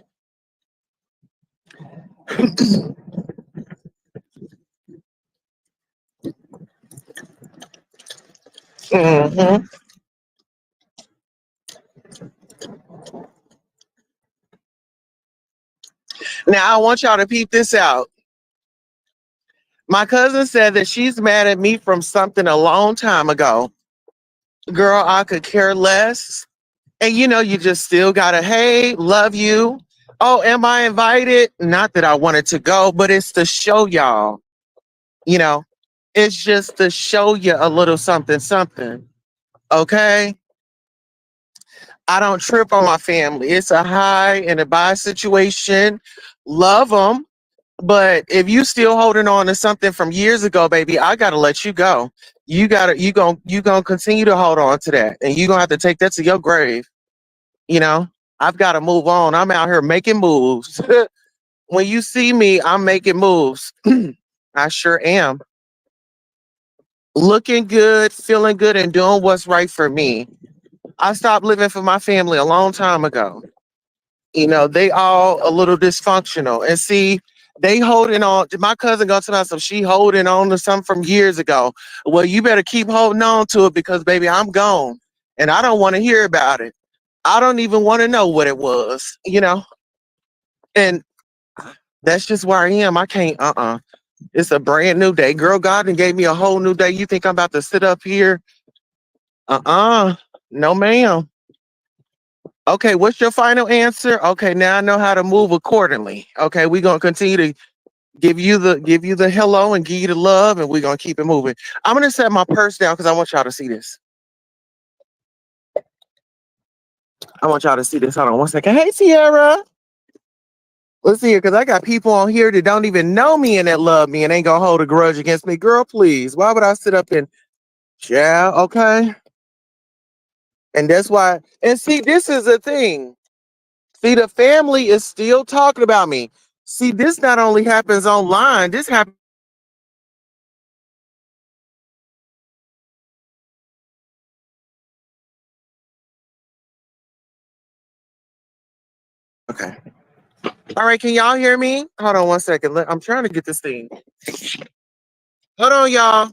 Mhm. Now I want y'all to peep this out. My cousin said that she's mad at me from something a long time ago. Girl, I could care less. And you just still gotta, hey, love you. Oh, am I invited? Not that I wanted to go, but it's to show y'all, you know, it's just to show you a little something, something. Okay. I don't trip on my family. It's a high and a buy situation. Love them. But if you still holding on to something from years ago, baby, I gotta let you go. You gonna continue to hold on to that, and you gonna have to take that to your grave. You know, I've got to move on. I'm out here making moves. When you see me, I'm making moves. I sure am. Looking good, feeling good, and doing what's right for me. I stopped living for my family a long time ago. They all a little dysfunctional. And see, they holding on. My cousin goes to me, so she holding on to something from years ago. Well, you better keep holding on to it because, baby, I'm gone. And I don't want to hear about it. I don't even want to know what it was. And that's just where I am. I can't, It's a brand new day. Girl, God and gave me a whole new day. You think I'm about to sit up here? No, ma'am. Okay, what's your final answer? Okay, now I know how to move accordingly. Okay, we're gonna continue to give you the hello and give you the love, and we're gonna keep it moving. I'm gonna set my purse down because I want y'all to see this. I want y'all to see this. Hold on one second. Hey, Sierra. Let's see here, because I got people on here that don't even know me and that love me and ain't gonna hold a grudge against me. Girl, please. Why would I sit up and yeah, okay? And that's why, and see, this is the thing. See, the family is still talking about me. See, this not only happens online, this happens. Okay. All right, can y'all hear me? Hold on one second. I'm trying to get this thing. Hold on, y'all.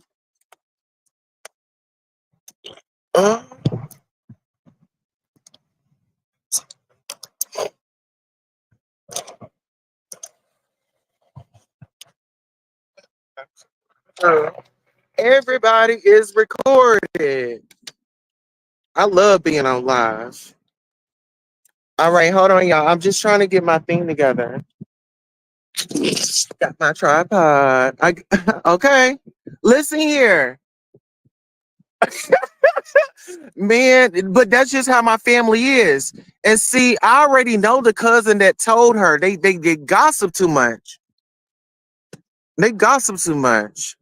Uh, Everybody is recorded. I love being on live. All right, hold on, y'all. I'm just trying to get my thing together. Got my tripod. Okay. Listen here. Man, but that's just how my family is. And see, I already know the cousin that told her they gossip too much. They gossip too much.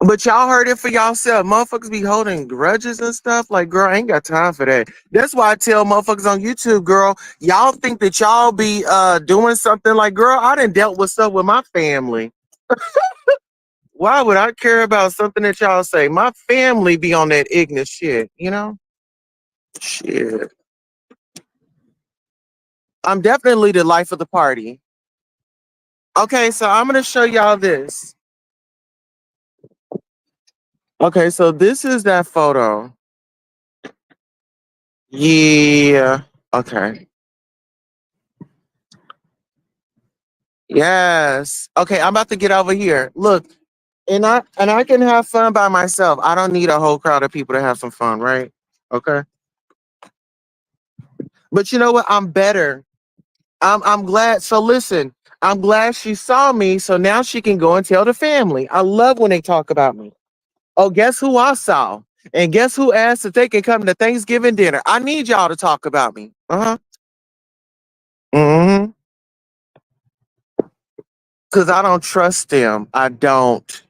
But y'all heard it for y'allself. Motherfuckers be holding grudges and stuff. Like, girl, I ain't got time for that. That's why I tell motherfuckers on YouTube, girl, y'all think that y'all be doing something like, girl, I done dealt with stuff with my family. Why would I care about something that y'all say? My family be on that ignorant shit, you know? Shit. I'm definitely the life of the party. Okay, so I'm gonna show y'all this. Okay, so this is that photo. Yeah. Okay. Yes. Okay, I'm about to get over here. Look, and I can have fun by myself. I don't need a whole crowd of people to have some fun, right? Okay. But you know what? I'm better. I'm glad. So listen, I'm glad she saw me, so now she can go and tell the family. I love when they talk about me. Oh, guess who I saw? And guess who asked if they can come to Thanksgiving dinner? I need y'all to talk about me. Uh-huh. Mm-hmm. Because I don't trust them. I don't.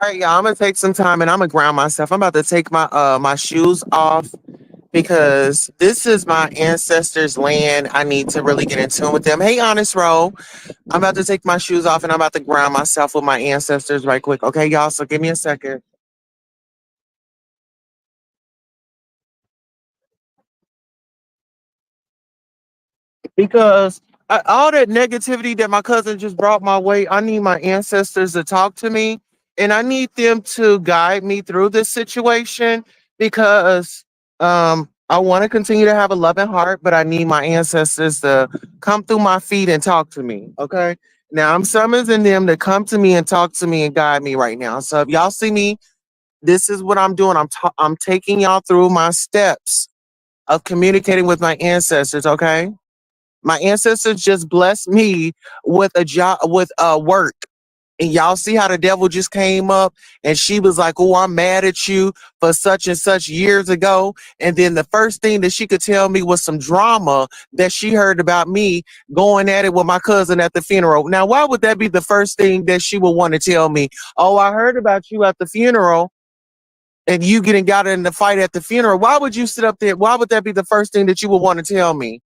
All right, y'all. I'm gonna take some time and I'm gonna ground myself. I'm about to take my shoes off because this is my ancestors' land. I need to really get in tune with them. Hey, honest roll. I'm about to take my shoes off and I'm about to ground myself with my ancestors right quick. Okay, y'all. So give me a second. Because all that negativity that my cousin just brought my way, I need my ancestors to talk to me and I need them to guide me through this situation because I want to continue to have a loving heart, but I need my ancestors to come through my feet and talk to me. Okay. Now I'm summoning them to come to me and talk to me and guide me right now. So if y'all see me, this is what I'm doing. I'm taking y'all through my steps. of communicating with my ancestors, okay? My ancestors just blessed me with a job, with work. And y'all see how the devil just came up and she was like, "Oh, I'm mad at you for such and such years ago." And then the first thing that she could tell me was some drama that she heard about me going at it with my cousin at the funeral. Now, why would that be the first thing that she would want to tell me? "Oh, I heard about you at the funeral and you getting got in the fight at the funeral." Why would you sit up there? Why would that be the first thing that you would want to tell me?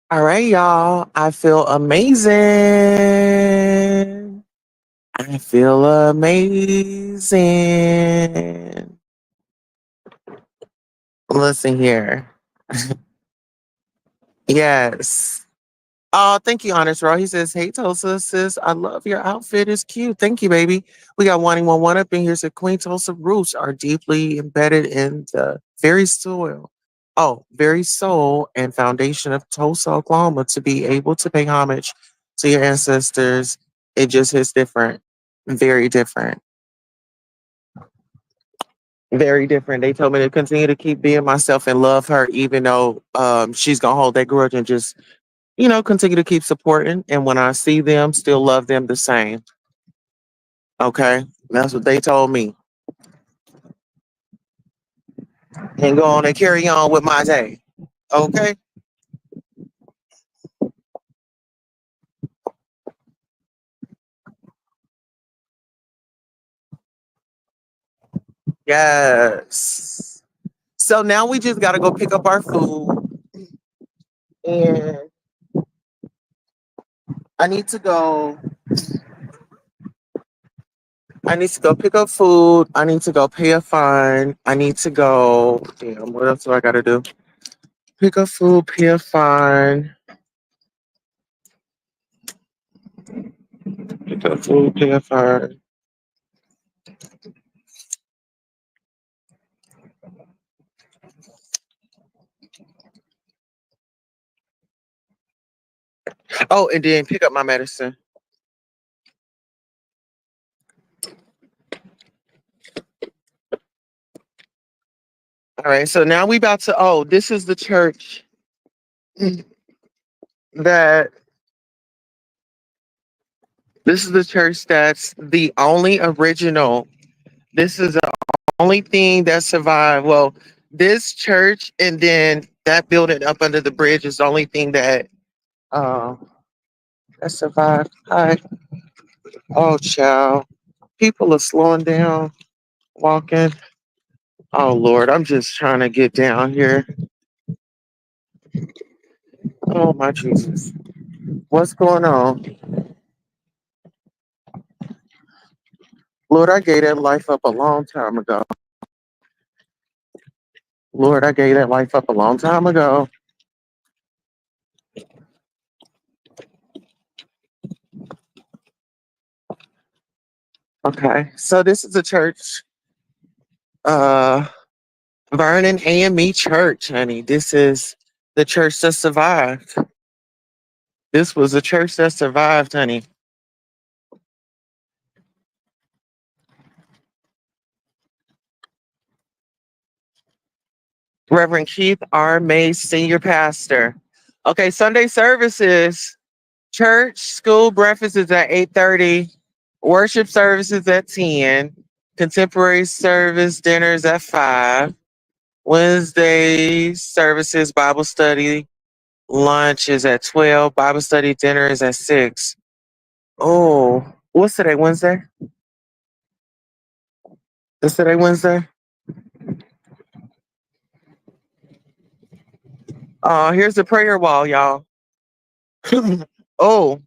All right, y'all. I feel amazing. I feel amazing. Listen here. Yes. Oh, thank you, Honest Raw. He says, "Hey, Tulsa, sis, I love your outfit. It's cute. Thank you, baby. We got 111 up in here. Said Queen Tulsa roots are deeply embedded in the very soul and foundation of Tulsa, Oklahoma. To be able to pay homage to your ancestors, it just hits different. Very different. Very different. They told me to continue to keep being myself and love her, even though she's gonna hold that grudge and just continue to keep supporting. And when I see them, still love them the same. Okay. That's what they told me. And go on and carry on with my day. Okay. Yes. So now we just got to go pick up our food. And I need to go. I need to go pick up food. I need to go pay a fine. I need to go. Damn, what else do I got to do? Pick up food, pay a fine. Pick up food, pay a fine. Oh, and then pick up my medicine. All right, so now we about to. Oh, this is the church that. This is the church that's the only original. This is the only thing that survived. Well, this church and then that building up under the bridge is the only thing uh, that survived. Hi. Oh, child. People are slowing down, walking. Oh, Lord, I'm just trying to get down here. Oh, my Jesus. What's going on? Lord, I gave that life up a long time ago. Lord, I gave that life up a long time ago. Okay, so this is a church, uh, Vernon AME Church, honey. This is the church that survived. This was a church that survived, honey. Reverend Keith R. Mays, Senior Pastor. Okay, Sunday services, church, school breakfast is at 8:30, worship services at 10, contemporary service dinners at 5, Wednesday services, Bible study, lunch is at 12, Bible study dinner is at 6. Oh, what's today, Wednesday? Is today Wednesday? Here's the prayer wall, y'all. Oh,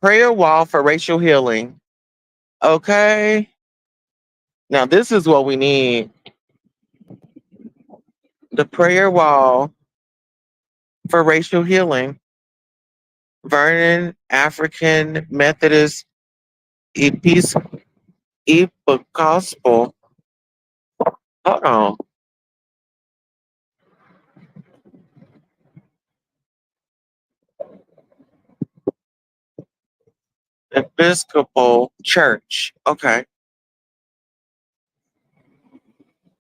prayer wall for racial healing. Okay. Now this is what we need. The prayer wall for racial healing. Vernon African Methodist Episcopal. Hold on. Episcopal Church. Okay.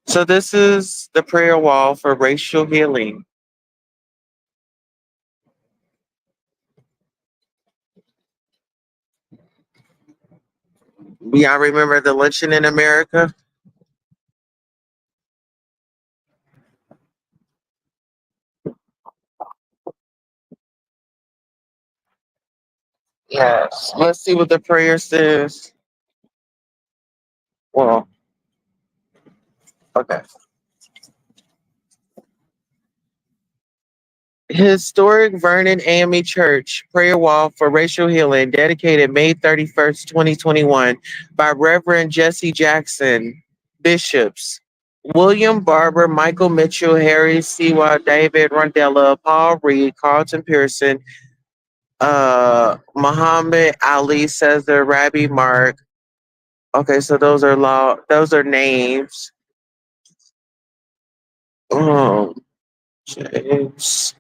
So this is the prayer wall for racial healing. Y'all remember the lynching in America? Yes. Let's see what the prayer says. Well, okay. Historic Vernon AME Church prayer wall for racial healing, dedicated May 31st, 2021, by Reverend Jesse Jackson, bishops William Barber, Michael Mitchell, Harry Sewa, David Rondella, Paul Reed, Carlton Pearson, Muhammad Ali, Cesar, Rabbi Mark. Okay, so those are names. Um, James.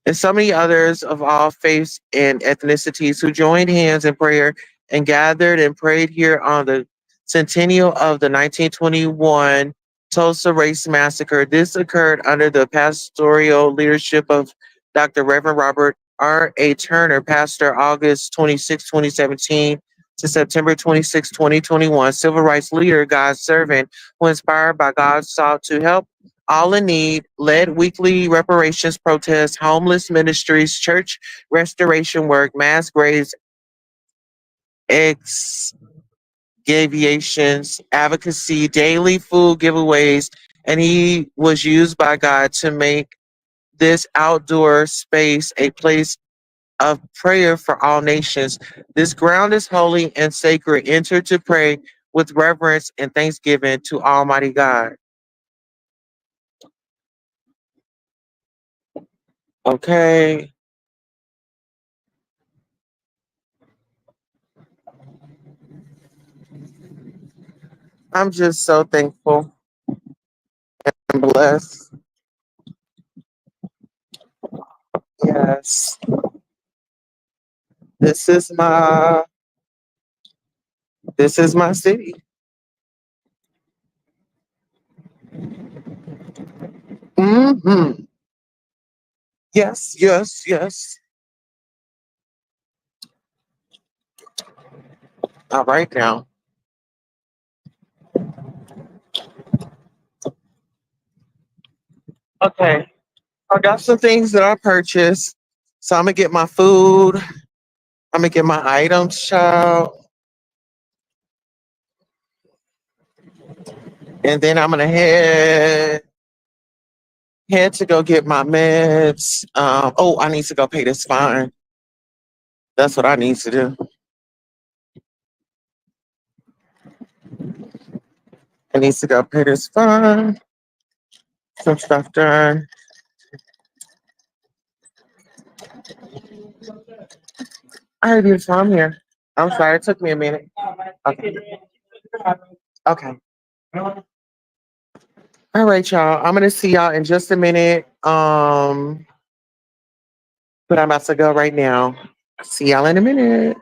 And so many others of all faiths and ethnicities who joined hands in prayer and gathered and prayed here on the centennial of the 1921 Tulsa Race Massacre. This occurred under the pastoral leadership of Dr. Reverend Robert R. A. Turner, pastor August 26, 2017 to September 26, 2021, civil rights leader, God's servant, who inspired by God sought to help all in Need, led weekly reparations protests, homeless ministries, church restoration work, mass graves, excavations, advocacy, daily food giveaways, and he was used by God to make this outdoor space a place of prayer for all nations. This ground is holy and sacred. Enter to pray with reverence and thanksgiving to Almighty God. Okay. I'm just so thankful and blessed. Yes. This is my this is my city. Hmm. Yes, yes, yes. All right now. Okay. I got some things that I purchased. So I'm gonna get my food. I'm gonna get my items, child. And then I'm gonna head to go get my meds. Oh, I need to go pay this fine. That's what I need to do. I need to go pay this fine. Some stuff done. I already did some here. I'm sorry, it took me a minute. Okay. Okay. All right, y'all. I'm gonna see y'all in just a minute. But I'm about to go right now. See y'all in a minute.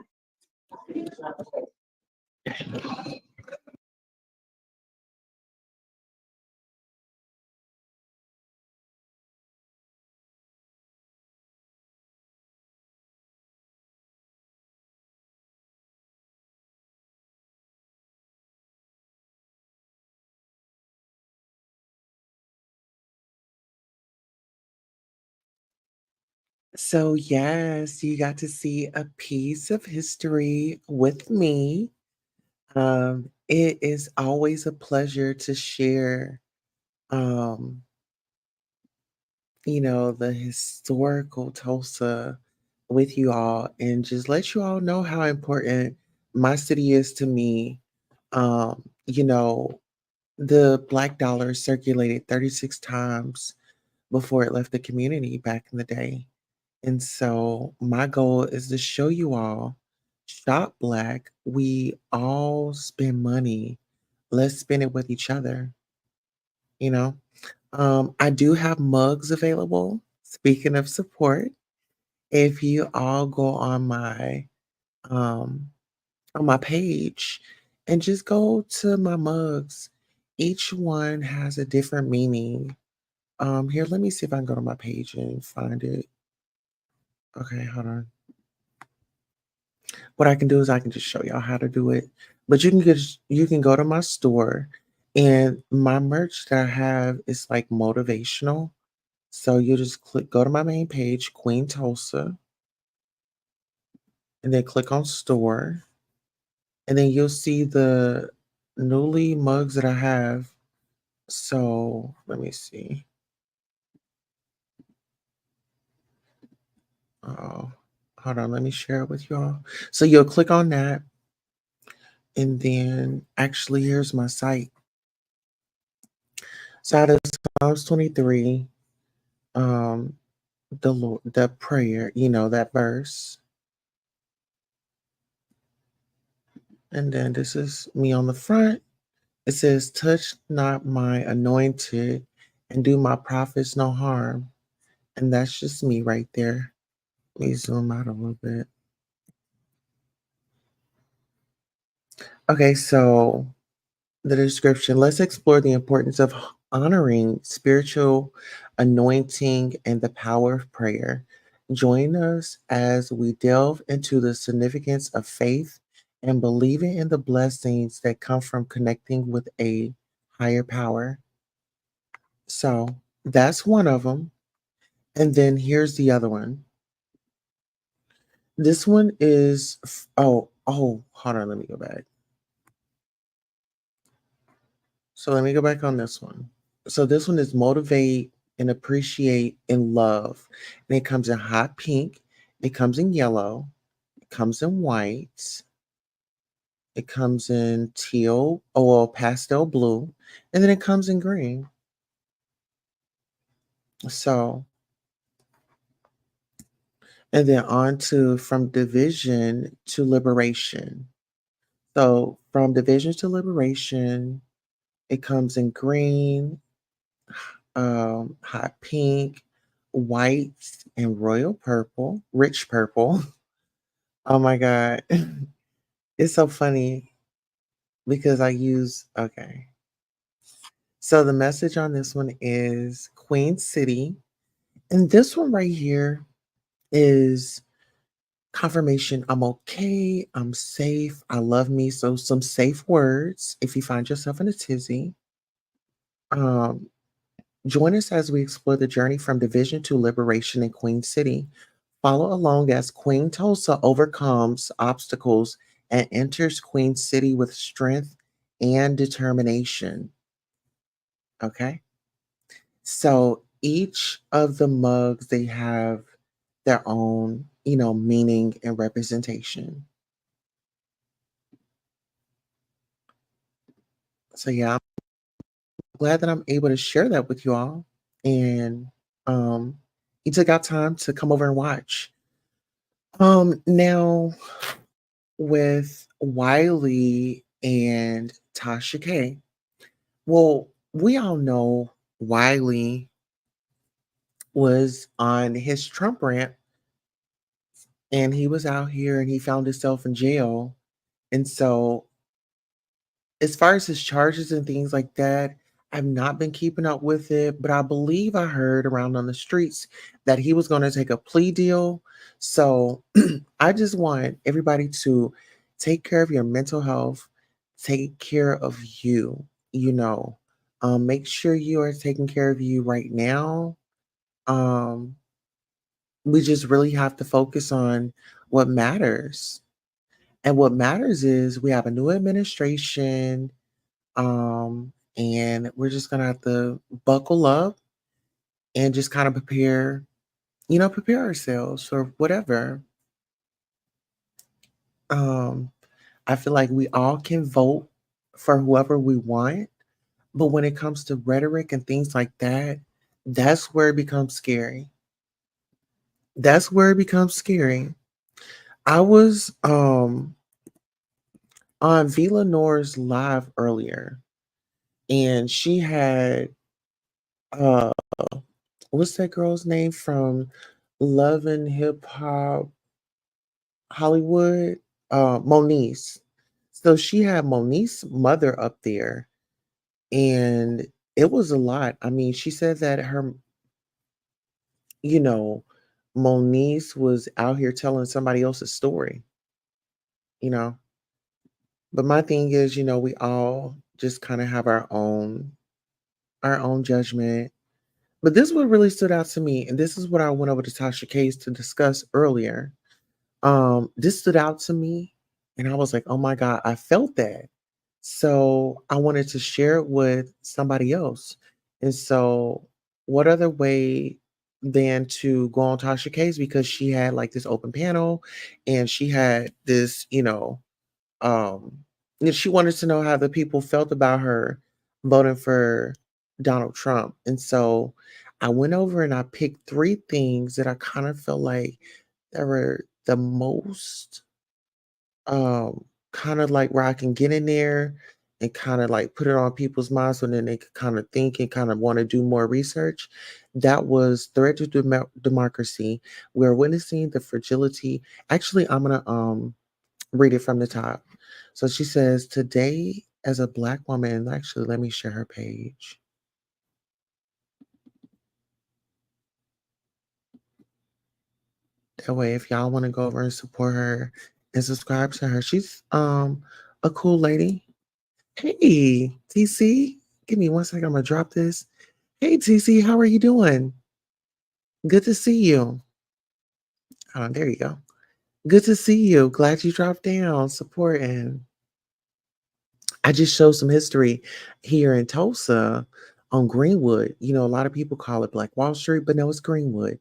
So yes, you got to see a piece of history with me. It is always a pleasure to share um, the historical Tulsa with you all and just let you all know how important my city is to me. You know, the black dollar circulated 36 times before it left the community back in the day. And so my goal is to show you all shop black. We all spend money. Let's spend it with each other, you know? I do have mugs available. Speaking of support, if you all go um on my page and just go to my mugs, each one has a different meaning. Here, let me see if I can go to my page and find it. Okay, hold on. What I can do is I can just show y'all how to do it. But you can go to my store and my merch that I have is like motivational. So you just go to my main page, Queen Tulsa, and then click on store. And then you'll see the newly mugs that I have. So let me see. Oh, hold on, let me share it with y'all. So you'll click on that, and then actually, here's my site. So out of Psalms 23, um, the Lord, the prayer, that verse, and then this is me on the front. It says, "Touch not my anointed, and do my prophets no harm." And that's just me right there. Let me zoom out a little bit. Okay, so the description. Let's explore the importance of honoring spiritual anointing and the power of prayer. Join us as we delve into the significance of faith and believing in the blessings that come from connecting with a higher power. So that's one of them. And then here's the other one. This one is, hold on, let me go back. So let me go back on this one. So this one is motivate and appreciate and love. And it comes in hot pink, it comes in yellow, it comes in white, it comes in teal, pastel blue, and then it comes in green. So, and then on to from division to liberation. So from division to liberation, it comes in green, hot pink, white, and royal purple, rich purple. Oh my God. It's so funny because okay. So the message on this one is Queen City. And this one right here is confirmation I'm okay, I'm safe, I love me. So some safe words if you find yourself in a tizzy. Um, Join us as we explore the journey from division to liberation in Queen City. Follow along as Queen Tulsa overcomes obstacles and enters Queen City with strength and determination. Okay. So each of the mugs, they have their own, meaning and representation. So yeah, I'm glad that I'm able to share that with you all. And um you took out time to come over and watch. Now with Wiley and Tasha K. Well, we all know Wiley was on his Trump rant and he was out here and he found himself in jail. And so, as far as his charges and things like that, I've not been keeping up with it, but I believe I heard around on the streets that he was going to take a plea deal. So, I just want everybody to take care of your mental health, take care of you, you know. Make sure you are taking care of you right now. Um, we just really have to focus on what matters. And what matters is we have a new administration, and we're just gonna have to buckle up and just kind of prepare ourselves for whatever. Um, I feel like we all can vote for whoever we want, but when it comes to rhetoric and things like that, that's where it becomes scary. That's where it becomes scary. I was on Vila Noor's live earlier, and she had uh what's that girl's name from Love and Hip Hop Hollywood? Moniece. So she had Moniece's mother up there, and it was a lot. I mean, she said that you know, Moniece was out here telling somebody else's story, you know. But my thing is, we all just kind of have our own judgment. But this is what really stood out to me, and this is what I went over to Tasha Case to discuss earlier. This stood out to me, and I was like, "Oh my God, I felt that." So I wanted to share it with somebody else. And so, what other way? than to go on Tasha case because she had like this open panel and she had this, um, she wanted to know how the people felt about her voting for Donald Trump. And so I went over and I picked three things that I kind of felt like that were the most kind of like where I can get in there and kind of like put it on people's minds so then they could kind of think and kind of want to do more research. That was threat to democracy. We're witnessing the fragility. Actually, I'm gonna read it from the top. So she says, today, as a black woman, actually, let me share her page. That way, if y'all want to go over and support her and subscribe to her, she's a cool lady. Hey, TC, give me 1 second. I'm gonna drop this. Hey, TC, how are you doing? Good to see you. Oh, there you go. Good to see you. Glad you dropped down, supporting. I just showed some history here in Tulsa on Greenwood. A lot of people call it Black Wall Street, but no, it's Greenwood.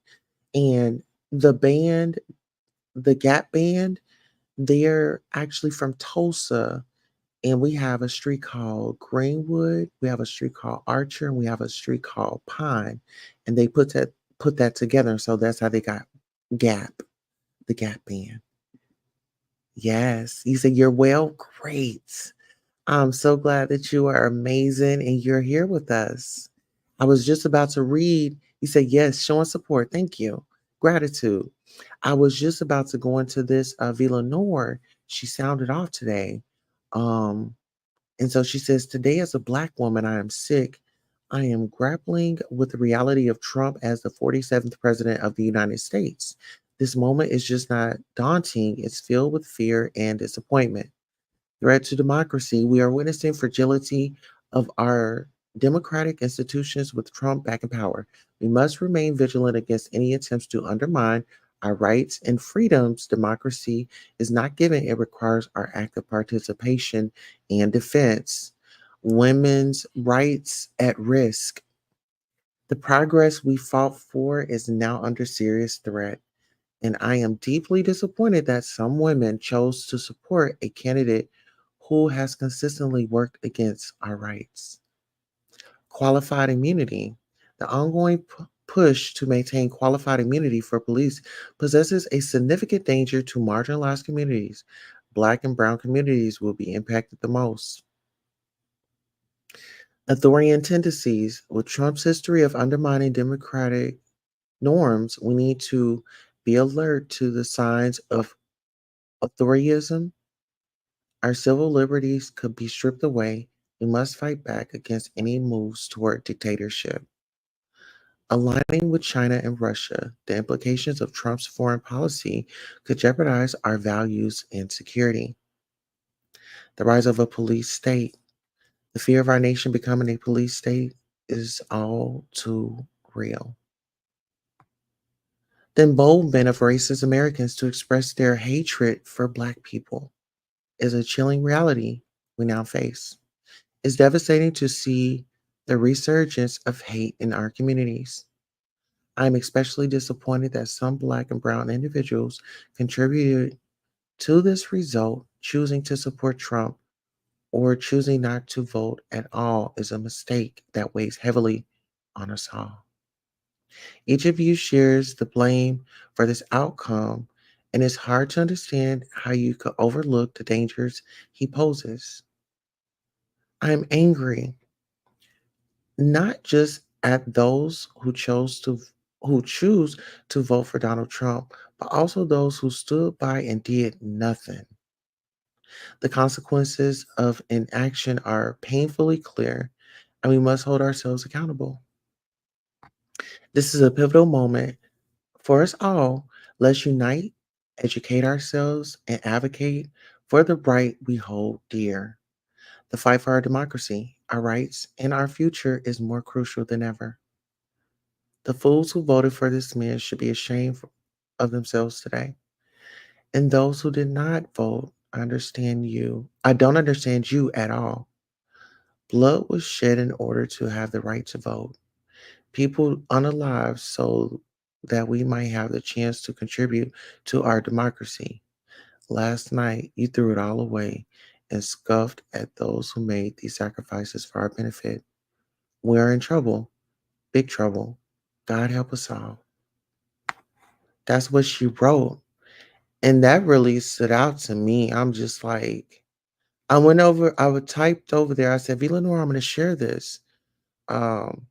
And the band, the Gap Band, they're actually from Tulsa. And we have a street called Greenwood, we have a street called Archer, and we have a street called Pine. And they put that together. So that's how they got Gap, the Gap Band. Yes. You said you're well. Great. I'm so glad that you are amazing and you're here with us. I was just about to read. You said, yes, showing support. Thank you. Gratitude. I was just about to go into this Vila Noor. She sounded off today. Um, and so she says, today, as a Black woman, I am sick. I am grappling with the reality of Trump as the 47th president of the United States. This moment is just not daunting, it's filled with fear and disappointment. Threat to democracy, we are witnessing fragility of our democratic institutions with Trump back in power. We must remain vigilant against any attempts to undermine our rights and freedoms. Democracy is not given, it requires our active participation and defense. Women's rights at risk. The progress we fought for is now under serious threat. And I am deeply disappointed that some women chose to support a candidate who has consistently worked against our rights. Qualified immunity. The ongoing push to maintain qualified immunity for police possesses a significant danger to marginalized communities. Black and brown communities will be impacted the most. Authoritarian tendencies. With Trump's history of undermining democratic norms, we need to be alert to the signs of authoritarianism. Our civil liberties could be stripped away. We must fight back against any moves toward dictatorship. Aligning with China and Russia, the implications of Trump's foreign policy could jeopardize our values and security. The rise of a police state. The fear of our nation becoming a police state is all too real. The emboldenment of racist Americans to express their hatred for Black people is a chilling reality we now face. It's devastating to see the resurgence of hate in our communities. I'm especially disappointed that some Black and Brown individuals contributed to this result. Choosing to support Trump or choosing not to vote at all is a mistake that weighs heavily on us all. Each of you shares the blame for this outcome, and it's hard to understand how you could overlook the dangers he poses. I'm angry not just at those who choose to vote for Donald Trump, but also those who stood by and did nothing. The consequences of inaction are painfully clear, and we must hold ourselves accountable. This is a pivotal moment for us all. Let's unite, educate ourselves, and advocate for the right we hold dear. The fight for our democracy, our rights, and our future is more crucial than ever. The fools who voted for this man should be ashamed of themselves today. And those who did not vote, I understand you. I don't understand you at all. Blood was shed in order to have the right to vote. people unalive so that we might have the chance to contribute to our democracy. Last night, you threw it all away and scoffed at those who made these sacrifices for our benefit. We're in trouble, big trouble. God help us all. That's what she wrote. And that really stood out to me. I'm just like, I would typed over there. I said, Lenore, I'm going to share this. Um,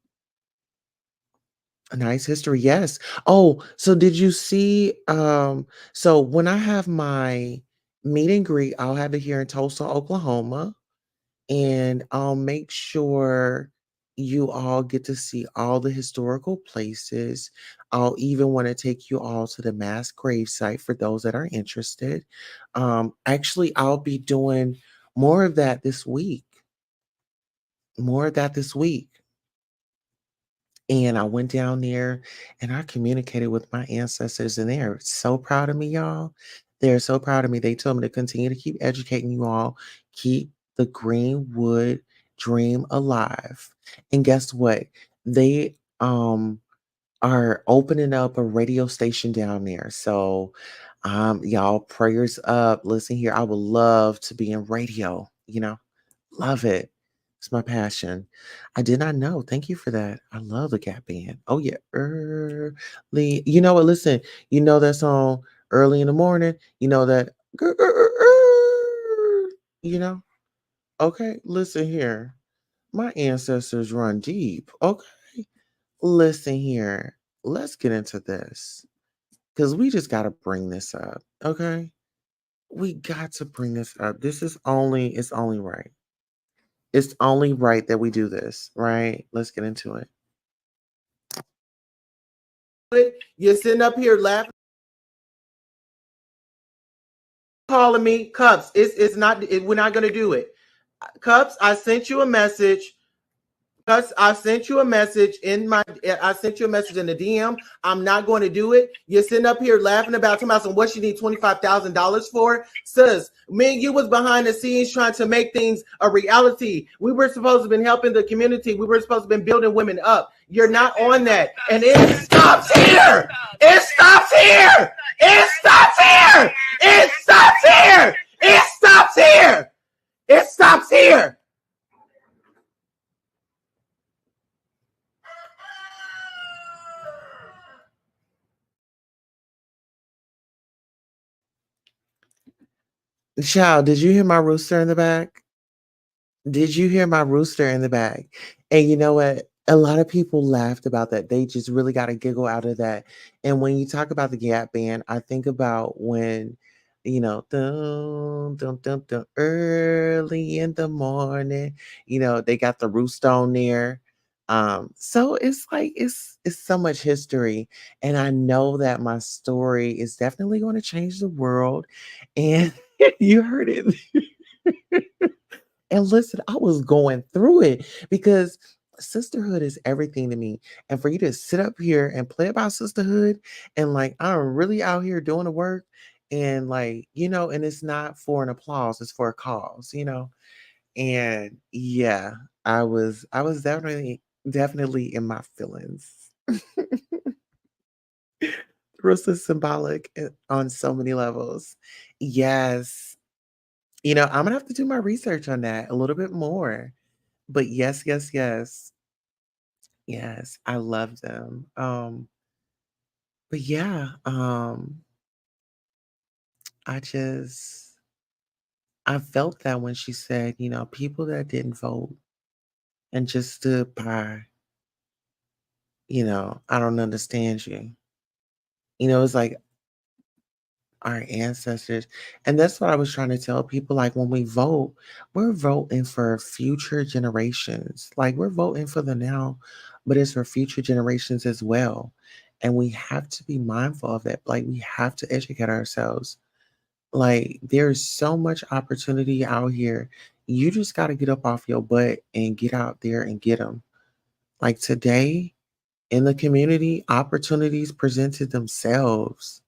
a nice history, yes. Oh, so did you see? So when I have my meet and greet, I'll have it here in Tulsa, Oklahoma, and I'll make sure you all get to see all the historical places. I'll even want to take you all to the mass grave site for those that are interested. Actually, I'll be doing more of that this week. More of that this week. And I went down there and I communicated with my ancestors, and they're so proud of me, y'all. They're so proud of me. They told me to continue to keep educating you all, keep the Greenwood dream alive. And guess what? They are opening up a radio station down there. So y'all prayers up. Listen here, I would love to be in radio, Love it. It's my passion. I did not know. Thank you for that. I love the Gap Band. Oh yeah, early. You know what? Listen, you know that song early in the morning. You know that. You know. Okay, listen here. My ancestors run deep. Okay, listen here. Let's get into this because we just got to bring this up. Okay, we got to bring this up. It's only right. It's only right that we do this, right? Let's get into it. You're sitting up here laughing, calling me Cups. It's not. We're not gonna do it. Cups, I sent you a message. Cups, I sent you a message in my. I sent you a message in the DM. I'm not going to do it. You're sitting up here laughing about talking about some what you need $25,000 for, sis. Me and you was behind the scenes trying to make things a reality. We were supposed to have been helping the community. We were supposed to have been building women up. You're not on that, and it stops here. It stops here. It stops here. It stops here. It stops here. It stops here. Child, did you hear my rooster in the back? Did you hear my rooster in the back? And you know what? A lot of people laughed about that. They just really got a giggle out of that. And when you talk about the Gap Band, I think about when, dun, dun, dun, dun, early in the morning, they got the rooster on there. So it's like it's so much history. And I know that my story is definitely going to change the world. And you heard it. And listen, I was going through it because sisterhood is everything to me. And for you to sit up here and play about sisterhood and like I'm really out here doing the work and and it's not for an applause, it's for a cause. And yeah, I was definitely in my feelings. Rust is symbolic on so many levels. Yes. I'm gonna have to do my research on that a little bit more. But yes, yes, yes. Yes, I love them. But yeah, I just I felt that when she said, people that didn't vote and just stood by, I don't understand you. It's like our ancestors. And that's what I was trying to tell people. Like when we vote, we're voting for future generations. Like we're voting for the now, but it's for future generations as well. And we have to be mindful of that. Like we have to educate ourselves. Like there's so much opportunity out here. You just got to get up off your butt and get out there and get them. Like today in the community, opportunities presented themselves.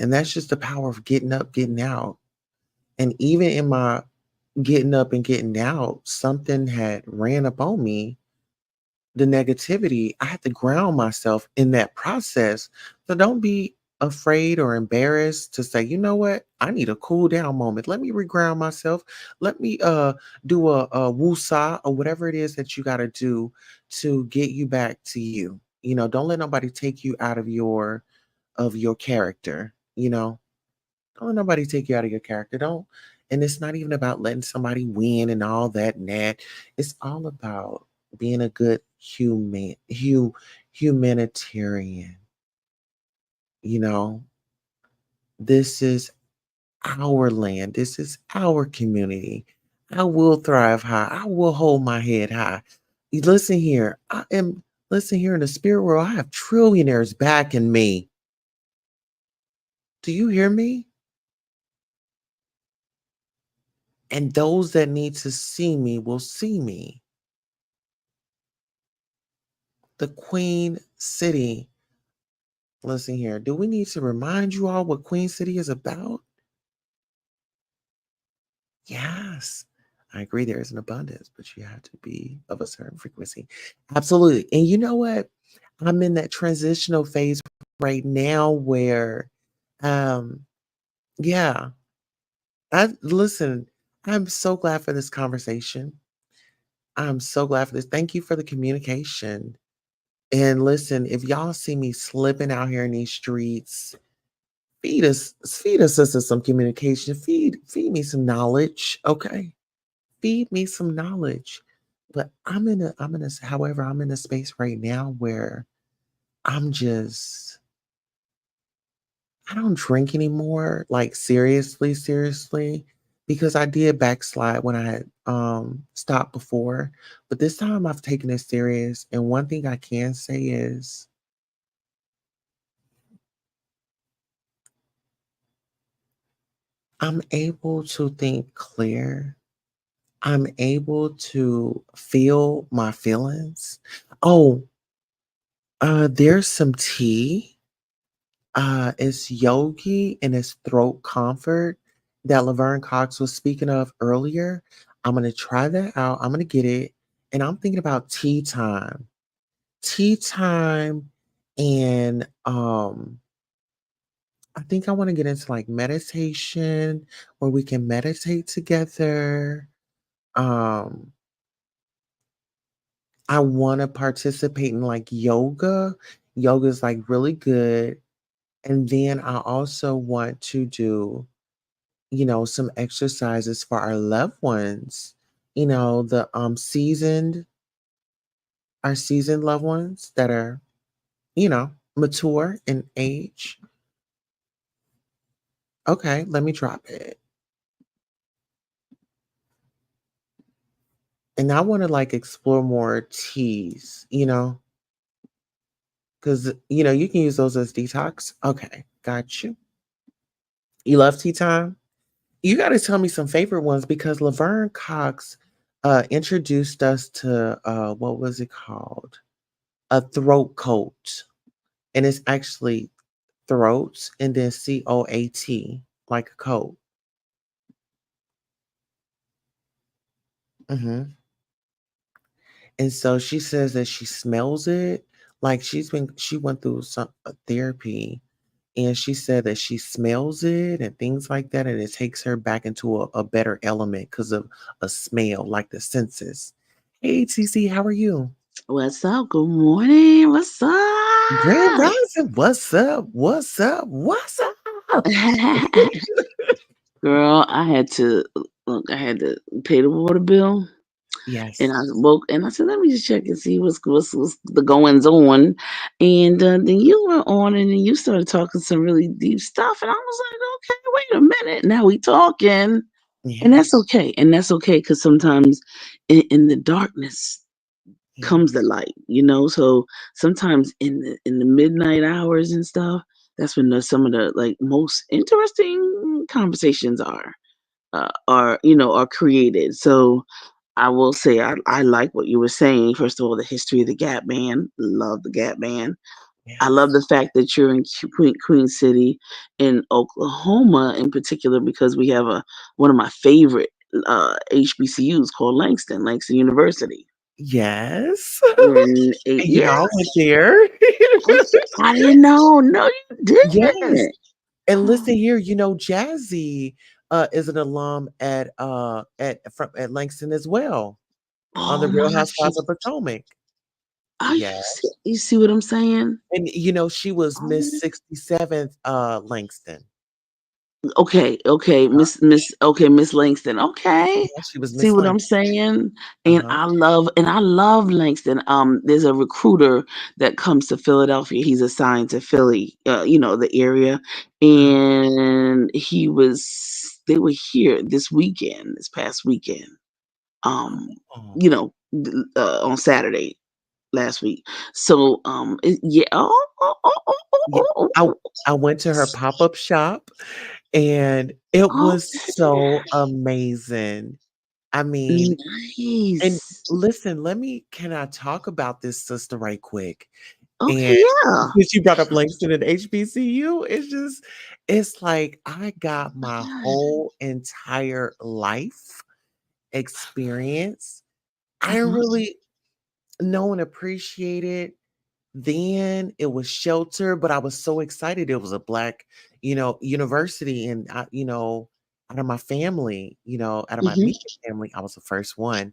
And that's just the power of getting up, getting out. And even in my getting up and getting out, something had ran up on me the negativity, I have to ground myself in that process. So don't be afraid or embarrassed to say, you know what, I need a cool down moment. Let me reground myself. Let me do a woosah or whatever it is that you got to do to get you back to you. You know, don't let nobody take you out of your character, you know. Don't let nobody take you out of your character. Don't. And it's not even about letting somebody win and all that and that. It's all about being a good humanitarian. You know, this is our land. This is our community. I will thrive high. I will hold my head high. You listen here. Listen here in the spirit world. I have trillionaires backing me. Do you hear me? And those that need to see me will see me. The Queen City. Listen here. Do we need to remind you all what Queen City is about? Yes. I agree there is an abundance, but you have to be of a certain frequency. Absolutely. And you know what? I'm in that transitional phase right now where um yeah, I listen, I'm so glad for this conversation. I'm so glad for this. Thank you for the communication. And listen, if y'all see me slipping out here in these streets, feed us sisters some communication. Feed me some knowledge. Okay. Feed me some knowledge. But however, I'm in a space right now where I'm just I don't drink anymore, like seriously, because I did backslide when I had stopped before. But this time I've taken it serious. And one thing I can say is I'm able to think clear. I'm able to feel my feelings. Oh, there's some tea. It's yogi and it's throat comfort that Laverne Cox was speaking of earlier. I'm gonna try that out. I'm gonna get it. And I'm thinking about tea time. Tea time and I think I want to get into like meditation where we can meditate together. Um, I want to participate in like yoga. Yoga is like really good. And then I also want to do, you know, some exercises for our loved ones. You know, the our seasoned loved ones that are, you know, mature in age. Okay, let me drop it. And I want to like explore more teas, you know, because you know, you can use those as detox. Okay, got you. You love tea time? You got to tell me some favorite ones because Laverne Cox introduced us to what was it called? A throat coat. And it's actually throats and then COAT, like a coat. Hmm. And so she says that she smells it. Like she went through some therapy and she said that she smells it and things like that. And it takes her back into a better element because of a smell, like the senses. Hey, TC, how are you? What's up? Good morning. What's Grand up? Rising. What's up? What's up? What's up? Girl, I had to look, I had to pay the water bill. And Yes. I woke and I said, let me just check and see what's the goings on. And then you were on and then you started talking some really deep stuff. And I was like, okay, wait a minute. Now we talking. And Yeah. that's okay. And that's okay because sometimes in the darkness Yeah. comes the light, so sometimes in the midnight hours and stuff, that's when some of the like most interesting conversations are created. So I will say I like what you were saying. First of all, the history of the Gap Band, love the Gap Band. I love Yes. the fact that you're in Queen City, in Oklahoma in particular, because we have one of my favorite HBCUs called Langston University. Yes. And Yeah, I went yes, there. I didn't know. No, you Yes. didn't. And listen here, Jazzy is an alum at Langston as well on the Oh Real my Housewives of goodness. Potomac. Are Yeah. you see what I'm saying? And she was Miss Oh, 67th Langston. okay, Uh, Miss Langston. Okay. yeah, she was See Miss what I'm Langston. saying? And Uh-huh. I love Langston. There's a recruiter that comes to Philadelphia. He's assigned to Philly, the area. Uh-huh. And they were here this past weekend. Um, Oh. on Saturday last week. So yeah. Yeah. I I went to her pop-up shop and it was Okay. so amazing. I mean, and Nice. listen, can I talk about this sister right quick? And Okay, yeah. since you brought up Langston and HBCU, it's like I got My my gosh. whole entire life experience. I didn't Mhm. really know and appreciate it then. It was shelter, but I was so excited. It was a black, university, and out of my family, out of my Mhm. immediate family, I was the first one.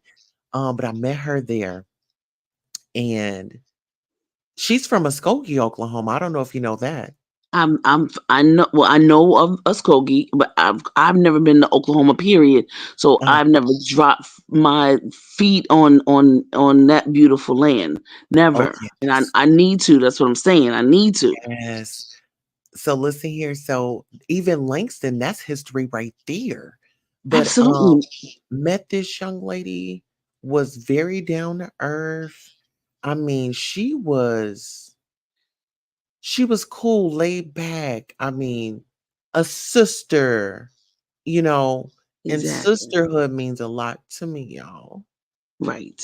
But I met her there, and she's from Muskogee, Oklahoma. I don't know if you know that. I know of Muskogee, but I've never been to Oklahoma, period. So Uh, I've never dropped my feet on that beautiful land. oh Never. And I yes, I need to. That's what I'm saying. I need to. yes. So listen here. So even Langston, that's history right there. But Absolutely. met this young lady, was very down to earth. I mean, she was cool, laid back. I mean, a sister, you know, and Exactly. sisterhood means a lot to me, y'all. Right.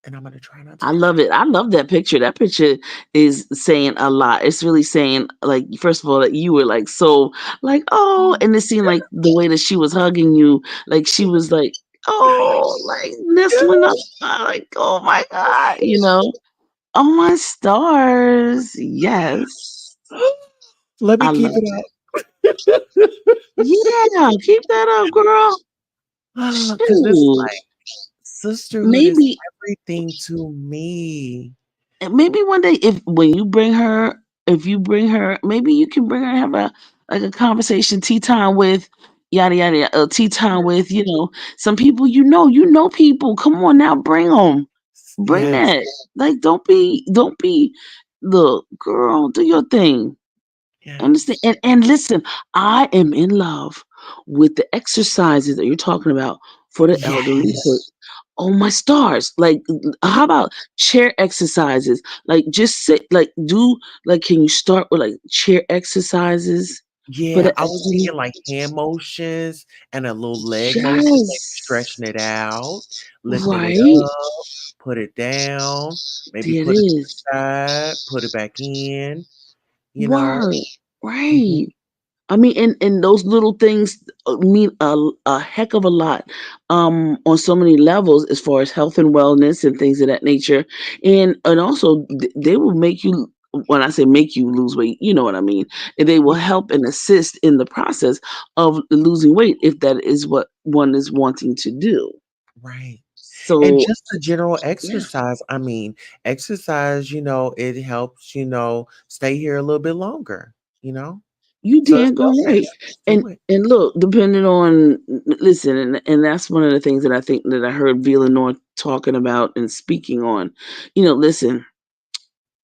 And I'm gonna try not to I cry. love it. I love that picture. That picture is saying a lot. It's really saying, like, first of all, that you were like so, like, oh, and it seemed like the way that she was hugging you, like she was like, oh, like nestling up, like, oh my God, oh my stars. Yes, Let me I keep love it it. up. Yeah, keep that up, girl. Because it's Shoot, like sisterhood is maybe. everything to me. And maybe one day, if you bring her, maybe you can bring her and have a conversation, tea time with, yada yada, tea time with, some people, people. Come on now, bring Yes, that. Like, don't be. Look, girl, do your thing. Understand? yes, And listen, I am in love with the exercises that you're talking about for the elderly. yes, Oh my stars. Like, how about chair exercises? Like, just sit, like, can you start with like chair exercises for yeah. the I was elderly? thinking like hand motions and a little leg motion, maybe Yes. stretching it out, lifting it Right. up, put it down, maybe There it put it to is. the side, put it back in, you know. Word. Mhm. Right. I mean, and those little things mean a heck of a lot, on so many levels as far as health and wellness and things of that nature, and also they will make you. When I say make you lose weight, you know what I mean. And they will Yeah, help and assist in the process of losing weight if that is what one is wanting to do. right. And So just the general yeah, exercise. I mean, exercise, it helps, stay here a little bit longer, you know? you So let's did go go there. right. Let's And do it. and look, depending on listen, and that's one of the things that I think that I heard Villanor talking about and speaking on. Listen,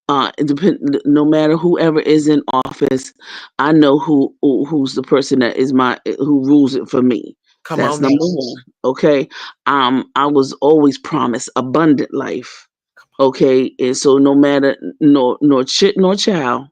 it depend no matter whoever is in office, I know who's the person that is who rules it for me. Come That's on now. number one. Okay. I was always promised abundant life. Okay. And so no matter nor chit nor child,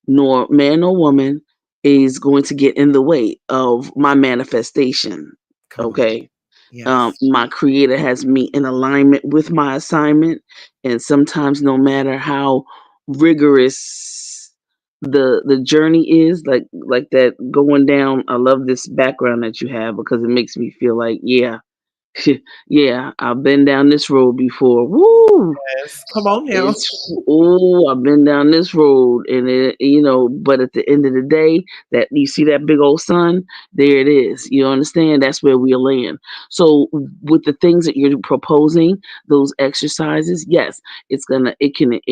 nor man nor woman is going to get in the way of my manifestation. Come on. Okay. Yes. My creator has me in alignment with my assignment, and sometimes no matter how rigorous the journey is, like that going down. I love this background that you have because it makes me feel like, yeah, Yeah, I've been down this road before. Woo! Yes. Come on now. It's I've been down this road, and but at the end of the day, that you see that big old sun, there it is. You understand? That's where we land. So with the things that you're proposing, those exercises, yes, it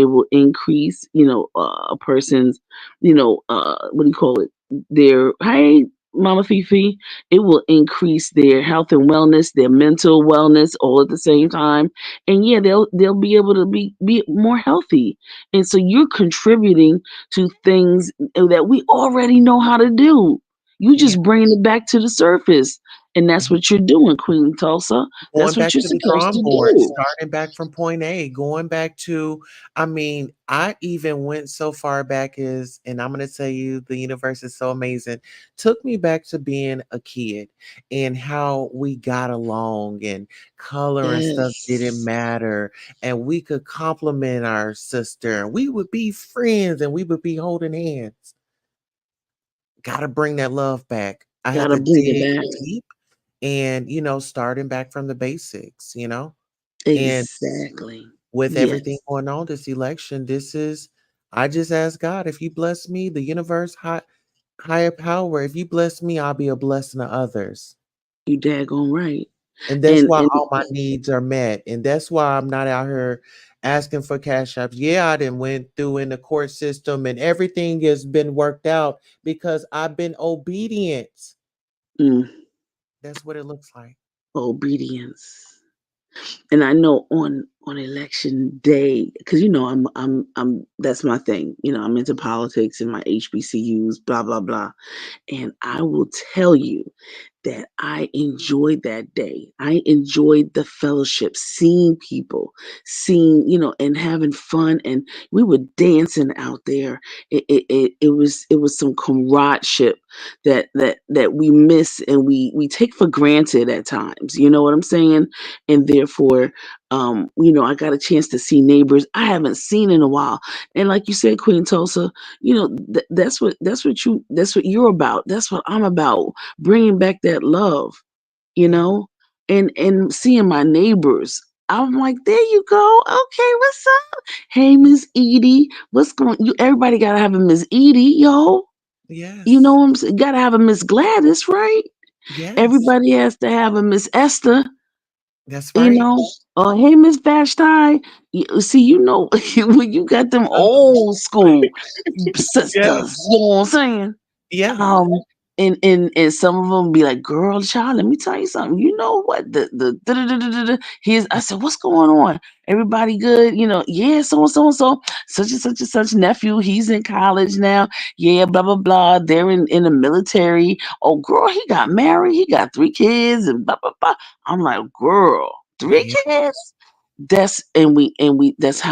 will increase, a person's, what do you call it? Their hey, Mama Fifi, it will increase their health and wellness, their mental wellness, all at the same time, and yeah, they'll be able to be more healthy. And so you're contributing to things that we already know how to do. You Yeah. just bringing it back to the surface, and that's what you're doing, Queen Tulsa. Going That's what back you're to the supposed drawing to board, do. starting back from point A, going back to, I mean, I even went so far back as, and I'm going to tell you, the universe is so amazing, took me back to being a kid and how we got along and color and stuff didn't Yes, matter. And we could compliment our sister and we would be friends and we would be holding hands. Got to bring that love back. I had gotta to bring it dig back. deep and, starting back from the basics. And Exactly. with everything Yes, going on this election, I just ask God, if you bless me, the universe, higher power, if you bless me, I'll be a blessing to others. you daggone right. And that's And why and all my needs are met. And that's why I'm not out here asking for cash apps. Yeah, I done went through in the court system and everything has been worked out because I've been obedient. mm, That's what it looks like. obedience. And I know on election day, because I'm that's my thing. I'm into politics and my HBCUs, blah blah blah. And I will tell you that I enjoyed that day. I enjoyed the fellowship, seeing people, and having fun. And we were dancing out there. It was some comradeship that we miss and we take for granted at times. You know what I'm saying? And therefore, I got a chance to see neighbors I haven't seen in a while. And like you said, Queen Tulsa, that's what you're about. That's what I'm about, bringing back that love, you Yeah. know, and seeing my neighbors. I'm like, there you go. Okay, what's up? Hey, Miss Edie, what's going? You everybody gotta have a Miss Edie, yo. You know Yes. what I'm saying? Gotta have a Miss Gladys, right? Yes. Everybody has to have a Miss Esther, That's you right. know. Hey, Miss Vashti. See, when you got them Uh, old school yeah. sisters, you know what I'm saying? Yeah. Um, and some of them be like, "Girl, child, let me tell you something. You know what? The here's." I said, "What's going on? Everybody good? Yeah, so and so and so, such and such nephew. He's in college now. Yeah, blah blah blah. They're in the military. Oh, girl, he got married. He got 3 kids and blah blah blah. I'm like, girl, three Yeah. kids. That's how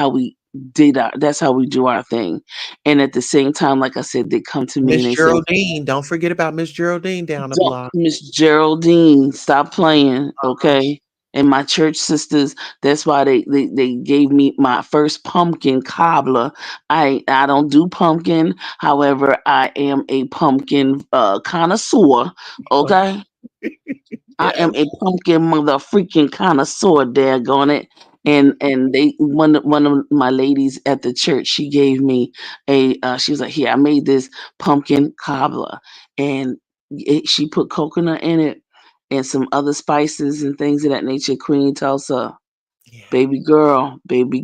we that's how we do our thing. And at the same time, like I said, they come to me Miss and they say, Geraldine. Don't forget about Miss Geraldine down the block. Miss Geraldine, stop playing, Uh-huh. okay? And my church sisters, that's why they gave me my first pumpkin cobbler. I don't do pumpkin, however, I am a pumpkin connoisseur, okay? I Yes. am a pumpkin mother freaking connoisseur, daggone it. And one of my ladies at the church, she gave me she was like, here, I made this pumpkin cobbler, and she put coconut in it and some other spices and things of that nature. Queen Tulsa, Yeah. baby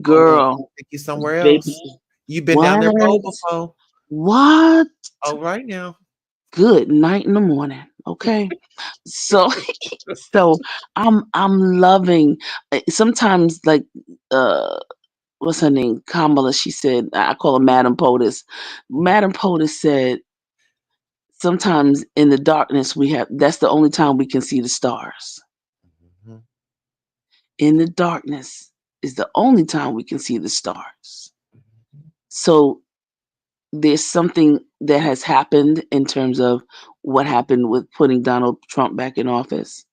Oh, well, girl, take you somewhere baby. else. You've been down What? that road before. What? Oh, right now. Good night in the morning. Okay. So so I'm loving sometimes like uh what's her name? Kamala, she said, I call her Madam POTUS. Madam POTUS said sometimes in the darkness that's the only time we can see the stars. Mhm. In the darkness is the only time we can see the stars. So there's something that has happened in terms of what happened with putting Donald Trump back in office.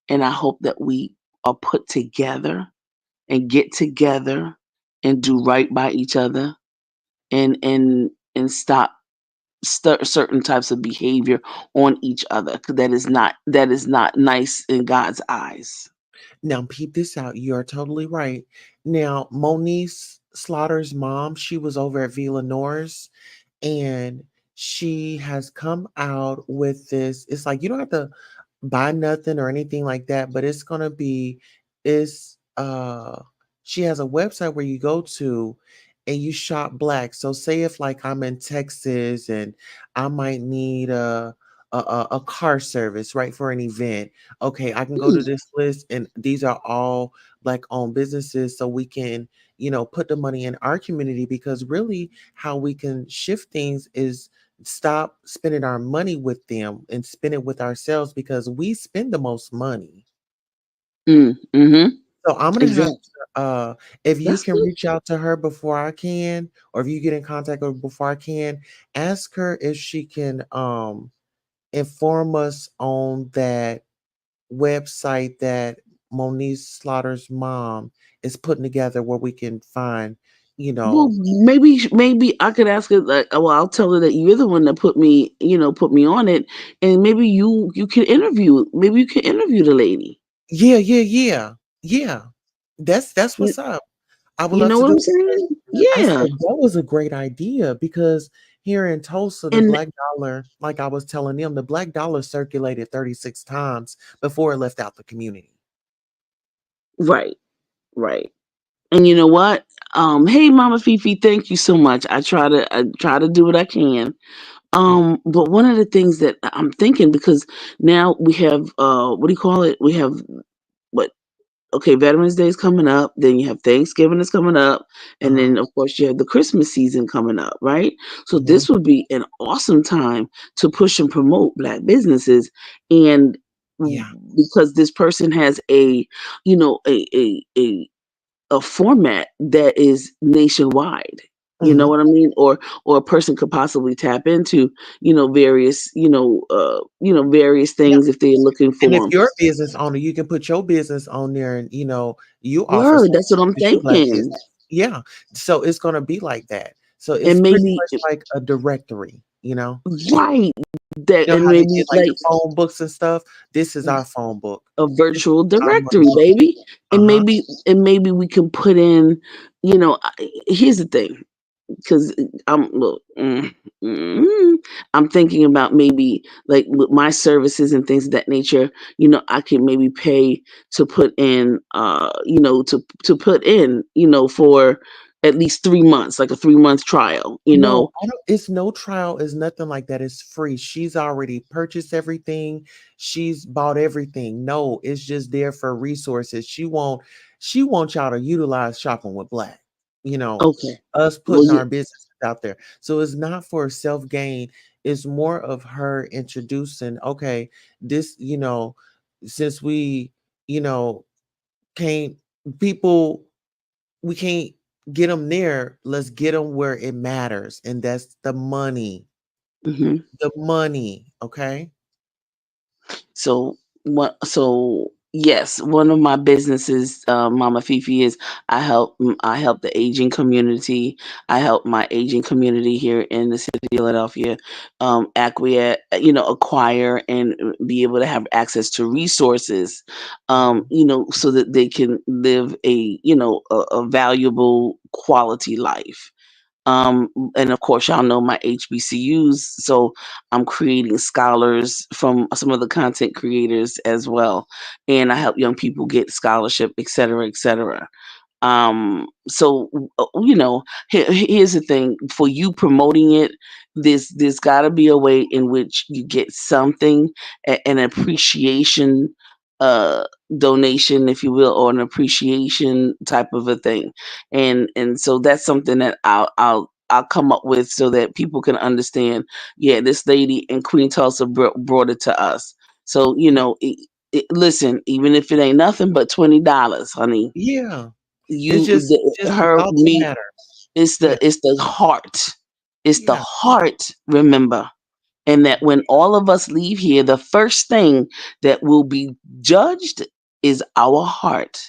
And I hope that we are put together and get together and do right by each other and stop certain types of behavior on each other, 'cause that is not nice in God's eyes. Now, peep this out. You are totally right. Now, Monique Slaughter's mom, she was over at Villanore's, and she has come out with this. It's like you don't have to buy nothing or anything like that, but it's gonna be it's she has a website where you go to and you shop black. So say if like I'm in Texas and I might need a car service, right, for an event. Okay, I can go to Mm, this list and these are all black owned businesses so we can, put the money in our community because really how we can shift things is stop spending our money with them and spend it with ourselves because we spend the most money. mm-hmm. So I'm gonna have Exactly. to if you That's can good. reach out to her before I can, or if you get in contact with her before I can, ask her if she can inform us on that website that Monique Slaughter's mom is putting together where we can find, you Well, know, maybe I could ask her. Like, well, I'll tell her that you're the one that put me on it, and maybe you can interview. Maybe you can interview the lady. yeah, yeah, yeah, yeah. That's You, what's up. I would you love know to what do I'm it because saying? I Yeah, said that was a great idea because here in Tulsa, the and black dollar, like I was telling them, the black dollar circulated 36 times before it left out the community. right, right. And you know what? Hey, Mama Fifi, thank you so much. I try to do what I can. But one of the things that I'm thinking because now we have what do you call it? We have what okay, Veterans Day is coming up, then you have Thanksgiving is coming up, and Uh-huh. then of course you have the Christmas season coming up, right? So Mhm. this would be an awesome time to push and promote black businesses and Yeah. because this person has a you know a format that is nationwide. You know Mhm. what I mean? Or a person could possibly tap into, various, various Yeah. things if they're looking And if for them. you're a business owner, you can put your business on there and you offer Word, that's services what I'm 'cause you black thinking. business. Yeah. So it's gonna be like that. So it's And pretty maybe much like a directory, you know? right that You know and how they maybe did like the phone books and stuff? This is our phone book. a This virtual is our directory, money book. baby. And Uh-huh. maybe we can put in, here's the thing. Because I'm look, I'm thinking about maybe like with my services and things of that nature. I can maybe pay to put in, to put in, for at least 3 months, like a 3 month trial. No, I don't it's no trial, it's nothing like that. It's free. She's already purchased everything. She's bought everything. No, it's just there for resources. She wants y'all to utilize shopping with black. You know, Okay. us Well, putting yeah. our businesses out there. So it's not for self gain. It's more of her introducing, okay, this, since we, you know, can't people we can't get them there. Let's get them where it matters, and that's the money. Mhm. The money, okay? So what? So yes, one of my businesses, Mama Fifi, is I help the aging community. I help my aging community here in the city of Philadelphia, acquire, acquire and be able to have access to resources, Mhm. so that they can live a valuable quality life. And of course, y'all know my HBCUs, so I'm creating scholars from some of the content creators as well, and I help young people get scholarship, et cetera, et cetera. So here's the thing: for you promoting it, there's got to be a way in which you get something, an appreciation uh donation, if you will, or an appreciation type of a thing, and so that's something that I'll come up with so that people can understand. Yeah, this lady in Queen Tulsa brought it to us. So listen, even if it ain't nothing but $20, honey, Yeah. It's you just the her thought that me matter. it's Yeah. the heart. It's the Yeah. heart, remember. And that when all of us leave here, the first thing that will be judged is our heart.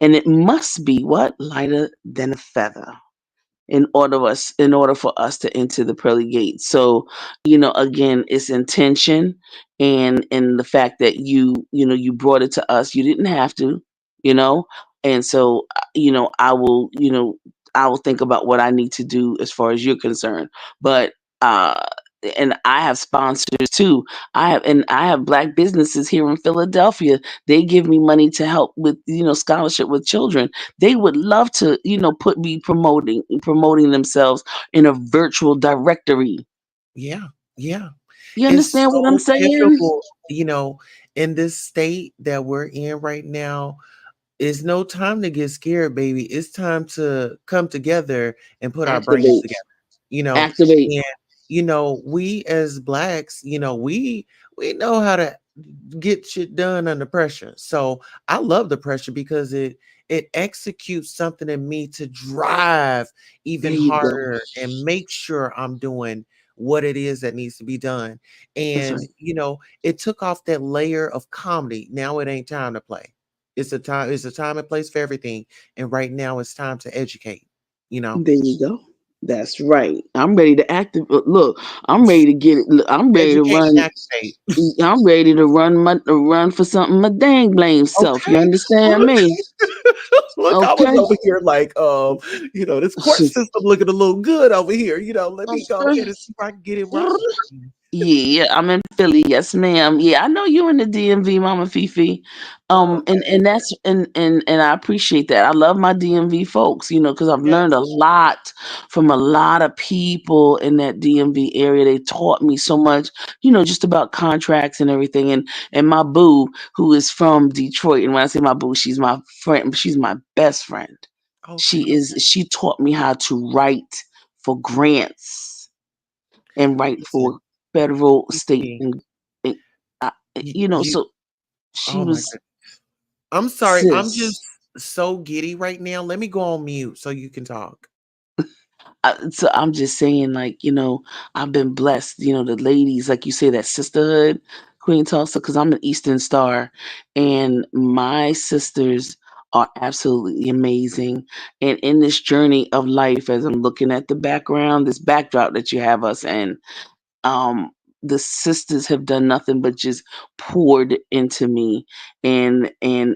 And it must be what? Lighter than a feather in order for us to enter the pearly gates. So, again, it's intention and the fact that you brought it to us. You didn't have to. you know. And so, I will think about what I need to do as far as you're concerned. But uh, and I have sponsors too. I have black businesses here in Philadelphia. They give me money to help with scholarship with children. They would love to put me promoting themselves in a virtual directory. Yeah, yeah. You It's understand what I'm so saying? difficult, in this state that we're in right now. It's no time to get scared, baby. It's time to come together and put our brains Activate, together. You know, activate. and we as blacks, we know how to get shit done under pressure. So I love the pressure because it executes something in me to drive There even you go. harder and make sure I'm doing what it is that needs to be done. That's And right. it took off that layer of comedy. Now it ain't time to play. It's a time and place for everything. And right now it's time to educate, you know. There you go. That's right. I'm ready to active. Look, I'm ready to get it. Look, I'm ready to Educate and run. activate. I'm ready to run for something my dang blame self. You Okay. understand Look, me? look, I was Okay. over here like, this court system looking a little good over here. Let me go ahead and see if I can get it right. Yeah, I'm in Philly. Yes, ma'am. Yeah, I know you in the DMV, Mama Fifi. And Okay. that's and I appreciate that. I love my DMV folks, because I've learned a Yes. lot from a lot of people in that DMV area. They taught me so much, just about contracts and everything. And my boo, who is from Detroit, and when I say my boo, she's my friend. She's my best friend. Okay. She taught me how to write for grants and write Listen, for federal, state, Fifi, and you, so she oh my was goodness. I'm sorry. I'm sis. just so giddy right now. Let me go on mute so you can talk. So I'm just saying, like, I've been blessed. The ladies, like you say, that sisterhood, Queen Tulsa, because I'm an Eastern Star, and my sisters are absolutely amazing. And in this journey of life, as I'm looking at the background, this backdrop that you have us in, um the sisters have done nothing but just poured into me, and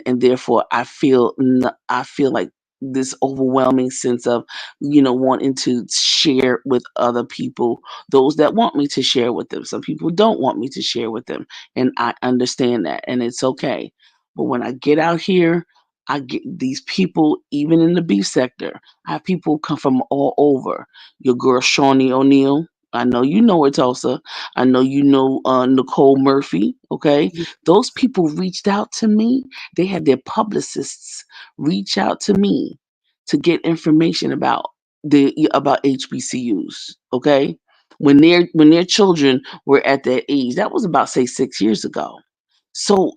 therefore I feel like this overwhelming sense of wanting to share with other people, those that want me to share with them. Some people don't want me to share with them, and I understand that, and it's okay. But when I get out here, I get these people, even in the beef sector. I have people come from all over. Your girl Shawnee O'Neal, I know you know her, Tulsa. I know you know Nicole Murphy. Okay, Yeah. those people reached out to me. They had their publicists reach out to me to get information about HBCUs. Okay, when their children were at that age, that was about say 6 years ago. So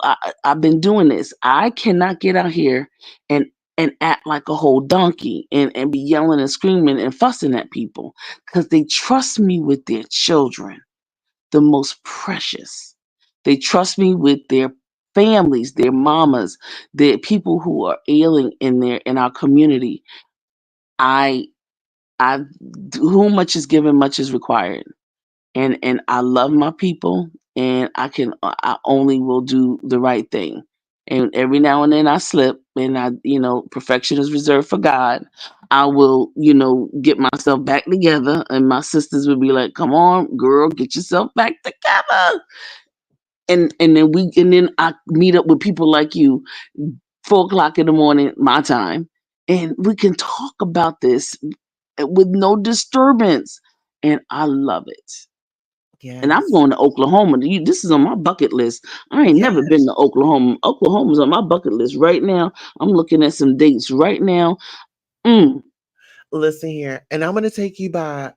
I've been doing this. I cannot get out here and act like a whole donkey and be yelling and screaming and fussing at people because they trust me with their children, the most precious. They trust me with their families, their mamas, their people who are ailing in our community. I I who much is given, much is required, and I love my people, and I only will do the right thing. And every now and then I slip, and perfection is reserved for God. I will, get myself back together, and my sisters would be like, "Come on, girl, get yourself back together." And then I meet up with people like you, 4 o'clock in the morning, my time, and we can talk about this with no disturbance, and I love it. And I'm Yes. going to Oklahoma. This is on my bucket list. I ain't never been Yes. to Oklahoma. Oklahoma's on my bucket list right now. I'm looking at some dates right now. Mm, Listen here, and I'm gonna take you by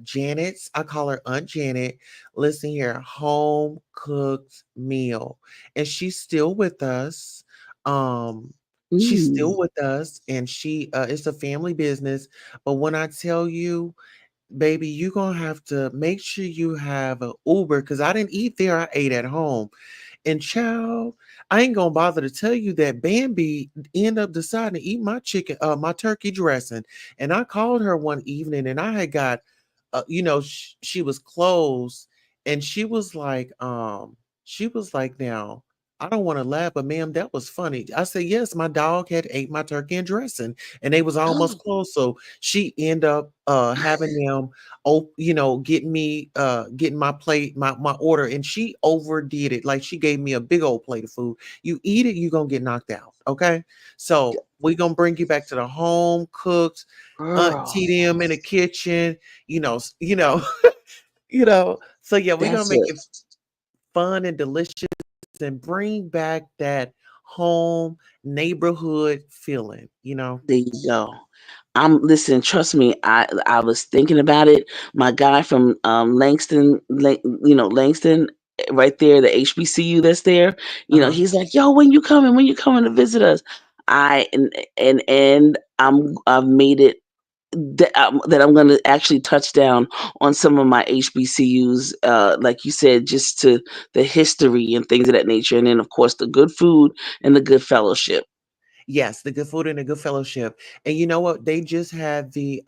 Janet's. I call her Aunt Janet. Listen here, home cooked meal. And she's still with us. Um, she's mm. still with us, and she it's a family business. But when I tell you, baby, you're gonna have to make sure you have an Uber because I didn't eat there, I ate at home. And child, I ain't gonna bother to tell you that Bambi ended up deciding to eat my chicken, my turkey dressing. And I called her one evening, and I had got, she was closed, and she was like, now, I don't want to laugh, but ma'am, that was funny. I said, yes, my dog had ate my turkey and dressing and they was almost close. So she ended up having them getting my plate, my order, and she overdid it. Like she gave me a big old plate of food. You eat it, you're gonna get knocked out. Okay. So we're gonna bring you back to the home cooked Girl, auntie them in the kitchen, you know, So yeah, we're gonna that's make it. it fun and delicious and bring back that home neighborhood feeling. There you go. Listen, trust me, I was thinking about it. My guy from Langston, right there, the HBCU that's there. Uh-huh. He's like, "Yo, when you coming? When you coming to visit us?" I and I've made it that I'm going to actually touch down on some of my HBCUs, like you said, just to the history and things of that nature, and then of course the good food and the good fellowship. Yes, the good food and the good fellowship. And you know what? They just had the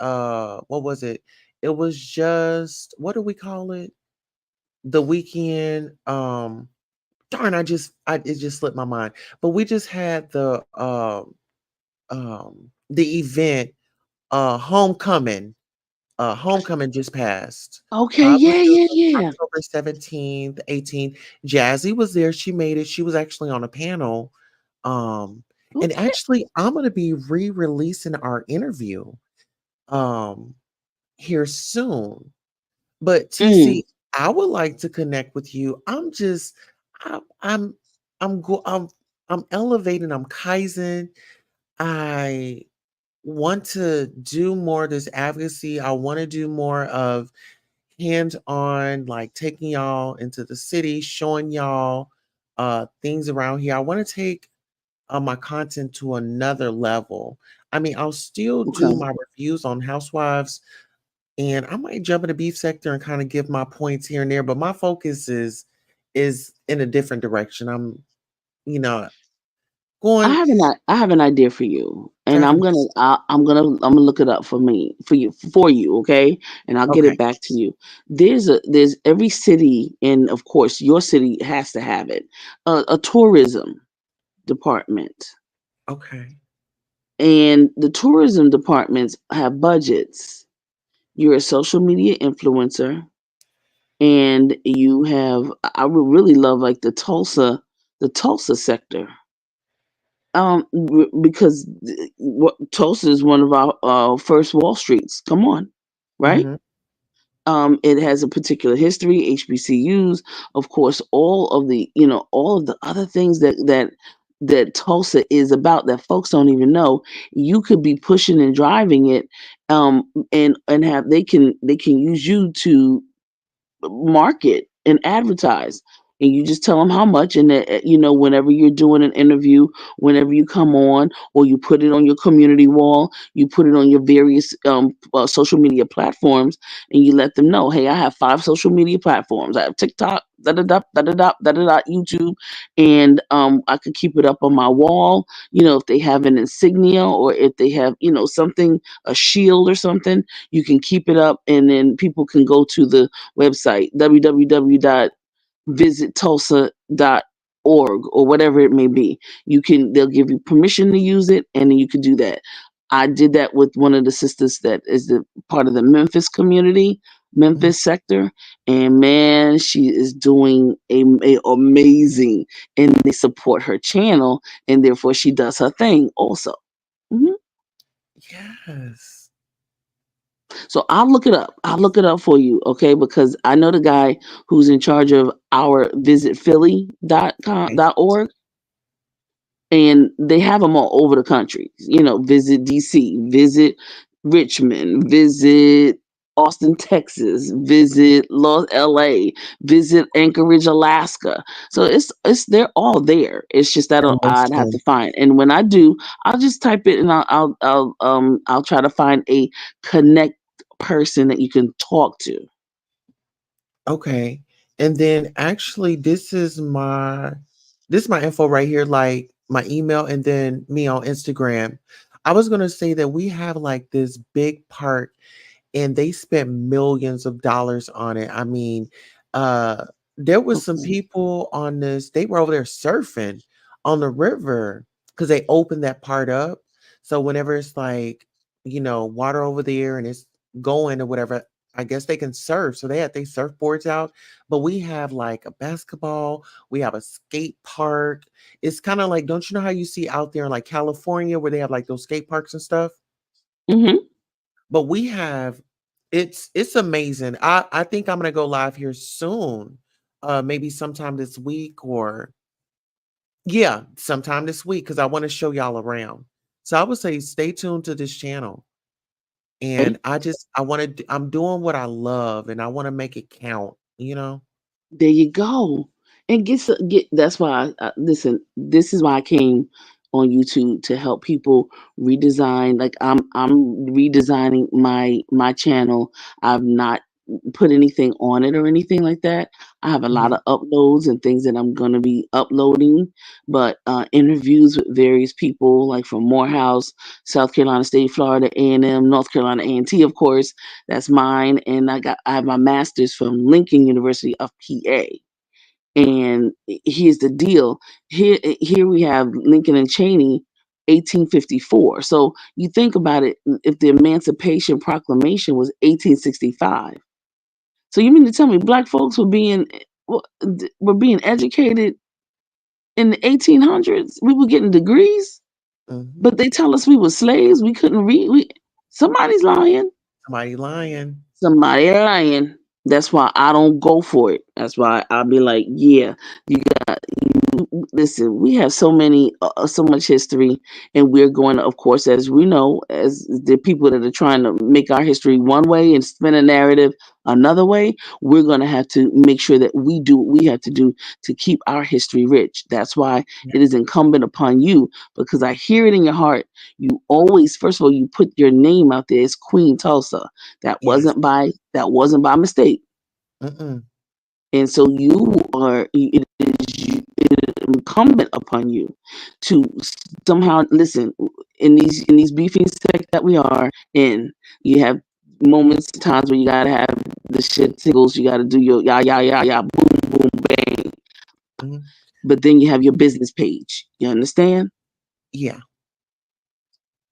what was it? It was just what do we call it? The weekend. Darn, it just slipped my mind. But we just had the event, homecoming. Homecoming just passed. Okay, I yeah, believe it yeah, was yeah. October 17th, 18th. Jazzy was there. She made it. She was actually on a panel. Um, and Okay. actually, I'm going to be re-releasing our interview um here soon. But Mm, TC, I would like to connect with you. I, I'm I'm go I'm elevating. I'm kaizen. I want to do more of this advocacy. I want to do more of hands on, like taking y'all into the city, showing y'all things around here. I want to take my content to another level. I mean, I'll still do okay. my reviews on Housewives, and I might jump in the beef sector and kind of give my points here and there. But my focus is in a different direction. I'm, you know, going I have an idea for you, and traffic. I'm gonna look it up for you, okay? And I'll get Okay, it back to you. There's every city, and of course your city has to have it, a tourism department, okay, and the tourism departments have budgets. You're a social media influencer, and you have. I would really love like the Tulsa sector. Because what Tulsa is one of our first Wall Streets. Come on, right? hmm It has a particular history. HBCUs, of course, all of the other things that Tulsa is about that folks don't even know. You could be pushing and driving it, and have they can use you to market and advertise, and you just tell them how much, and that, whenever you're doing an interview, whenever you come on, or you put it on your community wall, you put it on your various social media platforms, and you let them know, hey, I have 5 social media platforms. I have TikTok, da da da da da da da da da, YouTube, and I could keep it up on my wall. If they have an insignia, or if they have something, a shield or something, you can keep it up, and then people can go to the website www.visittulsa.org or whatever it may be. They'll give you permission to use it, and then you can do that. I did that with one of the sisters that is the part of the Memphis sector, and man, she is doing a amazing, and they support her channel, and therefore she does her thing also. Mhm. Yes. So I'll look it up. I'll look it up for you, okay? Because I know the guy who's in charge of our Okay. visitphilly.com.org, and they have them all over the country. Visit DC, visit Richmond, visit Austin, Texas, visit LA, visit Anchorage, Alaska. So it's they're all there. It's just that And I'd have Winston. to find. And when I do, I'll just type it, and I'll try to find a connect person that you can talk to. Okay. And then actually this is my info right here, like my email and then me on Instagram. I was gonna say that we have like this big park and they spent millions of dollars on it. I mean, uh there was some Okay. people on this. They were over there surfing on the river because they opened that part up. So whenever it's like, water over there and it's going or whatever, I guess they can surf. So they had their surfboards out. But we have like a basketball, we have a skate park. It's kind of like, don't you know how you see out there in like California where they have like those skate parks and stuff? Mm-hmm. But we have, it's amazing. I think I'm gonna go live here soon. Maybe sometime this week, or yeah, sometime this week, because I want to show y'all around. So I would say stay tuned to this channel. And I want to, I'm doing what I love and I want to make it count. There you go. And get that's why listen, this is why I came on YouTube to help people redesign. Like I'm redesigning my channel. I've not put anything on it or anything like that. I have a lot Mhm. of uploads and things that I'm going to be uploading, but interviews with various people like from Morehouse, South Carolina State, Florida A&M, North Carolina A&T, of course, that's mine. And I have my master's from Lincoln University of PA. And here's the deal. Here we have Lincoln and Cheney, 1854. So you think about it, if the Emancipation Proclamation was 1865. So you mean to tell me black folks were being educated in the 1800s? We were getting degrees, Mhm. but they tell us we were slaves. We couldn't read. Somebody's lying. Somebody lying. Somebody lying. That's why I don't go for it. That's why I'll be like, yeah, you listen, we have so much history, and we're going to, of course, as we know, as the people that are trying to make our history one way and spin a narrative another way, we're going to have to make sure that we do what we have to do to keep our history rich. That's why Yeah. it is incumbent upon you, because I hear it in your heart. You always, first of all, you put your name out there as Queen Tulsa. Yes. That wasn't by mistake. Mm-mm. And so it is incumbent upon you to somehow listen in these beefing sects that we are in. You have moments, times where you gotta have the shit singles. You gotta do your ya boom boom bang. Mhm. But then you have your business page. You understand? Yeah.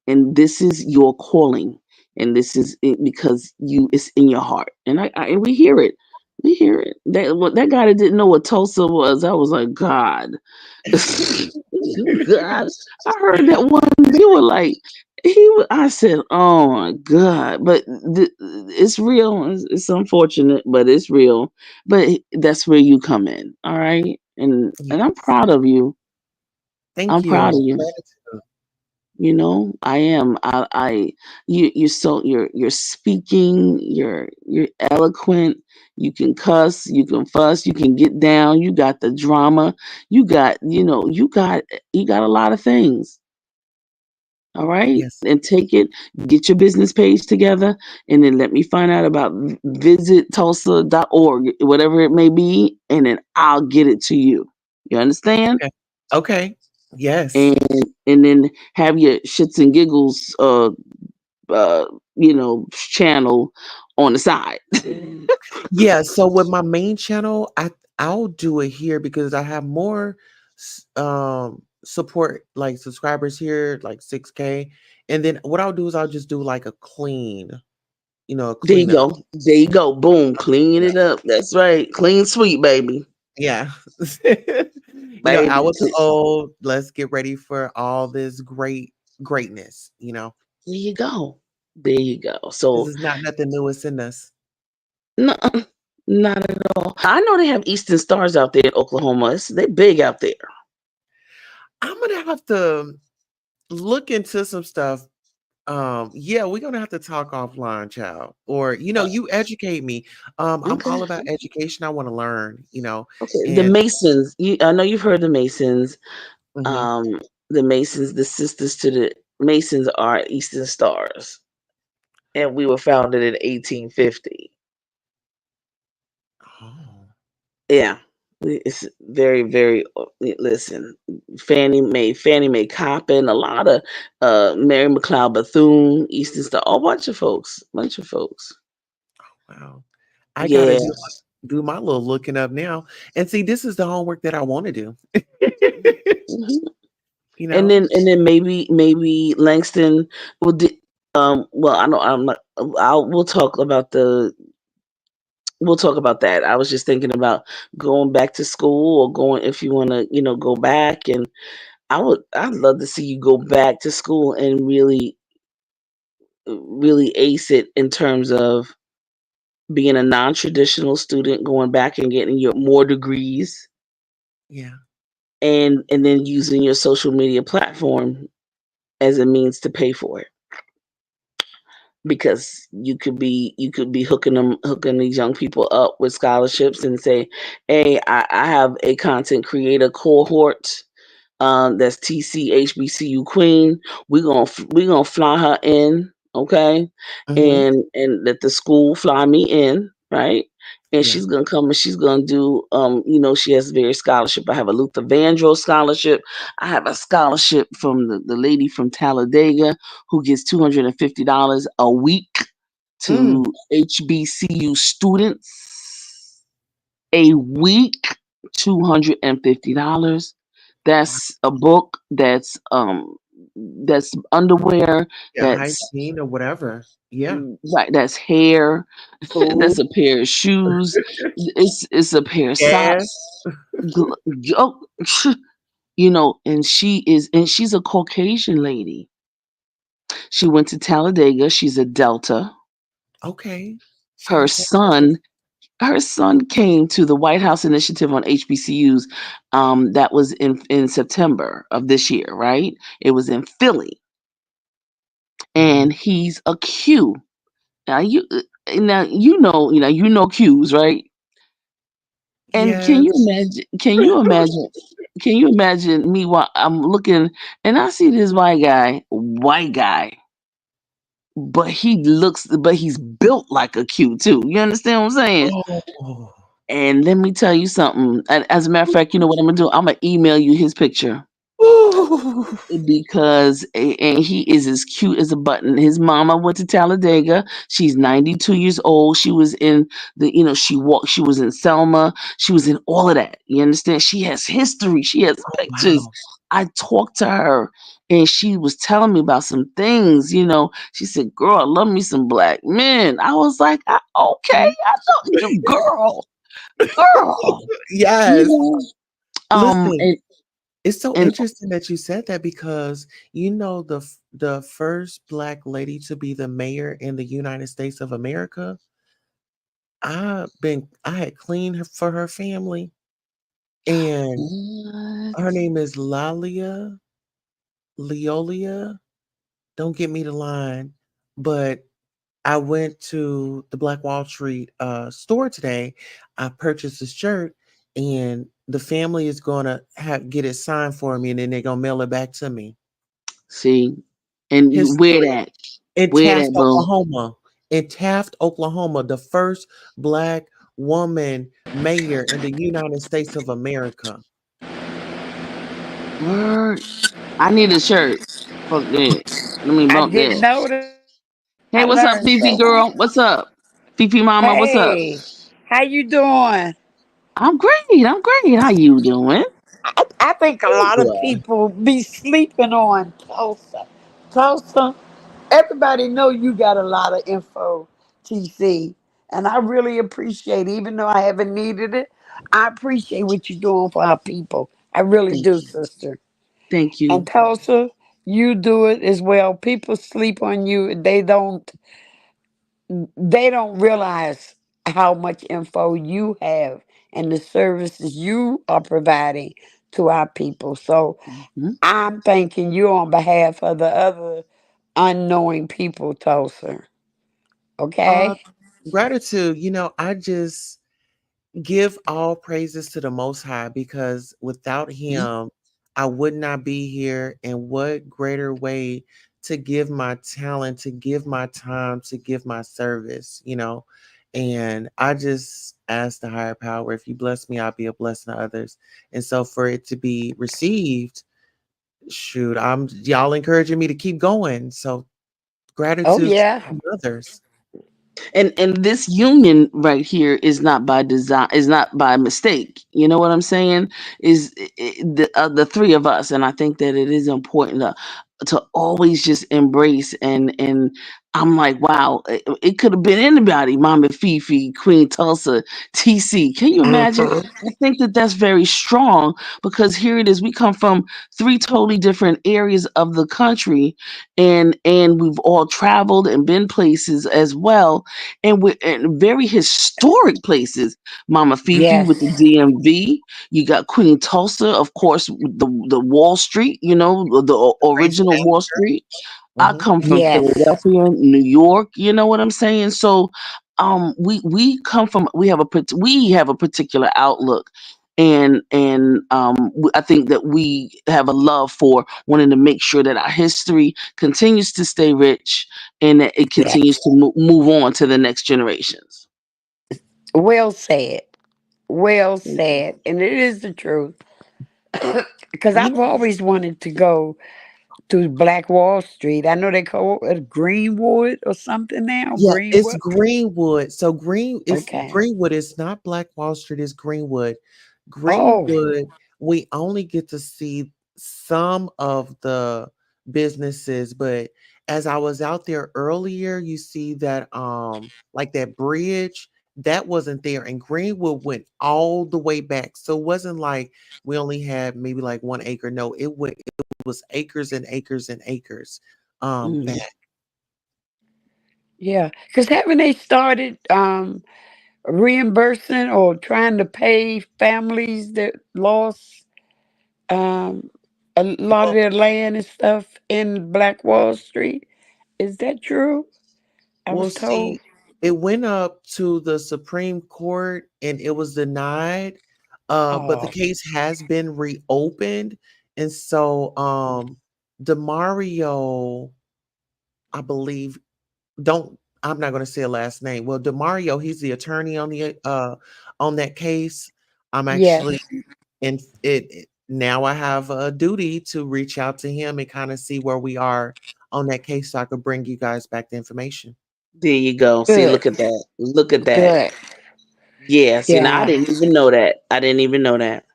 And this is your calling, and this is it because it's in your heart, and and we hear it. That guy that didn't know what Tulsa was, I was like, God. God, I heard that one. You were like, I said, oh my God, but it's real. It's unfortunate, but it's real. But that's where you come in, all right. And I'm Yes. proud of you. Thank I'm proud you. of you. Gratitude. I am. You're speaking. You're eloquent. You can cuss. You can fuss. You can get down. You got the drama. You got a lot of things. All right, Yes. and take it. Get your business page together, and then let me find out about visittulsa.org, whatever it may be, and then I'll get it to you. You understand? Okay. Okay. Yes. and and then have your shits and giggles channel on the side. Yeah, so with my main channel, I'll do it here because I have more support, like subscribers here, like 6K. And then what I'll do is I'll just do like a a There you cleanup. go. There you go. Boom. Clean it up. That's right. Clean sweep, baby. Yeah. Baby. Out with the old. Let's get ready for all this greatness. There you go. There you go. This So is not nothing new, it's in us. no, not at all. I know they have Eastern Stars out there in Oklahoma. They big out there. I'm gonna have to look into some stuff. Yeah, we're gonna have to talk offline, child. Or Uh, you educate me. I'm okay. all about education. I want to learn. Okay. The And Masons. I know you've heard the Masons. mhm. Um, the Masons, the sisters to the Masons are Eastern Stars, and we were founded in 1850. Oh, Yeah, it's very, very. Listen, Fannie Mae Coppin, a lot of Mary McLeod Bethune, Eastern Star, a bunch of folks, wow. I gotta Yeah, do. do my little looking up now. And see, this is the homework that I want to do. Mhm. You know? And then maybe Langston will do. Well, I know I'm not. We'll talk about that. I was just thinking about going back to school or going if you want to, go back. And I'd love to see you go back to school and really ace it in terms of being a non-traditional student, going back and getting your more degrees, Yeah. and then using your social media platform as a means to pay for it. Because you could be hooking these young people up with scholarships and say, hey, I have a content creator cohort, that's TCHBCU Queen. We gonna fly her in, okay, Hmm. and let the school fly me in, right? And Yeah. she's gonna come and she's gonna do, she has various scholarship. I have a Luther Vandross scholarship. I have a scholarship from the lady from Talladega who gets $250 a week Mm. to HBCU students a week, $250. Wow. That's a book. That's underwear. Yeah. That's Hygiene or whatever. Yeah. right. That's hair. Food, That's a pair of shoes. It's a pair of gas. socks. Gl- Oh, and she's a Caucasian lady. She went to Talladega. She's a Delta. Okay. Her Shout out. son her son came to the White House Initiative on HBCUs, that was in September of this year, right? It was in Philly, Mhm. and he's a Q. Now you know Qs, right? And Yes. can you imagine me while I'm looking and I see this white guy, but he's built like a Q too. You understand what I'm saying? Oh. And let me tell you something. And as a matter of fact, you know what I'm gonna do? I'm gonna email you his picture Ooh. because and he is as cute as a button. His mama went to Talladega. She's 92 years old. She was in she was in Selma. She was in all of that. You understand? She has history. She has Oh, pictures. wow. I talked to her and she was telling me about some things. She said, "Girl, I love me some black men." I was like, "Okay, I know you, girl." You Yes. know, Listen, and it's so and interesting that you said that because the first black lady to be the mayor in the United States of America, I had cleaned her for her family, and what? her name is Leolia. Don't get me the line, but I went to the Black Wall Street store today. I purchased a shirt, and the family is gonna get it signed for me, and then they're gonna mail it back to me. See, and you wear Historic that, in wear Taft, that, boo. Oklahoma. In Taft, Oklahoma, the first black woman mayor in the United States of America. Word. I need a shirt. Fuck that. Let me I bump didn't that. know that. Hey, I what's up, learned Fifi so girl? much. What's up, Fifi mama? What's up? Hey, how you doing? I'm great. I'm great. How you doing? I think a Oh lot of boy. people be sleeping on Tulsa. Tulsa, everybody know you got a lot of info, TC, and I really appreciate it. Even though I haven't needed it, I appreciate what you're doing for our people. I really Thank do, you. sister. Thank And you. Tulsa, you do it as well. People sleep on you. They don't realize how much info you have and the services you are providing to our people. So Mhm. I'm thanking you on behalf of the other unknowing people, Tulsa. Uh, Okay? Gratitude. I just give all praises to the Most High because without Mhm. Him, I would not be here. And what greater way to give my talent, to give my time, to give my service? And I just ask the higher power, if you bless me, I'll be a blessing to others. And so for it to be received, shoot, y'all encouraging me to keep going. So Oh, gratitude to yeah. my mothers. And this union right here is not by design, is not by mistake. You know what I'm saying? Is the three of us, and I think that it is important to always just embrace. And I'm like, wow, it could have been anybody. Mama Fifi, Queen Tulsa, TC. Can you imagine? Uh-huh. I think that that's very strong, because here it is. We come from three totally different areas of the country, and we've all traveled and been places as well, and we're in very historic places. Mama Fifi with the Yes. DMV. You got Queen Tulsa, of course, with the Wall Street. You know, the Race original Wall Anchor. Street. I Hmm. come from Yes. Philadelphia, New York. You know what I'm saying? So, we come from, we have a particular outlook, and I think that we have a love for wanting to make sure that our history continues to stay rich, and that it continues Yes. to move on to the next generations. Well said. Well said. And it is the truth. Because You I've know, always wanted to go to Black Wall Street. I know they call it Greenwood or something now. yeah, it's Greenwood. Greenwood. So Okay. Greenwood. It's not Black Wall Street. It's Greenwood. Oh, Greenwood. We only get to see some of the businesses, but as I was out there earlier, you see that like that bridge that wasn't there, and Greenwood went all the way back. So it wasn't like we only had maybe like 1 acre. No, it was acres and acres and acres. Mhm. Back. yeah. Because haven't they started reimbursing or trying to pay families that lost um, a lot of Well, their land and stuff in Black Wall Street? Is that true? I we'll was told. see. It went up to the Supreme Court and it was denied. But the Oh, case has been reopened. And so Demario, I believe, don't I'm not gonna say a last name. Well, Demario, he's the attorney on that case. I'm actually yes. in now I have a duty to reach out to him and kind of see where we are on that case so I could bring you guys back the information. There you go. See, Good. look at that. Look at that. Good. Yeah. See, now I Yeah. didn't even know that. I didn't even know that.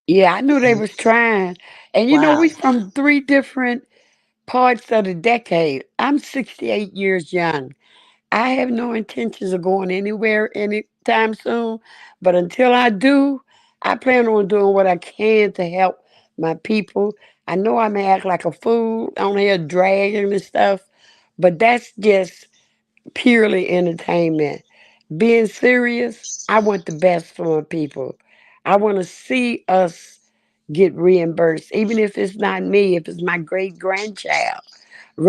Yeah, I knew they was trying. And we Wow. from three different parts of the decade. I'm 68 years young. I have no intentions of going anywhere anytime soon. But until I do, I plan on doing what I can to help my people. I know I may act like a fool on here dragging and stuff, but that's just purely entertainment. Being serious, I want the best for my people. I want to see us get reimbursed, even if it's not me, if it's my great grandchild.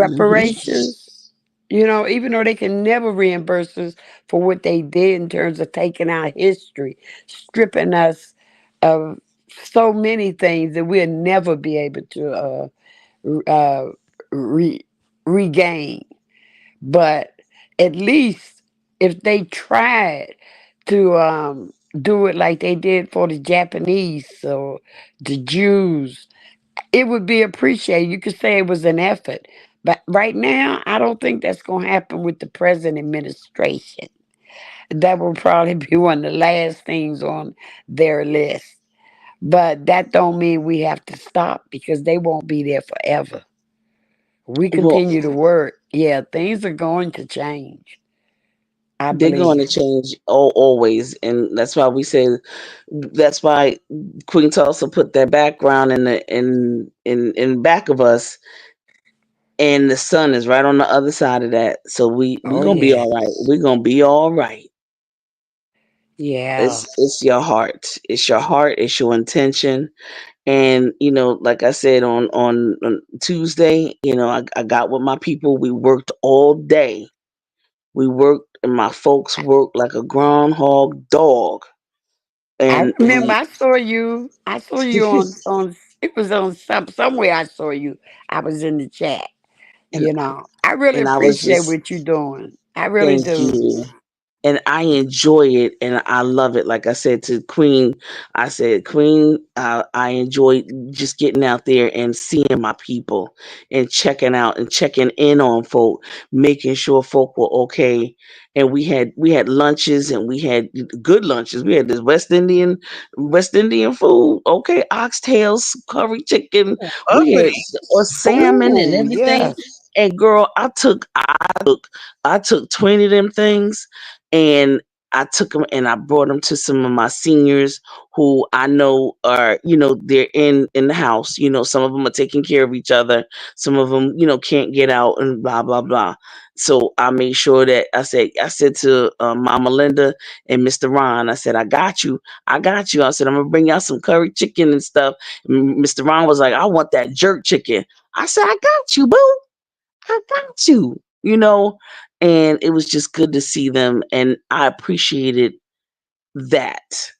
Hmm. Reparations, even though they can never reimburse us for what they did in terms of taking our history, stripping us of so many things that we'll never be able to re- regain. But at least if they tried to do it like they did for the Japanese or the Jews, it would be appreciated. You could say it was an effort. But right now, I don't think that's going to happen with the present administration. That will probably be one of the last things on their list. But that don't mean we have to stop because they won't be there forever. We Well, continue to work. Yeah, things are going to change. I they're going believe. to change always, and that's why we say, that's why Queen Tulsa put that background in back of us, and the sun is right on the other side of that. So we Oh gonna be all right. yes. We're gonna be all right. Yeah. It's your heart. It's your heart. It's your intention. And like I said on Tuesday, I got with my people. We worked all day. We worked, and my folks worked like a groundhog dog. I And remember I saw you. I saw you on it was on somewhere I saw you. I was in the chat. and I really and I was appreciate just, what you're doing. I really thank do. you. and I enjoy it and I love it. Like I said to Queen, I said, Queen, I enjoy just getting out there and seeing my people and checking out and checking in on folk, making sure folk were okay. And we had lunches and we had good lunches. We had this West Indian food, okay, oxtails, curry chicken. We had Uppity. salmon and Oh, everything. yes. And girl, I took 20 of them things and I took them and I brought them to some of my seniors who I know are, they're in the house. Some of them are taking care of each other. Some of them, can't get out and blah blah blah. So I made sure that I said to Mama Linda and Mr. Ron, I said, I got you. I said, I'm gonna bring y'all some curry chicken and stuff. And Mr. Ron was like, I want that jerk chicken. I said, I got you, boo. I got you. And it was just good to see them. And I appreciated that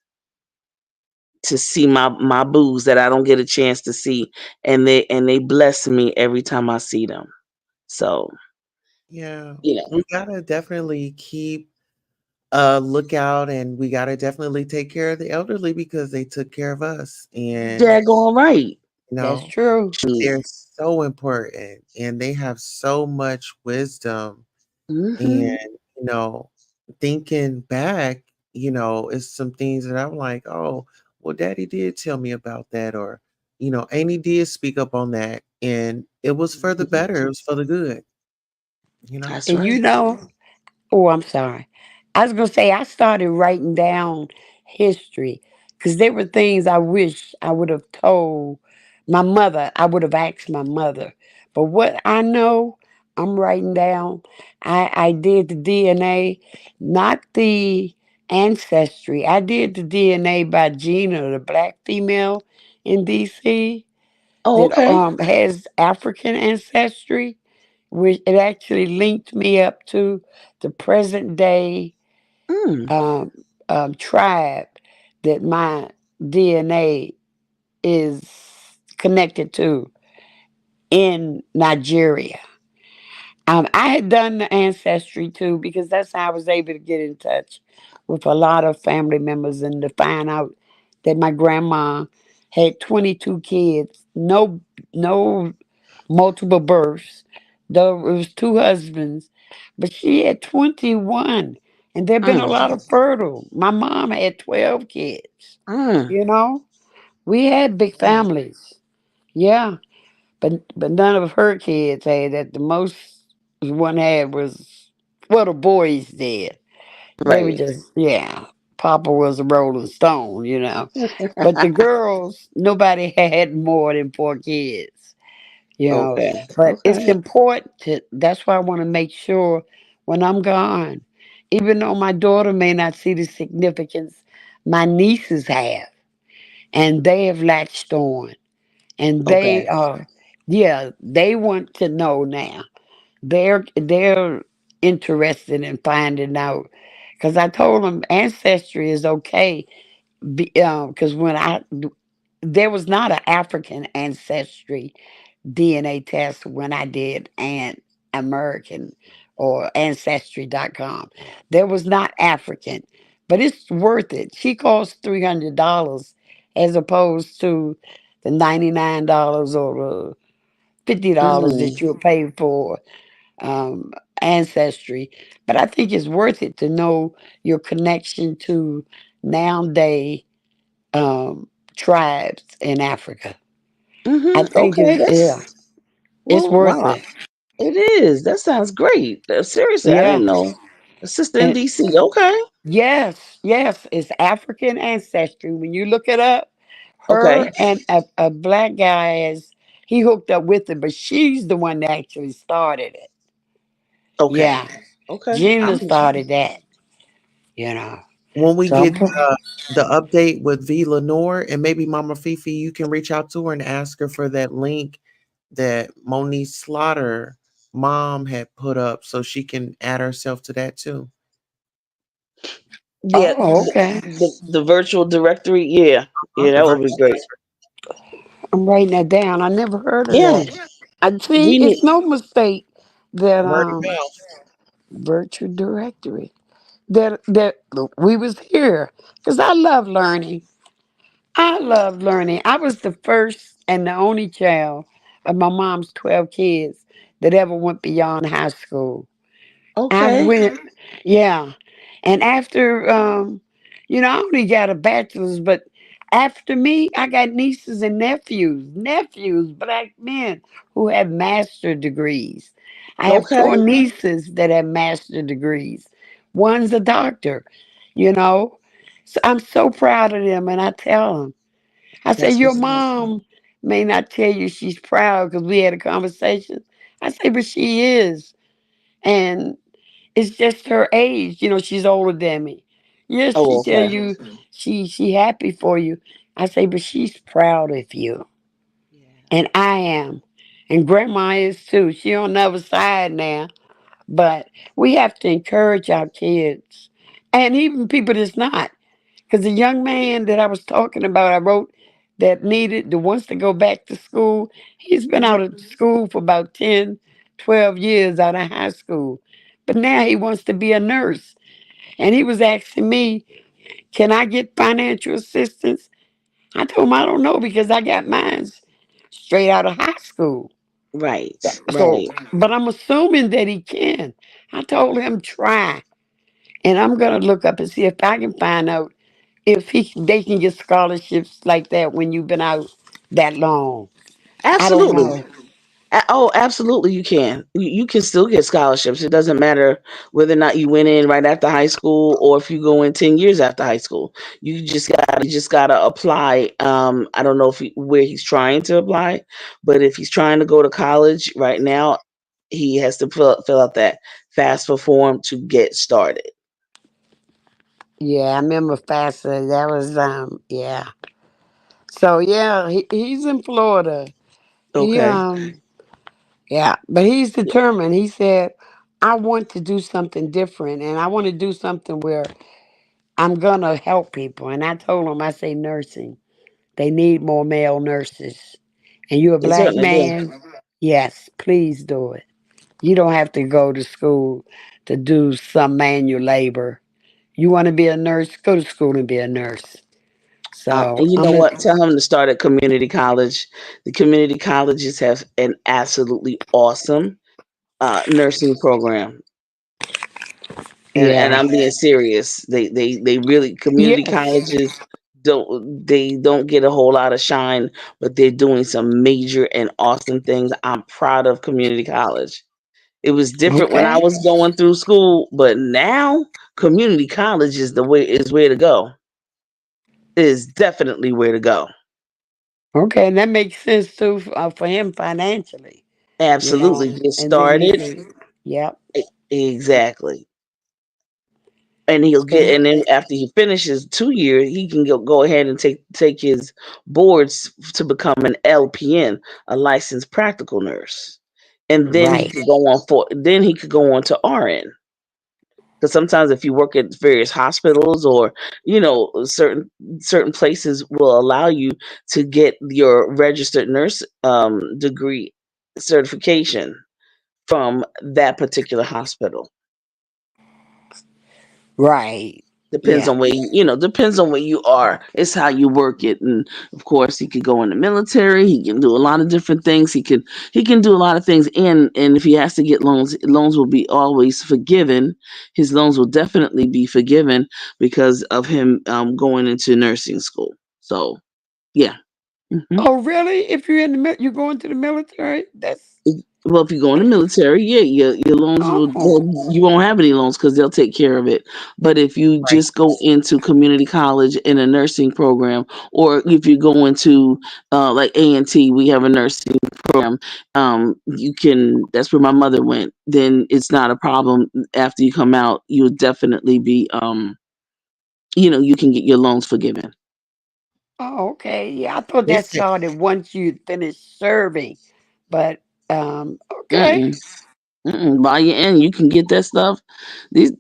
to see my boos that I don't get a chance to see. And they bless me every time I see them. So, Yeah, you know, we gotta definitely keep a lookout, and we gotta definitely take care of the elderly because they took care of us, and daggone right. you That's know true. they're so important, and they have so much wisdom. And Mm-hmm. you know, thinking back, it's some things that I'm like, oh, well, Daddy did tell me about that, or Amy did speak up on that, and it was for the better. It was for the good. You know. That's And right. oh, I'm sorry. I was gonna say I started writing down history because there were things I wish I would have told my mother. I would have asked my mother. But what I know, I'm writing down. I did the DNA, not the ancestry. I did the DNA by Gina, the black female in DC Oh, that okay. has African ancestry, which it actually linked me up to the present day Mm, um, tribe that my DNA is connected to in Nigeria. I had done the ancestry too because that's how I was able to get in touch with a lot of family members and to find out that my grandma had 22 kids, no multiple births. Though it was two husbands, but she had 21. And there have been a mm, lot of fertile. My mom had 12 kids. mm. You know, we had big families. Yeah, but none of her kids had that. The most one had was what the boys did. They were Right. just yeah. Papa was a Rolling Stone. But the girls, nobody had more than 4 kids. you know. Okay. But it's Okay. important to, that's why I want to make sure when I'm gone, even though my daughter may not see the significance, my nieces have, and they have latched on, and they Okay. are, yeah, they want to know now. They're interested in finding out because I told them ancestry is okay because when I there was not an African ancestry DNA test when I did an American or ancestry.com. There was not African, but it's worth it. She costs $300 as opposed to the $99 or the $50 that Mm, you'll pay for um, ancestry. But I think it's worth it to know your connection to nowadays tribes in Africa. I think okay. yeah, it's Well, worth wow. it. It is. That sounds great. Seriously, I Yeah. didn't know. A sister in And DC. Okay. yes, yes, it's African ancestry. When you look it up, her Okay. and a black guy is he hooked up with her, but she's the one that actually started it. Okay. Yeah. Okay. Gina started that, you know. When we So I'm get the update with V Lenore, and maybe Mama Fifi, you can reach out to her and ask her for that link that Monique Slaughter mom had put up so she can add herself to that too. Yeah. oh, okay. The virtual directory. Yeah. Uh-huh, Yeah. the That would be virtual great. I'm writing that down. I never heard of Yeah. that. I see We it's need. no mistake that word of mouth. virtual directory. that we was here because I love learning. I love learning. I was the first and the only child of my mom's 12 kids that ever went beyond high school. I Okay. went, yeah. And after, I only got a bachelor's, but after me, I got nieces and nephews, black men who have master degrees. I have Okay. four nieces that have master degrees. One's a doctor, you know. So I'm so proud of them, and I tell them, I say, That's your what's up. mom may not tell you she's proud because we had a conversation. I say, but she is. And it's just her age. She's older than me. Yes, she Oh, tell okay. you she happy for you. I say, but she's proud of you. Yeah. And I am. And grandma is too. She on the other side now. But we have to encourage our kids. And even people that's not. Because the young man that I was talking about, I wrote that wants to go back to school. He's been out of school for about 10, 12 years out of high school. But now he wants to be a nurse. And he was asking me, can I get financial assistance? I told him I don't know because I got mine straight out of high school. Right. So, Right. but I'm assuming that he can. I told him try. And I'm gonna look up and see if I can find out if they can get scholarships like that when you've been out that long. I don't Absolutely. know. Oh, absolutely, you can. You can still get scholarships. It doesn't matter whether or not you went in right after high school or if you go in 10 years after high school. You just gotta apply. I don't know where he's trying to apply, but if he's trying to go to college right now, he has to fill out that FAFSA form to get started. Yeah, I remember FAFSA. That was yeah. So yeah, he's in Florida. He Okay. yeah, but he's determined. He said, I want to do something different and I want to do something where I'm gonna help people. And I told him, I say nursing. They need more male nurses. And you're a They black certainly do. man? Yes, please do it. You don't have to go to school to do some manual labor. You want to be a nurse? Go to school and be a nurse. So And you I'm know in, what? Tell him to start at community college. The community colleges have an absolutely awesome nursing program, and yeah. I'm being serious. They really community Yes. colleges don't get a whole lot of shine, but they're doing some major and awesome things. I'm proud of community college. It was different when I Okay. was going through school, but now community college is where to go. It is definitely where to go. Okay, and that makes sense too for him financially, Absolutely. Get and then he started. can, yep. Exactly. And he'll get, And, and then after he finishes 2 years, he can go ahead and take his boards to become an LPN, a licensed practical nurse. And right. then he could go on to RN. Because sometimes if you work at various hospitals or certain places will allow you to get your registered nurse degree certification from that particular hospital. Right. Depends Yeah. on depends on where you are. It's how you work it. And of course he could go in the military. He can do a lot of different things. He can do a lot of things. And if he has to get loans will be always forgiven. His loans will definitely be forgiven because of him going into nursing school. So yeah. Mhm. Oh, really? If you're you go into the military? That's Well, if you go in the military, yeah, your loans oh, you won't have any loans because they'll take care of it. But if you right. just go into community college in a nursing program, or if you go into like A&T, we have a nursing program. You can. That's where my mother went. Then it's not a problem. After you come out, you'll definitely be you can get your loans forgiven. Oh, okay. Yeah, I thought that Yes. started once you finish serving, but okay. Mm-mm. Mm-mm. While you're in, you can get that stuff. These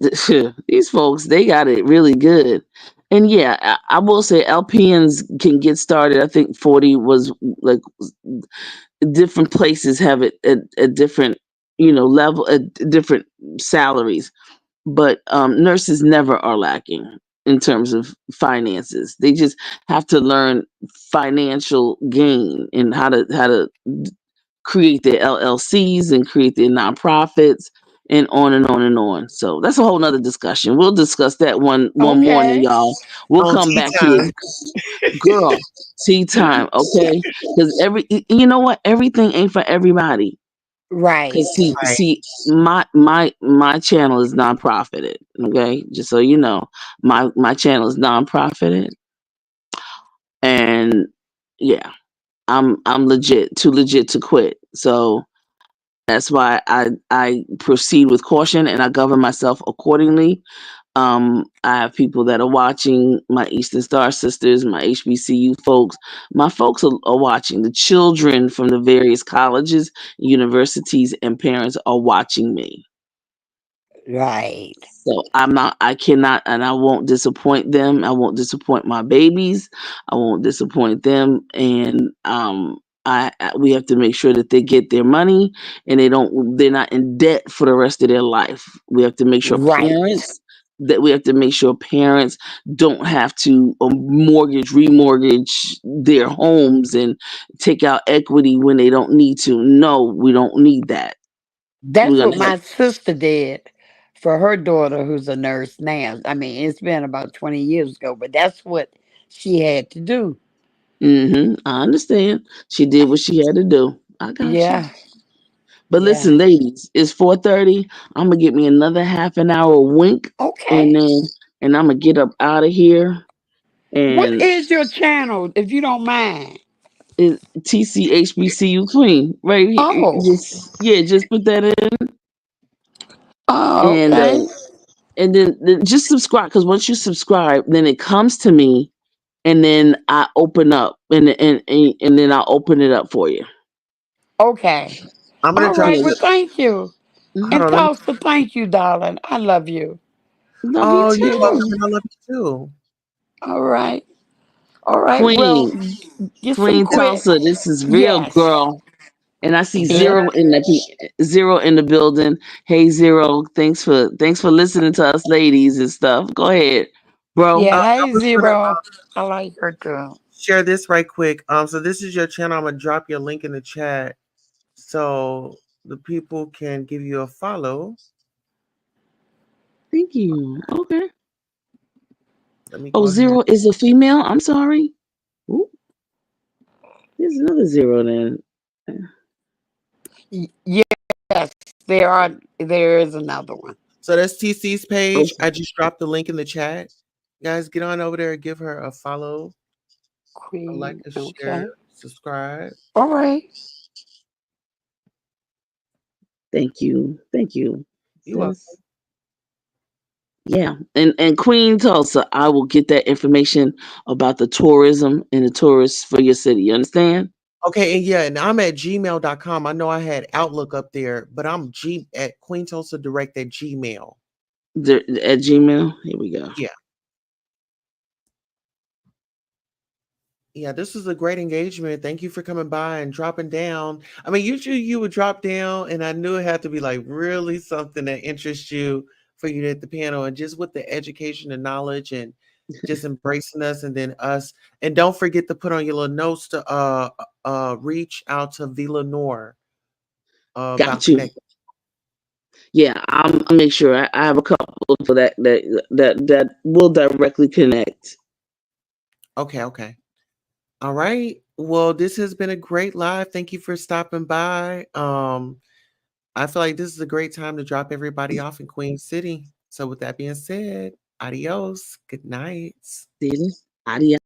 these folks, they got it really good. And yeah, I will say LPNs can get started. I think 40 was like different places have it at different level at different salaries. but nurses never are lacking in terms of finances. They just have to learn financial gain and how to create their LLCs and create their nonprofits and on and on and on. So that's a whole nother discussion. We'll discuss that one morning, Okay. y'all. We'll On come tea back here, time. girl. Tea time, okay? Because you know what, everything ain't for everybody. Right. Cause see, Right. see, my channel is non-profited. Okay, just so you know, my channel is non-profited, and yeah, I'm legit, too legit to quit. So that's why I proceed with caution and I govern myself accordingly. I have people that are watching, my Eastern Star sisters, my HBCU folks. My folks are watching. The children from the various colleges, universities, and parents are watching me. Right. So I cannot, and I won't disappoint them. I won't disappoint my babies. I won't disappoint them. And we have to make sure that they get their money and they're not in debt for the rest of their life. We have to make sure Right. parents don't have to remortgage their homes and take out equity when they don't need to. No, we don't need that. We're That's what gonna my sister did for her daughter, who's a nurse now. I mean, it's been about 20 years ago, but that's what she had to do. I understand. She did what she had to do. I got you. Yeah. But Yeah. listen, ladies, it's 4:30. I'm gonna get me another half an hour wink, and Okay. I'm gonna get up out of here. What And is your channel, if you don't mind? it, TCHBCU Queen, right here. Oh. Just put that in, Oh, and okay. then just subscribe. Because once you subscribe, then it comes to me, and then I open up, and then I open it up for you. Okay. I'm gonna All drop right. Yeah. Well, the. thank you. Hold And Mhm. on. Let me. Tulsa, thank you, darling. I love you. Love you Oh, you're too, welcome, and I love you too. All right. All right. Well, Queen. get some Queen quit. Tulsa, this is real, Yes. girl. And I see Yeah. zero in the building. Hey Zero, thanks for listening to us ladies and stuff. Go ahead, bro. Yeah. I Hey, was gonna Zero. I like her too. share this right quick. So this is your channel. I'm gonna drop your link in the chat so the people can give you a follow. Thank you. Okay. Let me Oh, go ahead. Zero is a female. I'm sorry. Ooh, there's another Zero then. Yes. There are. There is another one. So that's TC's page. Okay. I just dropped the link in the chat. Guys, get on over there and give her a follow, a like, Queen. a share, Okay. subscribe. All right. Thank you. Thank you, You welcome. sis. Yeah. And Queen Tulsa, I will get that information about the tourism and the tourists for your city. You understand? Okay, and yeah, and I'm at gmail.com. I know I had Outlook up there, but I'm G at Queen Tulsa Direct at Gmail. At Gmail. Here we go. Yeah. Yeah, this was a great engagement. Thank you for coming by and dropping down. I mean, usually you would drop down, and I knew it had to be like really something that interests you for you to hit the panel, and just with the education and knowledge and just embracing us and then us. And don't forget to put on your little notes to reach out to Vila Noor about Got you. connecting. Yeah, I'll make sure I have a couple for that will directly connect. Okay, okay. All right. Well, this has been a great live. Thank you for stopping by. I feel like this is a great time to drop everybody off in Queen City. So with that being said, adios. Good night. See you. Adios.